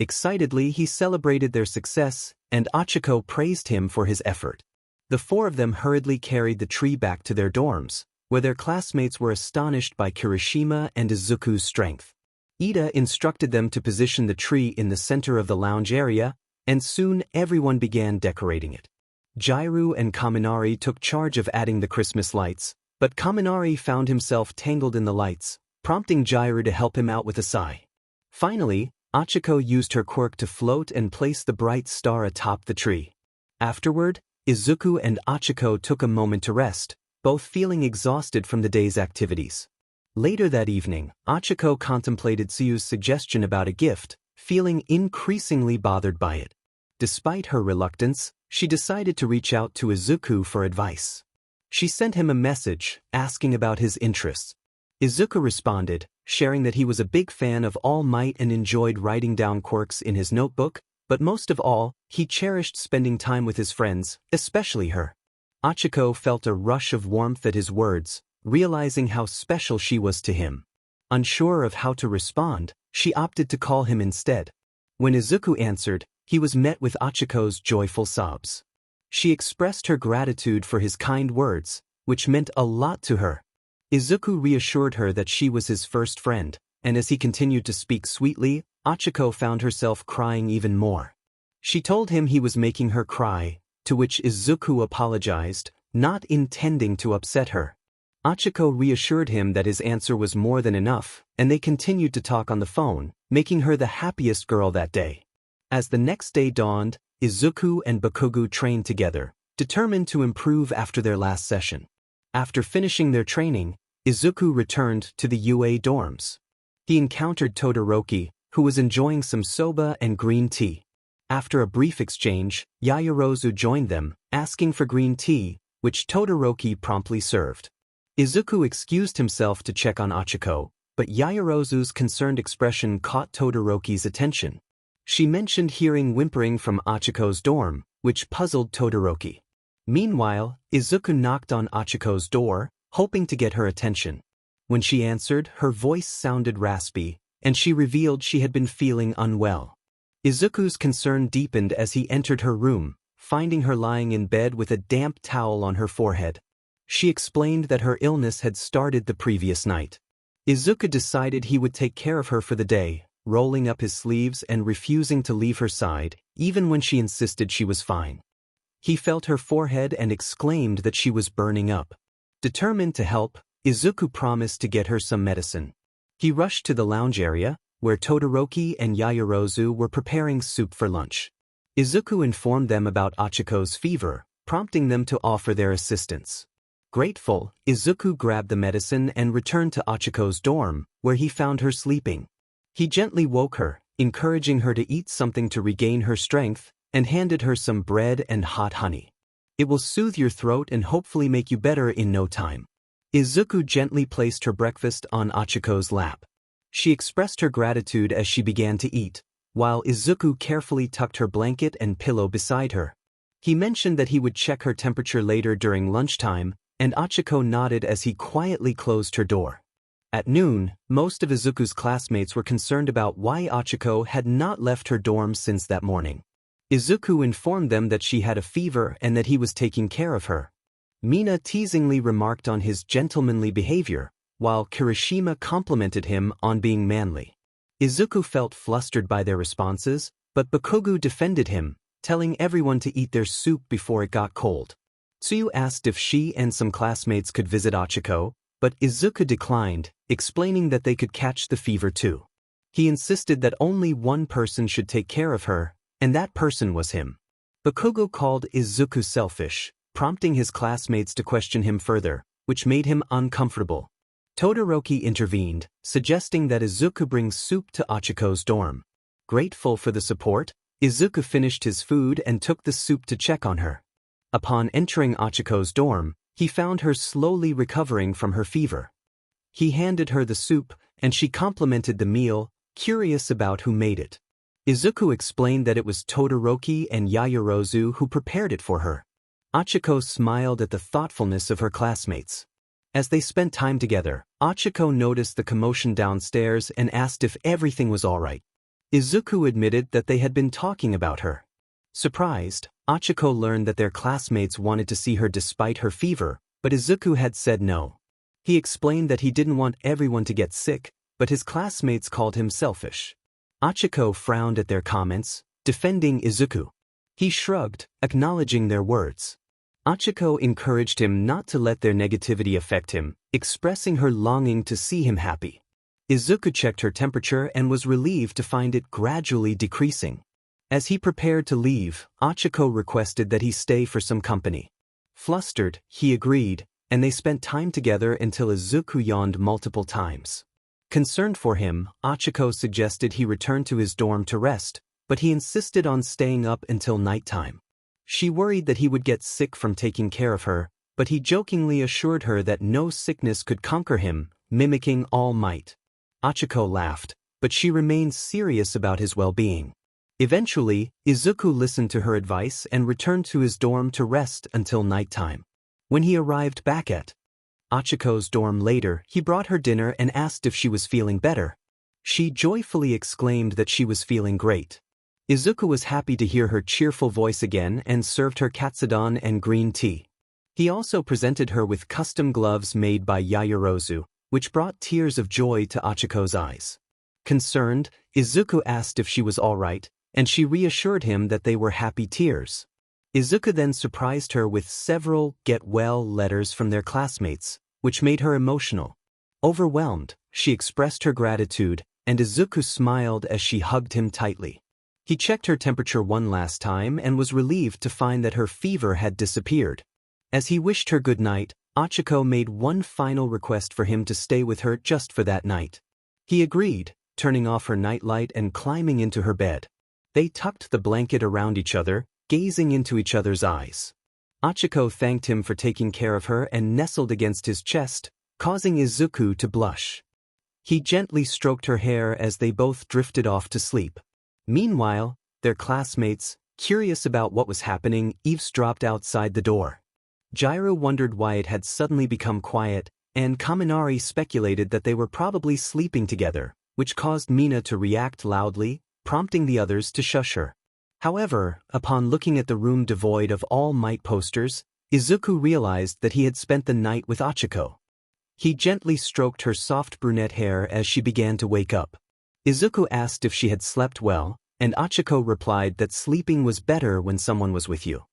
Excitedly, he celebrated their success, and Ochaco praised him for his effort. The four of them hurriedly carried the tree back to their dorms, where their classmates were astonished by Kirishima and Izuku's strength. Ida instructed them to position the tree in the center of the lounge area, and soon everyone began decorating it. Jiru and Kaminari took charge of adding the Christmas lights, but Kaminari found himself tangled in the lights, prompting Jiru to help him out with a sigh. Finally, Ochaco used her quirk to float and place the bright star atop the tree. Afterward, Izuku and Ochaco took a moment to rest, both feeling exhausted from the day's activities. Later that evening, Ochaco contemplated Tsuyu's suggestion about a gift, feeling increasingly bothered by it. Despite her reluctance, she decided to reach out to Izuku for advice. She sent him a message, asking about his interests. Izuku responded, sharing that he was a big fan of All Might and enjoyed writing down quirks in his notebook, but most of all, he cherished spending time with his friends, especially her. Ochaco felt a rush of warmth at his words, realizing how special she was to him. Unsure of how to respond, she opted to call him instead. When Izuku answered, he was met with Ochaco's joyful sobs. She expressed her gratitude for his kind words, which meant a lot to her. Izuku reassured her that she was his first friend, and as he continued to speak sweetly, Ochaco found herself crying even more. She told him he was making her cry, to which Izuku apologized, not intending to upset her. Ochaco reassured him that his answer was more than enough, and they continued to talk on the phone, making her the happiest girl that day. As the next day dawned, Izuku and Bakugo trained together, determined to improve after their last session. After finishing their training, Izuku returned to the UA dorms. He encountered Todoroki, who was enjoying some soba and green tea. After a brief exchange, Yaoyorozu joined them, asking for green tea, which Todoroki promptly served. Izuku excused himself to check on Ochaco, but Yaoyorozu's concerned expression caught Todoroki's attention. She mentioned hearing whimpering from Ochaco's dorm, which puzzled Todoroki. Meanwhile, Izuku knocked on Ochaco's door, hoping to get her attention. When she answered, her voice sounded raspy, and she revealed she had been feeling unwell. Izuku's concern deepened as he entered her room, finding her lying in bed with a damp towel on her forehead. She explained that her illness had started the previous night. Izuku decided he would take care of her for the day, rolling up his sleeves and refusing to leave her side, even when she insisted she was fine. He felt her forehead and exclaimed that she was burning up. Determined to help, Izuku promised to get her some medicine. He rushed to the lounge area, where Todoroki and Yaoyorozu were preparing soup for lunch. Izuku informed them about Ochaco's fever, prompting them to offer their assistance. Grateful, Izuku grabbed the medicine and returned to Ochaco's dorm, where he found her sleeping. He gently woke her, encouraging her to eat something to regain her strength, and handed her some bread and hot honey. It will soothe your throat and hopefully make you better in no time. Izuku gently placed her breakfast on Ochaco's lap. She expressed her gratitude as she began to eat, while Izuku carefully tucked her blanket and pillow beside her. He mentioned that he would check her temperature later during lunchtime, and Ochaco nodded as he quietly closed her door. At noon, most of Izuku's classmates were concerned about why Ochaco had not left her dorm since that morning. Izuku informed them that she had a fever and that he was taking care of her. Mina teasingly remarked on his gentlemanly behavior, while Kirishima complimented him on being manly. Izuku felt flustered by their responses, but Bakugo defended him, telling everyone to eat their soup before it got cold. Tsuyu asked if she and some classmates could visit Ochaco, but Izuku declined, explaining that they could catch the fever too. He insisted that only one person should take care of her, and that person was him. Bakugo called Izuku selfish, prompting his classmates to question him further, which made him uncomfortable. Todoroki intervened, suggesting that Izuku bring soup to Ochaco's dorm. Grateful for the support, Izuku finished his food and took the soup to check on her. Upon entering Ochaco's dorm, he found her slowly recovering from her fever. He handed her the soup, and she complimented the meal, curious about who made it. Izuku explained that it was Todoroki and Yaoyorozu who prepared it for her. Ochaco smiled at the thoughtfulness of her classmates. As they spent time together, Ochaco noticed the commotion downstairs and asked if everything was all right. Izuku admitted that they had been talking about her. Surprised, Ochaco learned that their classmates wanted to see her despite her fever, but Izuku had said no. He explained that he didn't want everyone to get sick, but his classmates called him selfish. Ochaco frowned at their comments, defending Izuku. He shrugged, acknowledging their words. Ochaco encouraged him not to let their negativity affect him, expressing her longing to see him happy. Izuku checked her temperature and was relieved to find it gradually decreasing. As he prepared to leave, Ochaco requested that he stay for some company. Flustered, he agreed, and they spent time together until Izuku yawned multiple times. Concerned for him, Ochaco suggested he return to his dorm to rest, but he insisted on staying up until nighttime. She worried that he would get sick from taking care of her, but he jokingly assured her that no sickness could conquer him, mimicking All Might. Ochaco laughed, but she remained serious about his well-being. Eventually, Izuku listened to her advice and returned to his dorm to rest until nighttime. When he arrived back at Ochaco's dorm later, he brought her dinner and asked if she was feeling better. She joyfully exclaimed that she was feeling great. Izuku was happy to hear her cheerful voice again and served her katsudon and green tea. He also presented her with custom gloves made by Yaoyorozu, which brought tears of joy to Ochaco's eyes. Concerned, Izuku asked if she was all right, and she reassured him that they were happy tears. Izuku then surprised her with several get-well letters from their classmates, which made her emotional. Overwhelmed, she expressed her gratitude, and Izuku smiled as she hugged him tightly. He checked her temperature one last time and was relieved to find that her fever had disappeared. As he wished her good night, Ochaco made one final request for him to stay with her just for that night. He agreed, turning off her nightlight and climbing into her bed. They tucked the blanket around each other, gazing into each other's eyes. Ochaco thanked him for taking care of her and nestled against his chest, causing Izuku to blush. He gently stroked her hair as they both drifted off to sleep. Meanwhile, their classmates, curious about what was happening, eavesdropped outside the door. Jiro wondered why it had suddenly become quiet, and Kaminari speculated that they were probably sleeping together, which caused Mina to react loudly, prompting the others to shush her. However, upon looking at the room devoid of All Might posters, Izuku realized that he had spent the night with Ochaco. He gently stroked her soft brunette hair as she began to wake up. Izuku asked if she had slept well, and Ochaco replied that sleeping was better when someone was with you.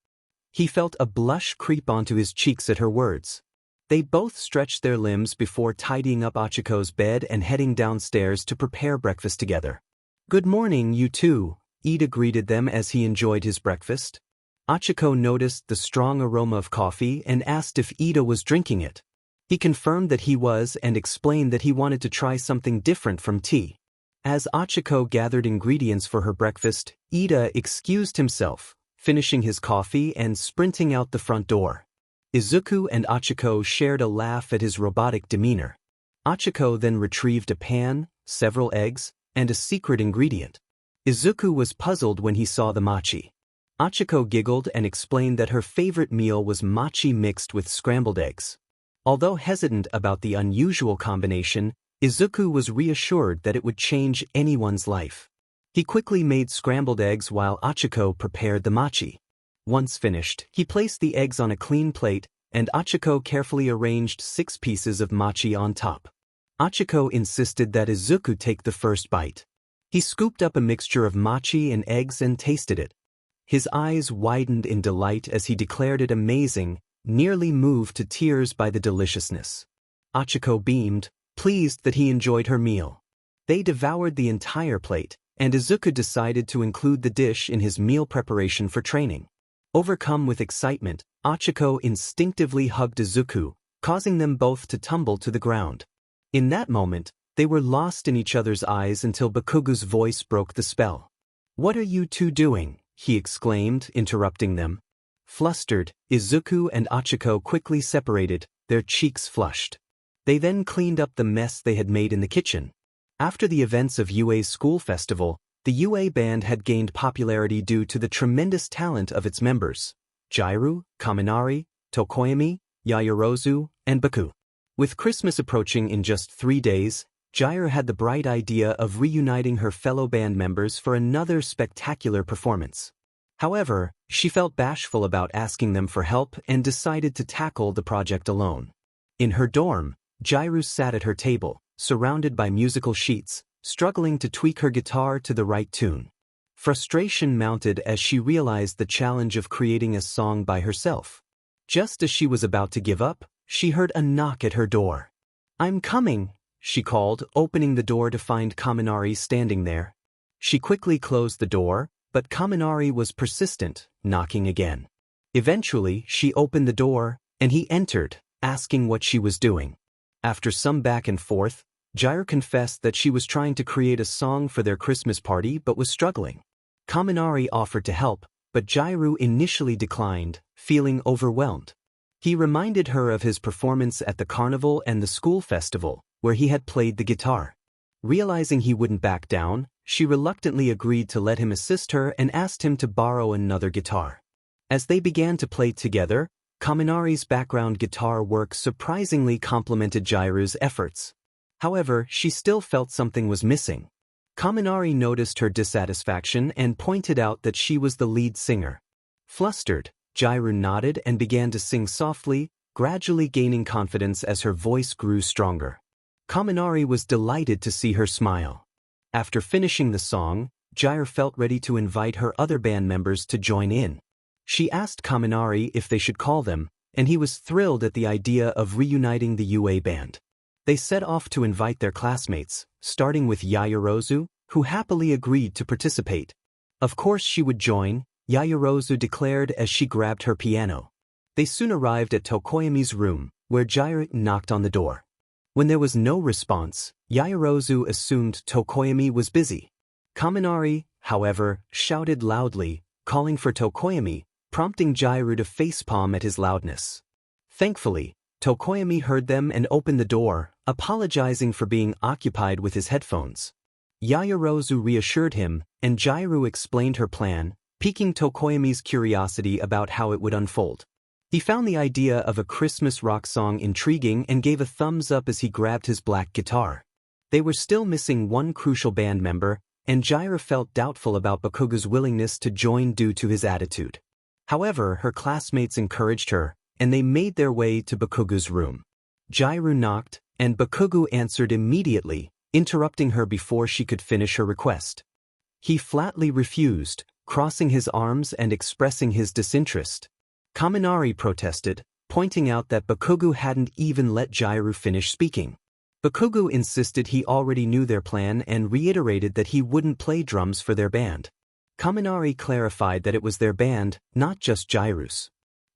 He felt a blush creep onto his cheeks at her words. They both stretched their limbs before tidying up Ochaco's bed and heading downstairs to prepare breakfast together. "Good morning, you two," Ida greeted them as he enjoyed his breakfast. Ochaco noticed the strong aroma of coffee and asked if Ida was drinking it. He confirmed that he was and explained that he wanted to try something different from tea. As Ochaco gathered ingredients for her breakfast, Ida excused himself, finishing his coffee and sprinting out the front door. Izuku and Ochaco shared a laugh at his robotic demeanor. Ochaco then retrieved a pan, several eggs, and a secret ingredient. Izuku was puzzled when he saw the mochi. Ochaco giggled and explained that her favorite meal was mochi mixed with scrambled eggs. Although hesitant about the unusual combination, Izuku was reassured that it would change anyone's life. He quickly made scrambled eggs while Ochaco prepared the mochi. Once finished, he placed the eggs on a clean plate, and Ochaco carefully arranged 6 pieces of mochi on top. Ochaco insisted that Izuku take the first bite. He scooped up a mixture of mochi and eggs and tasted it. His eyes widened in delight as he declared it amazing, nearly moved to tears by the deliciousness. Ochaco beamed, pleased that he enjoyed her meal. They devoured the entire plate, and Izuku decided to include the dish in his meal preparation for training. Overcome with excitement, Ochaco instinctively hugged Izuku, causing them both to tumble to the ground. In that moment, they were lost in each other's eyes until Bakugo's voice broke the spell. "What are you two doing?" he exclaimed, interrupting them. Flustered, Izuku and Ochaco quickly separated, their cheeks flushed. They then cleaned up the mess they had made in the kitchen. After the events of UA's school festival, the UA band had gained popularity due to the tremendous talent of its members: Jiru, Kaminari, Tokoyami, Yaoyorozu, and Baku. With Christmas approaching in just 3 days, Jiru had the bright idea of reuniting her fellow band members for another spectacular performance. However, she felt bashful about asking them for help and decided to tackle the project alone. In her dorm, Jiru sat at her table, surrounded by musical sheets, struggling to tweak her guitar to the right tune. Frustration mounted as she realized the challenge of creating a song by herself. Just as she was about to give up, she heard a knock at her door. "I'm coming," she called, opening the door to find Kaminari standing there. She quickly closed the door, but Kaminari was persistent, knocking again. Eventually, she opened the door, and he entered, asking what she was doing. After some back and forth, Jiru confessed that she was trying to create a song for their Christmas party but was struggling. Kaminari offered to help, but Jiru initially declined, feeling overwhelmed. He reminded her of his performance at the carnival and the school festival, where he had played the guitar. Realizing he wouldn't back down, she reluctantly agreed to let him assist her and asked him to borrow another guitar. As they began to play together, Kaminari's background guitar work surprisingly complemented Jiru's efforts. However, she still felt something was missing. Kaminari noticed her dissatisfaction and pointed out that she was the lead singer. Flustered, Jiru nodded and began to sing softly, gradually gaining confidence as her voice grew stronger. Kaminari was delighted to see her smile. After finishing the song, Jiru felt ready to invite her other band members to join in. She asked Kaminari if they should call them, and he was thrilled at the idea of reuniting the UA band. They set off to invite their classmates, starting with Yaoyorozu, who happily agreed to participate. Of course she would join, Yaoyorozu declared as she grabbed her piano. They soon arrived at Tokoyami's room, where Jiru knocked on the door. When there was no response, Yaoyorozu assumed Tokoyami was busy. Kaminari, however, shouted loudly, calling for Tokoyami, prompting Jiru to facepalm at his loudness. Thankfully, Tokoyami heard them and opened the door, apologizing for being occupied with his headphones. Yaoyorozu reassured him, and Jiru explained her plan, piquing Tokoyami's curiosity about how it would unfold. He found the idea of a Christmas rock song intriguing and gave a thumbs up as he grabbed his black guitar. They were still missing one crucial band member, and 𝐀𝐮𝐭𝐡𝐨𝐫 felt doubtful about Bakugo's willingness to join due to his attitude. However, her classmates encouraged her, and they made their way to Bakugo's room. 𝐀𝐮𝐭𝐡𝐨𝐫 knocked, and Bakugo answered immediately, interrupting her before she could finish her request. He flatly refused, crossing his arms and expressing his disinterest. Kaminari protested, pointing out that Bakugo hadn't even let 𝐀𝐮𝐭𝐡𝐨𝐫 finish speaking. Bakugo insisted he already knew their plan and reiterated that he wouldn't play drums for their band. Kaminari clarified that it was their band, not just 𝐀𝐮𝐭𝐡𝐨𝐫's.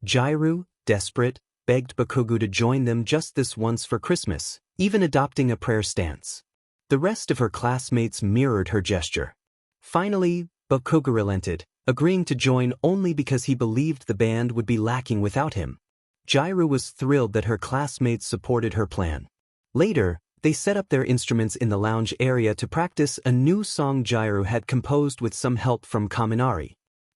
𝐀𝐮𝐭𝐡𝐨𝐫, desperate, begged Bakugo to join them just this once for Christmas, even adopting a prayer stance. The rest of her classmates mirrored her gesture. Finally, Bakugo relented, agreeing to join only because he believed the band would be lacking without him. 𝐀𝐮𝐭𝐡𝐨𝐫 was thrilled that her classmates supported her plan. Later, they set up their instruments in the lounge area to practice a new song 𝐀𝐮𝐭𝐡𝐨𝐫 had composed with some help from Kaminari.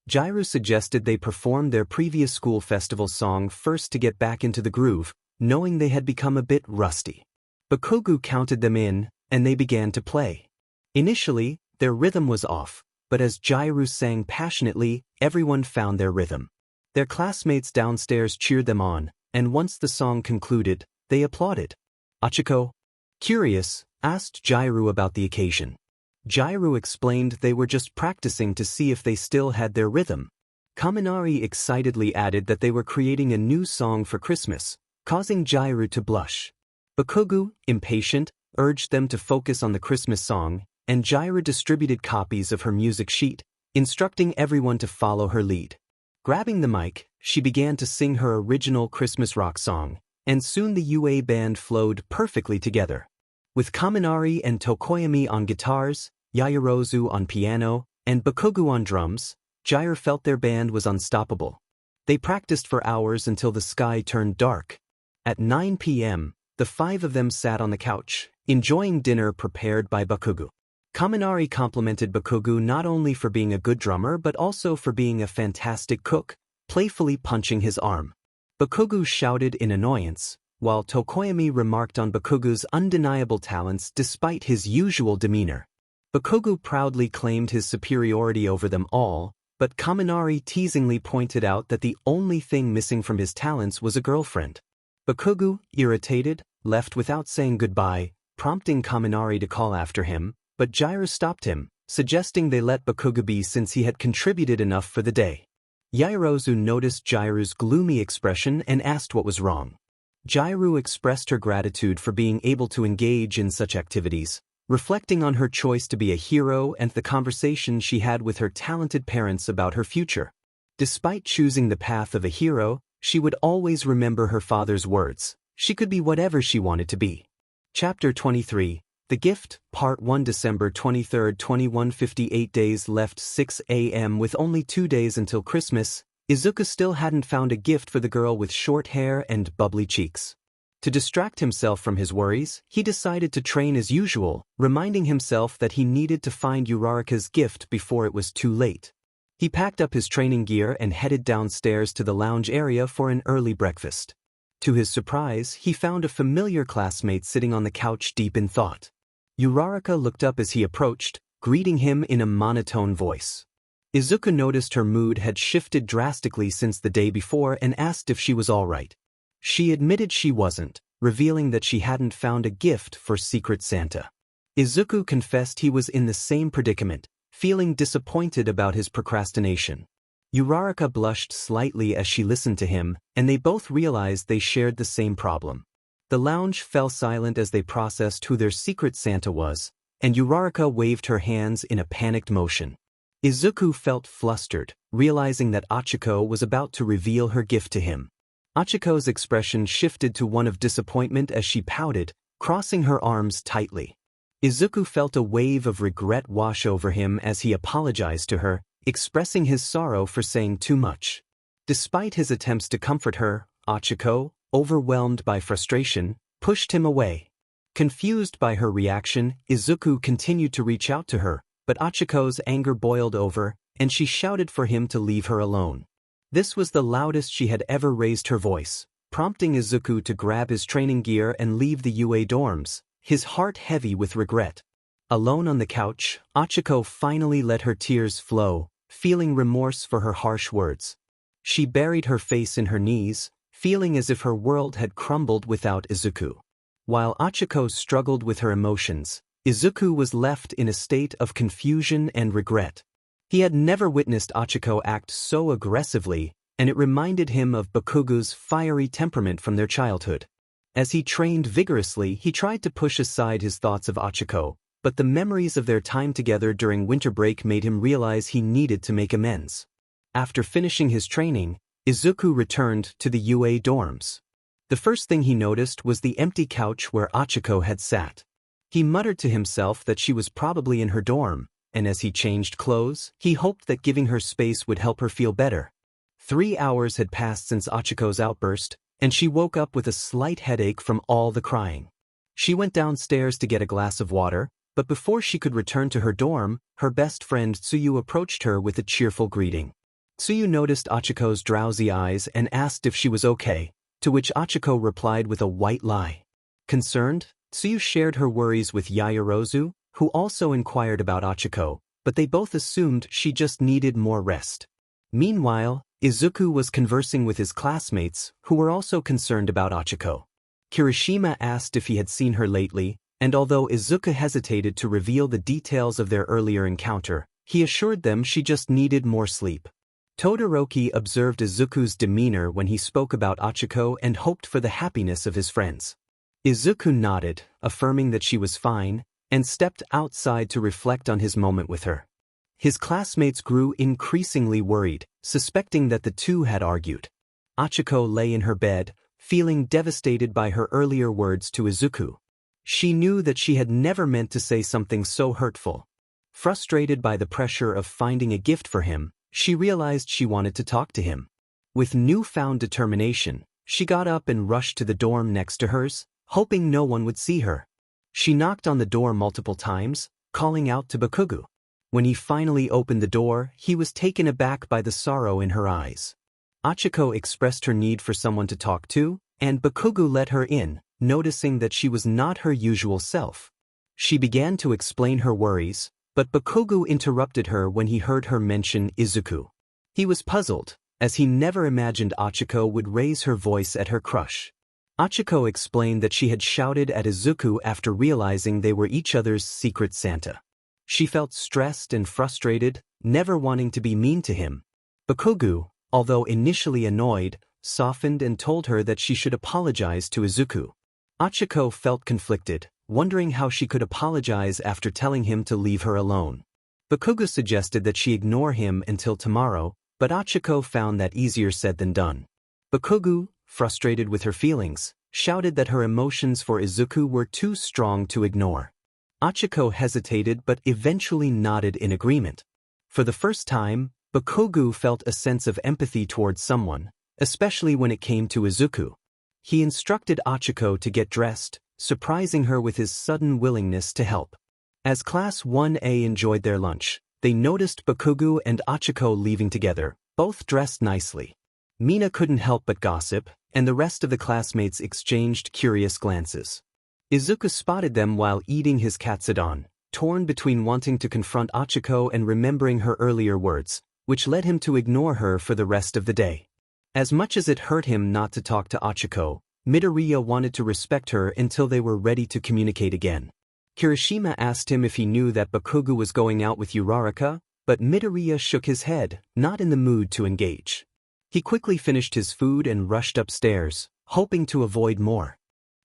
𝐀𝐮𝐭𝐡𝐨𝐫 suggested they perform their previous school festival song first to get back into the groove, knowing they had become a bit rusty. Bakugo counted them in, and they began to play. Initially, their rhythm was off, but as 𝐀𝐮𝐭𝐡𝐨𝐫 sang passionately, everyone found their rhythm. Their classmates downstairs cheered them on, and once the song concluded, they applauded. Ochaco, curious, asked 𝐀𝐮𝐭𝐡𝐨𝐫 about the occasion. 𝐀𝐮𝐭𝐡𝐨𝐫 explained they were just practicing to see if they still had their rhythm. Kaminari excitedly added that they were creating a new song for Christmas, causing 𝐀𝐮𝐭𝐡𝐨𝐫 to blush. Bakugo, impatient, urged them to focus on the Christmas song, and 𝐀𝐮𝐭𝐡𝐨𝐫 distributed copies of her music sheet, instructing everyone to follow her lead. Grabbing the mic, she began to sing her original Christmas rock song, and soon the UA band flowed perfectly together. With Kaminari and Tokoyami on guitars, Yaoyorozu on piano, and Bakugo on drums, 𝐀𝐮𝐭𝐡𝐨𝐫 felt their band was unstoppable. They practiced for hours until the sky turned dark. At 9 p.m., the five of them sat on the couch, enjoying dinner prepared by Bakugo. Kaminari complimented Bakugo not only for being a good drummer but also for being a fantastic cook, playfully punching his arm. Bakugo shouted in annoyance, while Tokoyami remarked on Bakugo's undeniable talents despite his usual demeanor. Bakugo proudly claimed his superiority over them all, but Kaminari teasingly pointed out that the only thing missing from his talents was a girlfriend. Bakugo, irritated, left without saying goodbye, prompting Kaminari to call after him, but 𝐀𝐮𝐭𝐡𝐨𝐫 stopped him, suggesting they let Bakugo be since he had contributed enough for the day. Yaoyorozu noticed 𝐀𝐮𝐭𝐡𝐨𝐫's gloomy expression and asked what was wrong. 𝐀𝐮𝐭𝐡𝐨𝐫 expressed her gratitude for being able to engage in such activities, reflecting on her choice to be a hero and the conversation she had with her talented parents about her future. Despite choosing the path of a hero, she would always remember her father's words: she could be whatever she wanted to be. Chapter 23, The Gift, Part 1. December 23, 2158 days left 6 a.m. With only 2 days until Christmas, Izuku still hadn't found a gift for the girl with short hair and bubbly cheeks. To distract himself from his worries, he decided to train as usual, reminding himself that he needed to find Uraraka's gift before it was too late. He packed up his training gear and headed downstairs to the lounge area for an early breakfast. To his surprise, he found a familiar classmate sitting on the couch deep in thought. Uraraka looked up as he approached, greeting him in a monotone voice. Izuku noticed her mood had shifted drastically since the day before and asked if she was all right. She admitted she wasn't, revealing that she hadn't found a gift for Secret Santa. Izuku confessed he was in the same predicament, feeling disappointed about his procrastination. Uraraka blushed slightly as she listened to him, and they both realized they shared the same problem. The lounge fell silent as they processed who their Secret Santa was, and Uraraka waved her hands in a panicked motion. Izuku felt flustered, realizing that Ochaco was about to reveal her gift to him. Ochaco's expression shifted to one of disappointment as she pouted, crossing her arms tightly. Izuku felt a wave of regret wash over him as he apologized to her, expressing his sorrow for saying too much. Despite his attempts to comfort her, Ochaco, overwhelmed by frustration, pushed him away. Confused by her reaction, Izuku continued to reach out to her, but Ochaco's anger boiled over, and she shouted for him to leave her alone. This was the loudest she had ever raised her voice, prompting Izuku to grab his training gear and leave the UA dorms, his heart heavy with regret. Alone on the couch, Ochaco finally let her tears flow, feeling remorse for her harsh words. She buried her face in her knees, feeling as if her world had crumbled without Izuku. While Ochaco struggled with her emotions, Izuku was left in a state of confusion and regret. He had never witnessed Ochaco act so aggressively, and it reminded him of Bakugo's fiery temperament from their childhood. As he trained vigorously, he tried to push aside his thoughts of Ochaco, but the memories of their time together during winter break made him realize he needed to make amends. After finishing his training, Izuku returned to the UA dorms. The first thing he noticed was the empty couch where Ochaco had sat. He muttered to himself that she was probably in her dorm, and as he changed clothes, he hoped that giving her space would help her feel better. 3 hours had passed since Ochaco's outburst, and she woke up with a slight headache from all the crying. She went downstairs to get a glass of water, but before she could return to her dorm, her best friend Tsuyu approached her with a cheerful greeting. Tsuyu noticed Ochaco's drowsy eyes and asked if she was okay, to which Ochaco replied with a white lie. Concerned, Tsuyu shared her worries with Yaoyorozu, who also inquired about Ochaco, but they both assumed she just needed more rest. Meanwhile, Izuku was conversing with his classmates, who were also concerned about Ochaco. Kirishima asked if he had seen her lately, and although Izuku hesitated to reveal the details of their earlier encounter, he assured them she just needed more sleep. Todoroki observed Izuku's demeanor when he spoke about Ochaco and hoped for the happiness of his friends. Izuku nodded, affirming that she was fine, and stepped outside to reflect on his moment with her. His classmates grew increasingly worried, suspecting that the two had argued. Ochaco lay in her bed, feeling devastated by her earlier words to Izuku. She knew that she had never meant to say something so hurtful. Frustrated by the pressure of finding a gift for him, she realized she wanted to talk to him. With newfound determination, she got up and rushed to the dorm next to hers, hoping no one would see her. She knocked on the door multiple times, calling out to Bakugo. When he finally opened the door, he was taken aback by the sorrow in her eyes. Ochaco expressed her need for someone to talk to, and Bakugo let her in, noticing that she was not her usual self. She began to explain her worries, but Bakugo interrupted her when he heard her mention Izuku. He was puzzled, as he never imagined Ochaco would raise her voice at her crush. Ochaco explained that she had shouted at Izuku after realizing they were each other's secret Santa. She felt stressed and frustrated, never wanting to be mean to him. Bakugo, although initially annoyed, softened and told her that she should apologize to Izuku. Ochaco felt conflicted, wondering how she could apologize after telling him to leave her alone. Bakugo suggested that she ignore him until tomorrow, but Ochaco found that easier said than done. Bakugo, frustrated with her feelings, shouted that her emotions for Izuku were too strong to ignore. Ochaco hesitated but eventually nodded in agreement. For the first time, Bakugo felt a sense of empathy towards someone, especially when it came to Izuku. He instructed Ochaco to get dressed, surprising her with his sudden willingness to help. As Class 1A enjoyed their lunch, they noticed Bakugo and Ochaco leaving together, both dressed nicely. Mina couldn't help but gossip, and the rest of the classmates exchanged curious glances. Izuku spotted them while eating his 𝐀𝐮𝐭𝐡𝐨𝐫, torn between wanting to confront Ochaco and remembering her earlier words, which led him to ignore her for the rest of the day. As much as it hurt him not to talk to Ochaco, Midoriya wanted to respect her until they were ready to communicate again. Kirishima asked him if he knew that Bakugo was going out with Uraraka, but Midoriya shook his head, not in the mood to engage. He quickly finished his food and rushed upstairs, hoping to avoid more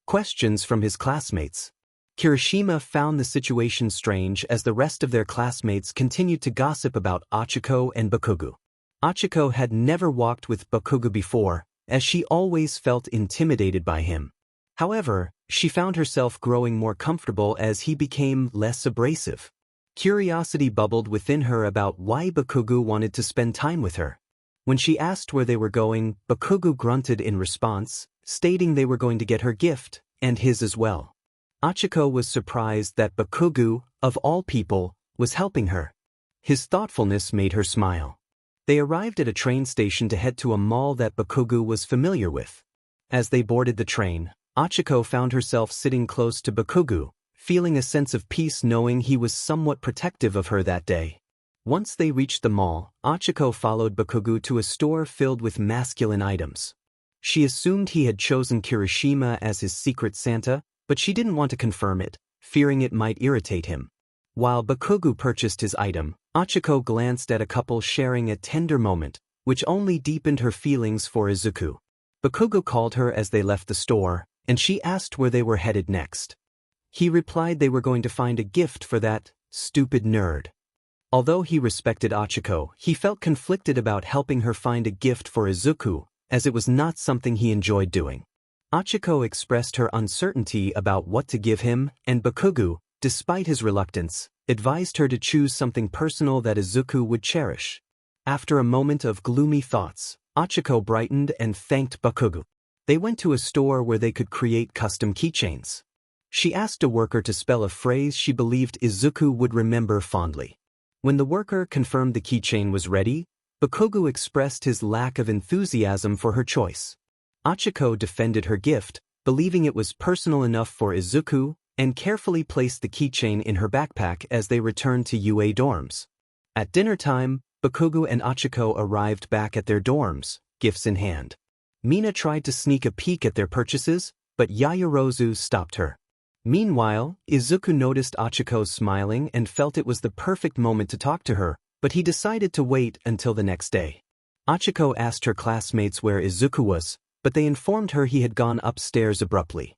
questions from his classmates. Kirishima found the situation strange as the rest of their classmates continued to gossip about Ochaco and Bakugo. Ochaco had never walked with Bakugo before, as she always felt intimidated by him. However, she found herself growing more comfortable as he became less abrasive. Curiosity bubbled within her about why Bakugo wanted to spend time with her. When she asked where they were going, Bakugo grunted in response, stating they were going to get her gift, and his as well. Ochaco was surprised that Bakugo, of all people, was helping her. His thoughtfulness made her smile. They arrived at a train station to head to a mall that Bakugo was familiar with. As they boarded the train, Ochaco found herself sitting close to Bakugo, feeling a sense of peace knowing he was somewhat protective of her that day. Once they reached the mall, Ochaco followed Bakugo to a store filled with masculine items. She assumed he had chosen Kirishima as his secret Santa, but she didn't want to confirm it, fearing it might irritate him. While Bakugo purchased his item, Ochaco glanced at a couple sharing a tender moment, which only deepened her feelings for Izuku. Bakugo called her as they left the store, and she asked where they were headed next. He replied they were going to find a gift for that stupid nerd. Although he respected Ochaco, he felt conflicted about helping her find a gift for Izuku, as it was not something he enjoyed doing. Ochaco expressed her uncertainty about what to give him, and Bakugo, despite his reluctance, advised her to choose something personal that Izuku would cherish. After a moment of gloomy thoughts, Ochaco brightened and thanked Bakugo. They went to a store where they could create custom keychains. She asked a worker to spell a phrase she believed Izuku would remember fondly. When the worker confirmed the keychain was ready, Bakugo expressed his lack of enthusiasm for her choice. Ochaco defended her gift, believing it was personal enough for Izuku, and carefully placed the keychain in her backpack as they returned to UA dorms. At dinner time, Bakugo and Ochaco arrived back at their dorms, gifts in hand. Mina tried to sneak a peek at their purchases, but Yaoyorozu stopped her. Meanwhile, Izuku noticed Ochaco smiling and felt it was the perfect moment to talk to her, but he decided to wait until the next day. Ochaco asked her classmates where Izuku was, but they informed her he had gone upstairs abruptly.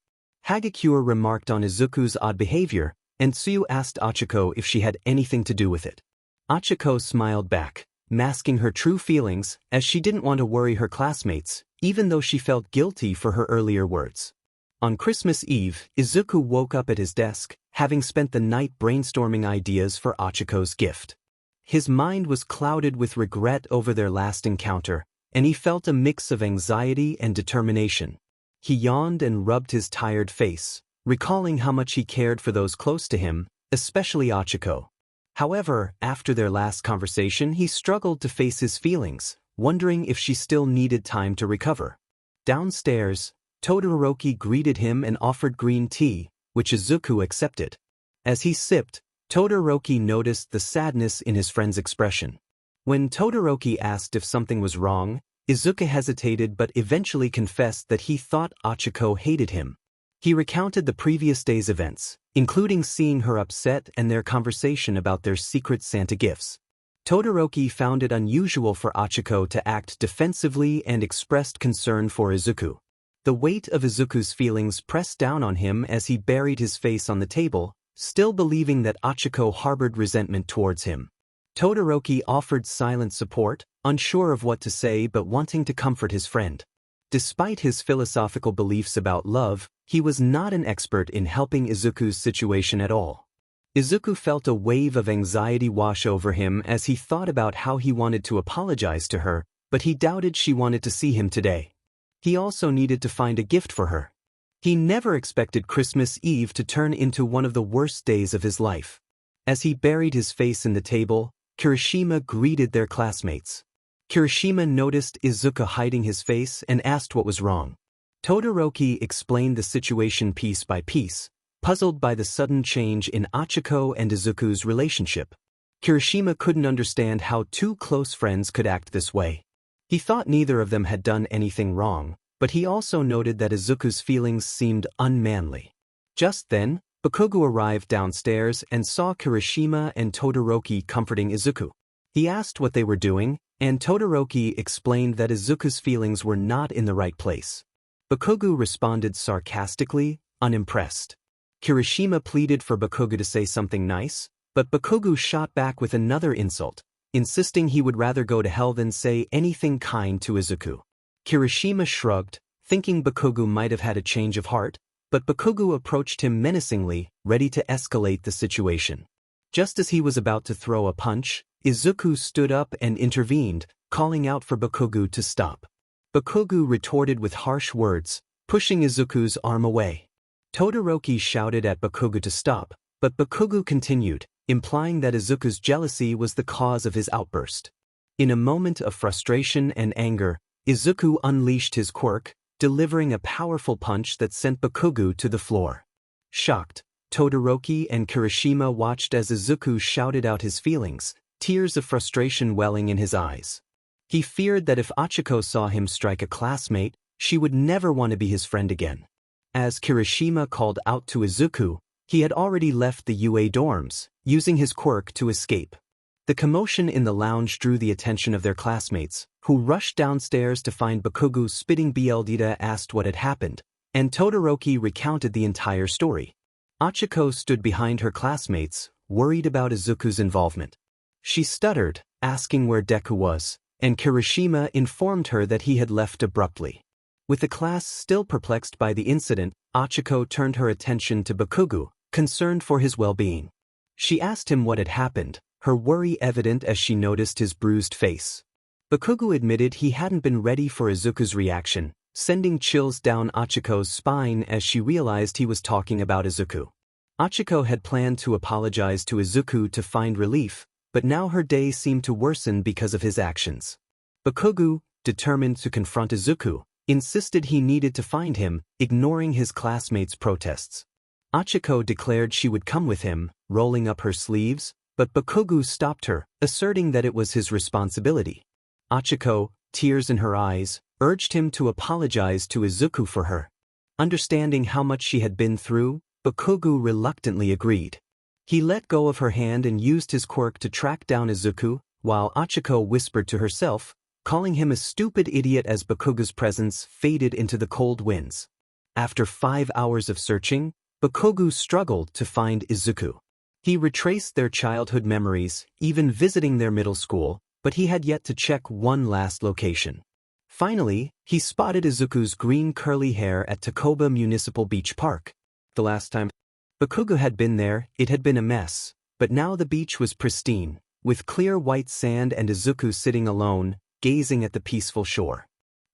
Hagakure remarked on Izuku's odd behavior, and Tsuyu asked Ochaco if she had anything to do with it. Ochaco smiled back, masking her true feelings, as she didn't want to worry her classmates, even though she felt guilty for her earlier words. On Christmas Eve, Izuku woke up at his desk, having spent the night brainstorming ideas for Ochaco's gift. His mind was clouded with regret over their last encounter, and he felt a mix of anxiety and determination. He yawned and rubbed his tired face, recalling how much he cared for those close to him, especially Ochaco. However, after their last conversation, he struggled to face his feelings, wondering if she still needed time to recover. Downstairs, Todoroki greeted him and offered green tea, which Izuku accepted. As he sipped, Todoroki noticed the sadness in his friend's expression. When Todoroki asked if something was wrong, Izuku hesitated but eventually confessed that he thought Ochaco hated him. He recounted the previous day's events, including seeing her upset and their conversation about their secret Santa gifts. Todoroki found it unusual for Ochaco to act defensively and expressed concern for Izuku. The weight of Izuku's feelings pressed down on him as he buried his face on the table, still believing that Ochaco harbored resentment towards him. Todoroki offered silent support, unsure of what to say but wanting to comfort his friend. Despite his philosophical beliefs about love, he was not an expert in helping Izuku's situation at all. Izuku felt a wave of anxiety wash over him as he thought about how he wanted to apologize to her, but he doubted she wanted to see him today. He also needed to find a gift for her. He never expected Christmas Eve to turn into one of the worst days of his life. As he buried his face in the table, Kirishima greeted their classmates. Kirishima noticed Izuku hiding his face and asked what was wrong. Todoroki explained the situation piece by piece, puzzled by the sudden change in Ochaco and Izuku's relationship. Kirishima couldn't understand how two close friends could act this way. He thought neither of them had done anything wrong, but he also noted that Izuku's feelings seemed unmanly. Just then, Bakugo arrived downstairs and saw Kirishima and Todoroki comforting Izuku. He asked what they were doing, and Todoroki explained that Izuku's feelings were not in the right place. Bakugo responded sarcastically, unimpressed. Kirishima pleaded for Bakugo to say something nice, but Bakugo shot back with another insult, insisting he would rather go to hell than say anything kind to Izuku. Kirishima shrugged, thinking Bakugo might have had a change of heart, but Bakugo approached him menacingly, ready to escalate the situation. Just as he was about to throw a punch, Izuku stood up and intervened, calling out for Bakugo to stop. Bakugo retorted with harsh words, pushing Izuku's arm away. Todoroki shouted at Bakugo to stop, but Bakugo continued, implying that Izuku's jealousy was the cause of his outburst. In a moment of frustration and anger, Izuku unleashed his quirk, delivering a powerful punch that sent Bakugo to the floor. Shocked, Todoroki and Kirishima watched as Izuku shouted out his feelings, tears of frustration welling in his eyes. He feared that if Ochaco saw him strike a classmate, she would never want to be his friend again. As Kirishima called out to Izuku, he had already left the UA dorms, using his quirk to escape. The commotion in the lounge drew the attention of their classmates, who rushed downstairs to find Bakugo spitting BLDita asked what had happened, and Todoroki recounted the entire story. Ochaco stood behind her classmates, worried about Izuku's involvement. She stuttered, asking where Deku was, and Kirishima informed her that he had left abruptly. With the class still perplexed by the incident, Ochaco turned her attention to Bakugo, concerned for his well-being. She asked him what had happened, her worry evident as she noticed his bruised face. Bakugo admitted he hadn't been ready for Izuku's reaction, sending chills down Ochaco's spine as she realized he was talking about Izuku. Ochaco had planned to apologize to Izuku to find relief, but now her day seemed to worsen because of his actions. Bakugo, determined to confront Izuku, insisted he needed to find him, ignoring his classmates' protests. Ochaco declared she would come with him, rolling up her sleeves, but Bakugo stopped her, asserting that it was his responsibility. Ochaco, tears in her eyes, urged him to apologize to Izuku for her. Understanding how much she had been through, Bakugo reluctantly agreed. He let go of her hand and used his quirk to track down Izuku, while Ochaco whispered to herself, calling him a stupid idiot as Bakugo's presence faded into the cold winds. After 5 hours of searching, Bakugo struggled to find Izuku. He retraced their childhood memories, even visiting their middle school, but he had yet to check one last location. Finally, he spotted Izuku's green curly hair at 𝐀𝐮𝐭𝐡𝐨𝐫 Municipal Beach Park. The last time Bakugo had been there, it had been a mess, but now the beach was pristine, with clear white sand and Izuku sitting alone, gazing at the peaceful shore.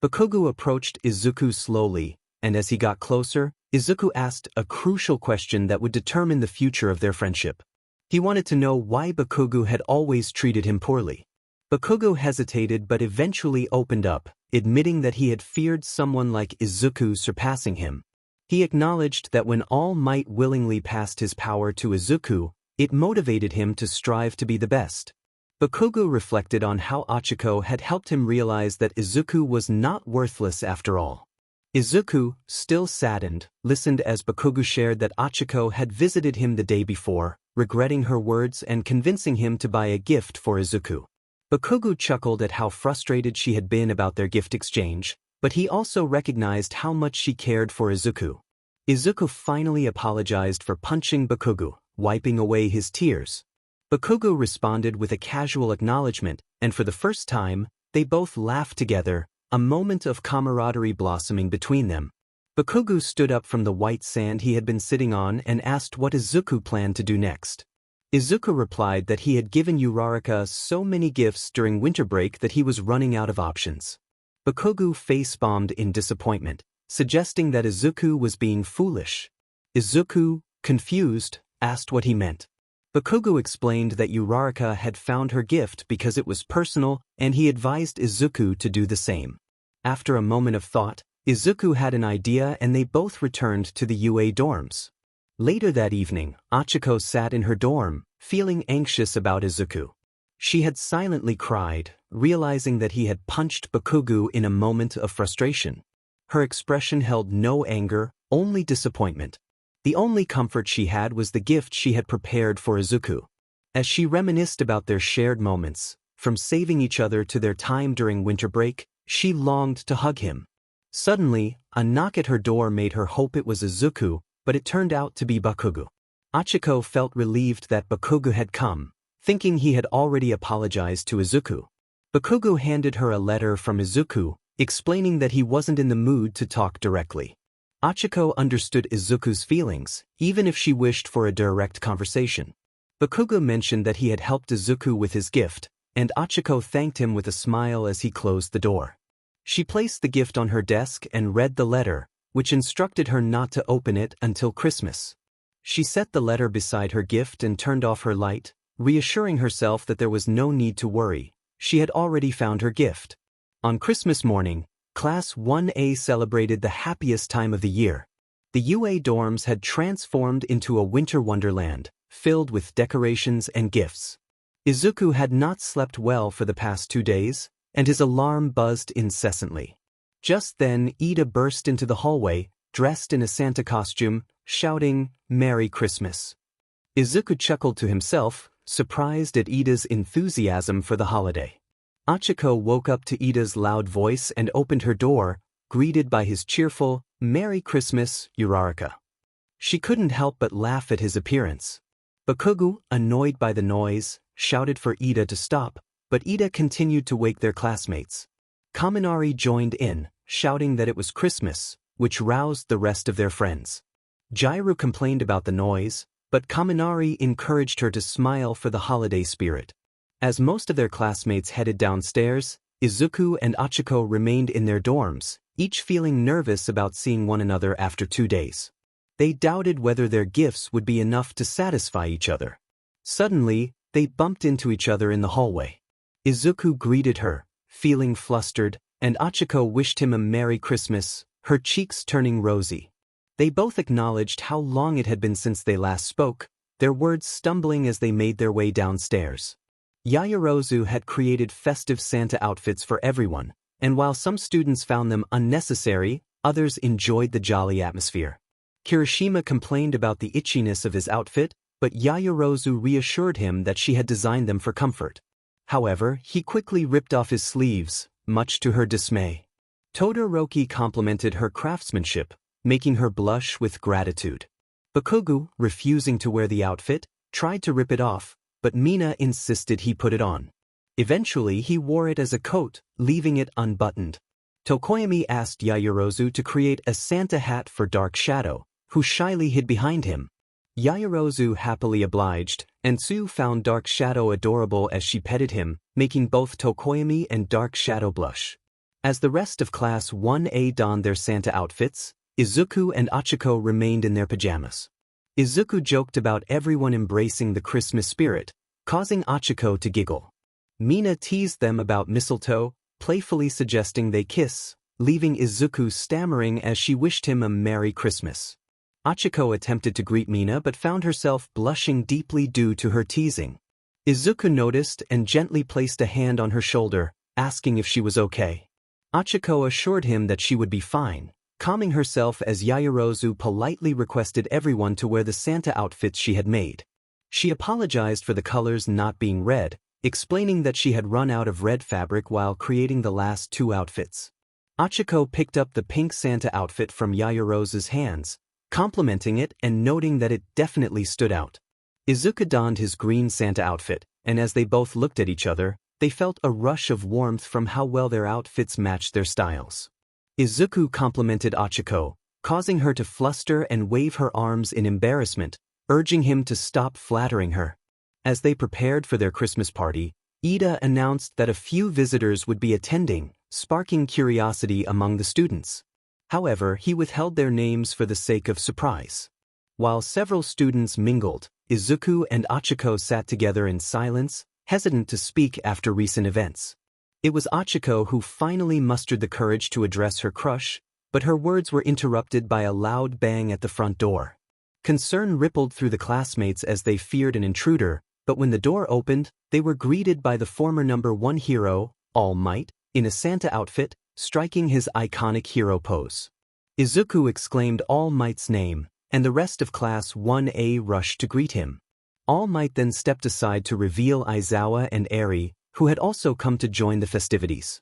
Bakugo approached Izuku slowly, and as he got closer, Izuku asked a crucial question that would determine the future of their friendship. He wanted to know why Bakugo had always treated him poorly. Bakugo hesitated but eventually opened up, admitting that he had feared someone like Izuku surpassing him. He acknowledged that when All Might willingly passed his power to Izuku, it motivated him to strive to be the best. Bakugo reflected on how Ochaco had helped him realize that Izuku was not worthless after all. Izuku, still saddened, listened as Bakugo shared that Ochaco had visited him the day before, regretting her words and convincing him to buy a gift for Izuku. Bakugo chuckled at how frustrated she had been about their gift exchange, but he also recognized how much she cared for Izuku. Izuku finally apologized for punching Bakugo, wiping away his tears. Bakugo responded with a casual acknowledgement, and for the first time, they both laughed together, a moment of camaraderie blossoming between them. Bakugo stood up from the white sand he had been sitting on and asked what Izuku planned to do next. Izuku replied that he had given Uraraka so many gifts during winter break that he was running out of options. Bakugo face-bombed in disappointment, suggesting that Izuku was being foolish. Izuku, confused, asked what he meant. Bakugo explained that Uraraka had found her gift because it was personal, and he advised Izuku to do the same. After a moment of thought, Izuku had an idea and they both returned to the UA dorms. Later that evening, Ochaco sat in her dorm, feeling anxious about Izuku. She had silently cried, realizing that he had punched Bakugo in a moment of frustration. Her expression held no anger, only disappointment. The only comfort she had was the gift she had prepared for Izuku. As she reminisced about their shared moments, from saving each other to their time during winter break, she longed to hug him. Suddenly, a knock at her door made her hope it was Izuku, but it turned out to be Bakugo. Ochaco felt relieved that Bakugo had come, thinking he had already apologized to Izuku. Bakugo handed her a letter from Izuku, explaining that he wasn't in the mood to talk directly. Ochaco understood Izuku's feelings, even if she wished for a direct conversation. Bakugo mentioned that he had helped Izuku with his gift, and Ochaco thanked him with a smile as he closed the door. She placed the gift on her desk and read the letter, which instructed her not to open it until Christmas. She set the letter beside her gift and turned off her light, reassuring herself that there was no need to worry. She had already found her gift. On Christmas morning, Class 1A celebrated the happiest time of the year. The UA dorms had transformed into a winter wonderland, filled with decorations and gifts. Izuku had not slept well for the past 2 days, and his alarm buzzed incessantly. Just then, Ida burst into the hallway, dressed in a Santa costume, shouting, "Merry Christmas." Izuku chuckled to himself, surprised at Ida's enthusiasm for the holiday. Ochaco woke up to Ida's loud voice and opened her door, greeted by his cheerful, "Merry Christmas, Uraraka." She couldn't help but laugh at his appearance. Bakugo, annoyed by the noise, shouted for Ida to stop, but Ida continued to wake their classmates. Kaminari joined in, shouting that it was Christmas, which roused the rest of their friends. Jiru complained about the noise, but Kaminari encouraged her to smile for the holiday spirit. As most of their classmates headed downstairs, Izuku and Ochaco remained in their dorms, each feeling nervous about seeing one another after 2 days. They doubted whether their gifts would be enough to satisfy each other. Suddenly, they bumped into each other in the hallway. Izuku greeted her, feeling flustered, and Ochaco wished him a Merry Christmas, her cheeks turning rosy. They both acknowledged how long it had been since they last spoke, their words stumbling as they made their way downstairs. Yaoyorozu had created festive Santa outfits for everyone, and while some students found them unnecessary, others enjoyed the jolly atmosphere. Kirishima complained about the itchiness of his outfit, but Yaoyorozu reassured him that she had designed them for comfort. However, he quickly ripped off his sleeves, much to her dismay. Todoroki complimented her craftsmanship, making her blush with gratitude. Bakugo, refusing to wear the outfit, tried to rip it off, but Mina insisted he put it on. Eventually he wore it as a coat, leaving it unbuttoned. Tokoyami asked Yaoyorozu to create a Santa hat for Dark Shadow, who shyly hid behind him. Yaoyorozu happily obliged, and Tsu found Dark Shadow adorable as she petted him, making both Tokoyami and Dark Shadow blush. As the rest of Class 1A donned their Santa outfits, Izuku and Ochaco remained in their pajamas. Izuku joked about everyone embracing the Christmas spirit, causing Ochaco to giggle. Mina teased them about mistletoe, playfully suggesting they kiss, leaving Izuku stammering as she wished him a Merry Christmas. Ochaco attempted to greet Mina but found herself blushing deeply due to her teasing. Izuku noticed and gently placed a hand on her shoulder, asking if she was okay. Ochaco assured him that she would be fine, calming herself as Yaoyorozu politely requested everyone to wear the Santa outfits she had made. She apologized for the colors not being red, explaining that she had run out of red fabric while creating the last 2 outfits. Ochaco picked up the pink Santa outfit from Yaoyorozu's hands, complimenting it and noting that it definitely stood out. Izuku donned his green Santa outfit, and as they both looked at each other, they felt a rush of warmth from how well their outfits matched their styles. Izuku complimented Ochaco, causing her to fluster and wave her arms in embarrassment, urging him to stop flattering her. As they prepared for their Christmas party, Ida announced that a few visitors would be attending, sparking curiosity among the students. However, he withheld their names for the sake of surprise. While several students mingled, Izuku and Ochaco sat together in silence, hesitant to speak after recent events. It was Ochaco who finally mustered the courage to address her crush, but her words were interrupted by a loud bang at the front door. Concern rippled through the classmates as they feared an intruder, but when the door opened, they were greeted by the former #1 hero, All Might, in a Santa outfit, striking his iconic hero pose. Izuku exclaimed All Might's name, and the rest of Class 1A rushed to greet him. All Might then stepped aside to reveal Aizawa and Eri, who had also come to join the festivities.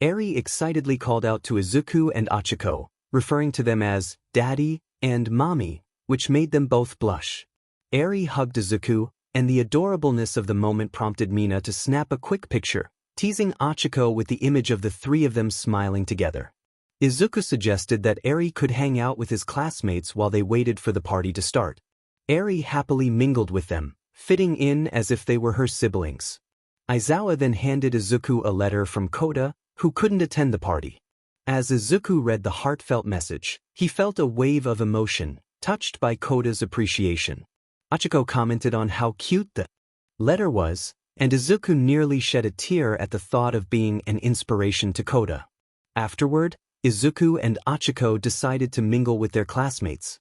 Eri excitedly called out to Izuku and Ochaco, referring to them as Daddy and Mommy, which made them both blush. Eri hugged Izuku, and the adorableness of the moment prompted Mina to snap a quick picture, teasing Ochaco with the image of the 3 of them smiling together. Izuku suggested that Eri could hang out with his classmates while they waited for the party to start. Eri happily mingled with them, fitting in as if they were her siblings. Aizawa then handed Izuku a letter from Koda, who couldn't attend the party. As Izuku read the heartfelt message, he felt a wave of emotion, touched by Koda's appreciation. Ochaco commented on how cute the letter was, and Izuku nearly shed a tear at the thought of being an inspiration to Koda. Afterward, Izuku and Ochaco decided to mingle with their classmates.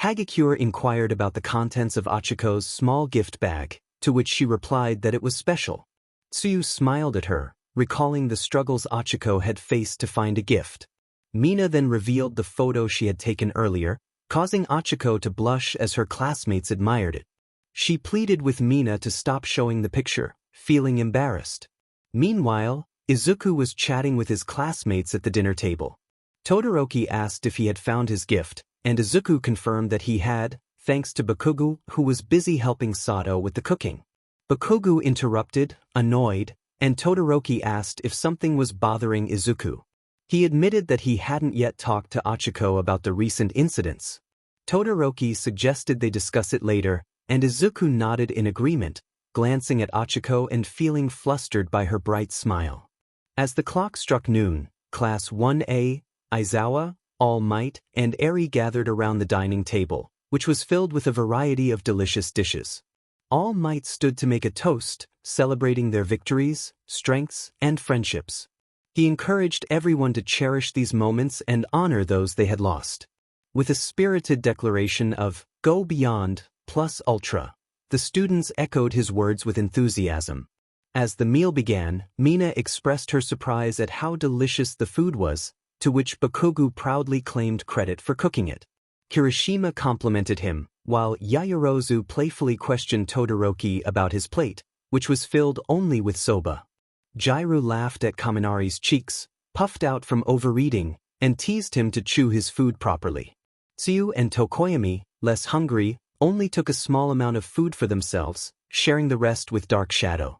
𝐀𝐮𝐭𝐡𝐨𝐫 inquired about the contents of Ochaco's small gift bag, to which she replied that it was special. 𝐬𝐮𝐭𝐡𝐨𝐫 smiled at her, recalling the struggles Ochaco had faced to find a gift. Mina then revealed the photo she had taken earlier, causing Ochaco to blush as her classmates admired it. She pleaded with Mina to stop showing the picture, feeling embarrassed. Meanwhile, Izuku was chatting with his classmates at the dinner table. Todoroki asked if he had found his gift, and Izuku confirmed that he had, thanks to Bakugo, who was busy helping Sato with the cooking. Bakugo interrupted, annoyed, and Todoroki asked if something was bothering Izuku. He admitted that he hadn't yet talked to Ochaco about the recent incidents. Todoroki suggested they discuss it later, and Izuku nodded in agreement, glancing at Ochaco and feeling flustered by her bright smile. As the clock struck noon, Class 1A, Aizawa, All Might, and Eri gathered around the dining table, which was filled with a variety of delicious dishes. All Might stood to make a toast, celebrating their victories, strengths, and friendships. He encouraged everyone to cherish these moments and honor those they had lost. With a spirited declaration of "Go beyond, plus ultra," the students echoed his words with enthusiasm. As the meal began, Mina expressed her surprise at how delicious the food was, to which Bakugo proudly claimed credit for cooking it. Kirishima complimented him, while Yaoyorozu playfully questioned Todoroki about his plate, which was filled only with soba. Jiraiya laughed at Kaminari's cheeks, puffed out from overeating, and teased him to chew his food properly. Tsuyu and Tokoyami, less hungry, only took a small amount of food for themselves, sharing the rest with Dark Shadow.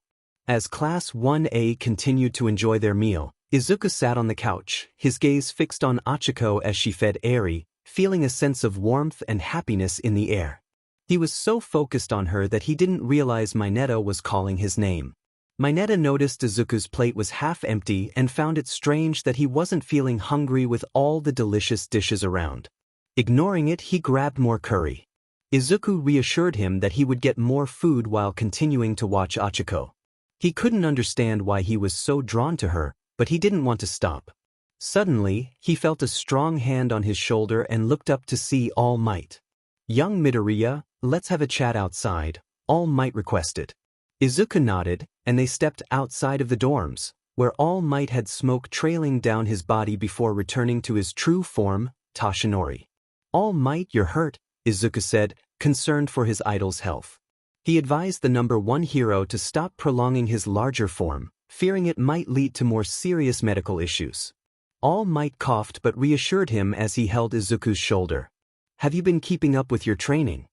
As Class 1A continued to enjoy their meal, Izuku sat on the couch, his gaze fixed on Ochaco as she fed Eri, feeling a sense of warmth and happiness in the air. He was so focused on her that he didn't realize Mineta was calling his name. Mineta noticed Izuku's plate was half empty and found it strange that he wasn't feeling hungry with all the delicious dishes around. Ignoring it, he grabbed more curry. Izuku reassured him that he would get more food while continuing to watch Ochaco. He couldn't understand why he was so drawn to her, but he didn't want to stop. Suddenly, he felt a strong hand on his shoulder and looked up to see All Might. "Young Midoriya, let's have a chat outside," All Might requested. Izuku nodded, and they stepped outside of the dorms, where All Might had smoke trailing down his body before returning to his true form, Toshinori. "All Might, you're hurt," Izuku said, concerned for his idol's health. He advised the #1 hero to stop prolonging his larger form, fearing it might lead to more serious medical issues. All Might coughed but reassured him as he held Izuku's shoulder. "Have you been keeping up with your training?"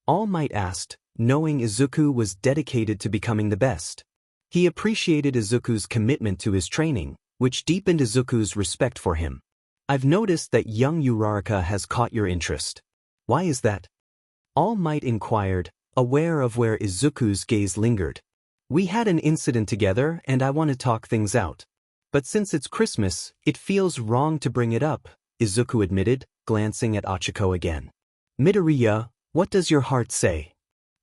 All Might asked, knowing Izuku was dedicated to becoming the best. He appreciated Izuku's commitment to his training, which deepened Izuku's respect for him. "I've noticed that young Uraraka has caught your interest. Why is that?" All Might inquired, aware of where Izuku's gaze lingered. "We had an incident together and I want to talk things out. But since it's Christmas, it feels wrong to bring it up," Izuku admitted, glancing at Ochaco again. "Midoriya, what does your heart say?"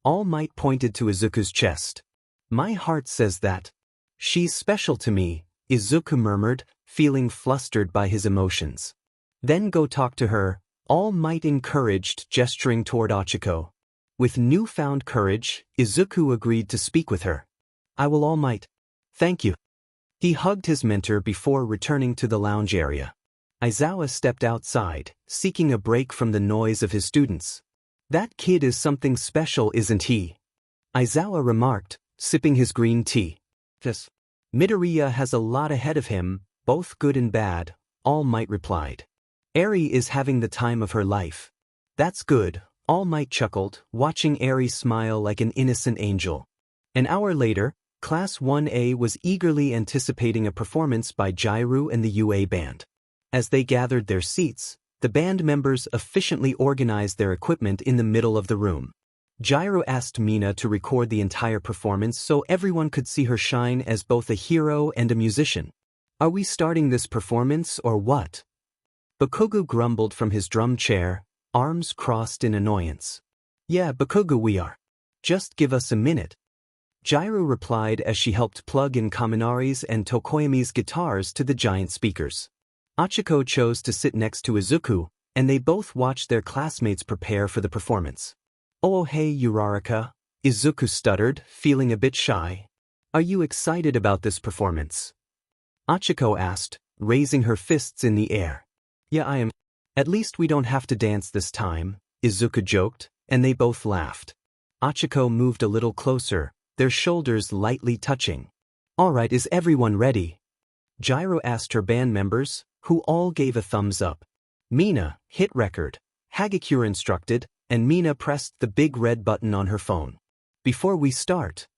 All Might pointed to Izuku's chest. "My heart says that she's special to me," Izuku murmured, feeling flustered by his emotions. "Then go talk to her," All Might encouraged, gesturing toward Ochaco. With newfound courage, Izuku agreed to speak with her. "I will, All Might. Thank you." He hugged his mentor before returning to the lounge area. Aizawa stepped outside, seeking a break from the noise of his students. "That kid is something special, isn't he?" Aizawa remarked, sipping his green tea. "Yes. Midoriya has a lot ahead of him, both good and bad," All Might replied. "Eri is having the time of her life." "That's good," All Might chuckled, watching Eri smile like an innocent angel. An hour later, Class 1A was eagerly anticipating a performance by Jiraiya and the UA band. As they gathered their seats, the band members efficiently organized their equipment in the middle of the room. Jiraiya asked Mina to record the entire performance so everyone could see her shine as both a hero and a musician. "Are we starting this performance or what?" Bakugo grumbled from his drum chair, arms crossed in annoyance. "Yeah, Bakugo, we are. Just give us a minute." Jiraiya replied as she helped plug in Kaminari's and Tokoyami's guitars to the giant speakers. Ochaco chose to sit next to Izuku, and they both watched their classmates prepare for the performance. "Oh hey Uraraka," Izuku stuttered, feeling a bit shy. "Are you excited about this performance?" Ochaco asked, raising her fists in the air. "Yeah, I am. At least we don't have to dance this time," Izuku joked, and they both laughed. Ochaco moved a little closer, their shoulders lightly touching. "Alright, is everyone ready?" Gyro asked her band members, who all gave a thumbs up. Mina hit record, Hagakure instructed, and Mina pressed the big red button on her phone. "Before we start,"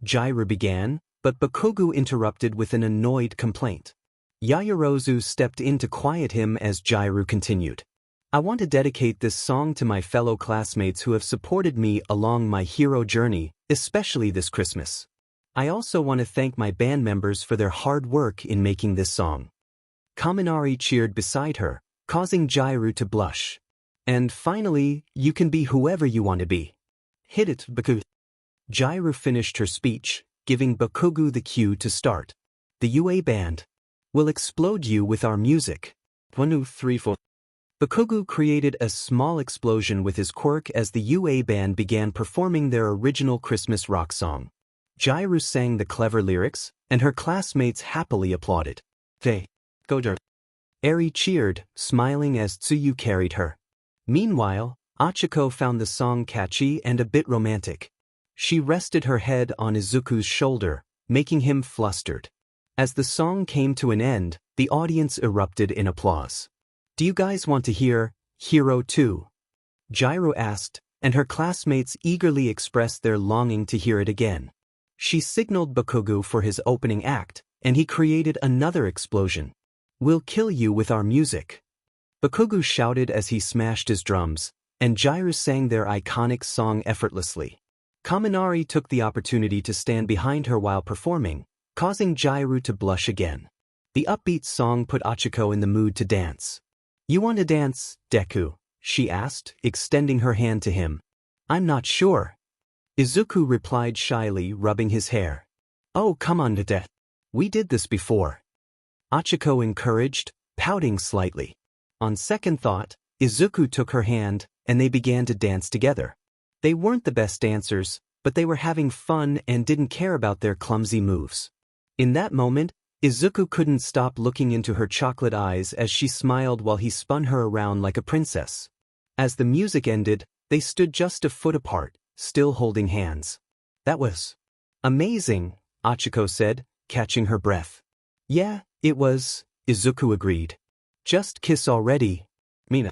Gyro began, but Bakugo interrupted with an annoyed complaint. Yaoyorozu stepped in to quiet him as Gyro continued. "I want to dedicate this song to my fellow classmates who have supported me along my hero journey, especially this Christmas. I also want to thank my band members for their hard work in making this song." Kaminari cheered beside her, causing Gyro to blush. "And finally, you can be whoever you want to be. Hit it, Bakugo." Gyro finished her speech, giving Bakugo the cue to start. "The UA band will explode you with our music. 1, 2, 3, 4. Bakugo created a small explosion with his quirk as the UA band began performing their original Christmas rock song. Gyro sang the clever lyrics, and her classmates happily applauded. "They go der." Eri cheered, smiling as Tsuyu carried her. Meanwhile, Ochaco found the song catchy and a bit romantic. She rested her head on Izuku's shoulder, making him flustered. As the song came to an end, the audience erupted in applause. "Do you guys want to hear Hero 2? Gyro asked, and her classmates eagerly expressed their longing to hear it again. She signaled Bakugo for his opening act, and he created another explosion. "We'll kill you with our music," Bakugo shouted as he smashed his drums, and Gyro sang their iconic song effortlessly. Kaminari took the opportunity to stand behind her while performing, causing Gyro to blush again. The upbeat song put Ochaco in the mood to dance. "You want to dance, Deku?" she asked, extending her hand to him. "I'm not sure," Izuku replied shyly, rubbing his hair. "Oh, come on, Deku. We did this before," Ochaco encouraged, pouting slightly. On second thought, Izuku took her hand, and they began to dance together. They weren't the best dancers, but they were having fun and didn't care about their clumsy moves. In that moment, Izuku couldn't stop looking into her chocolate eyes as she smiled while he spun her around like a princess. As the music ended, they stood just a foot apart, still holding hands. "That was amazing," Ochaco said, catching her breath. "Yeah, it was," Izuku agreed. "Just kiss already, Mina."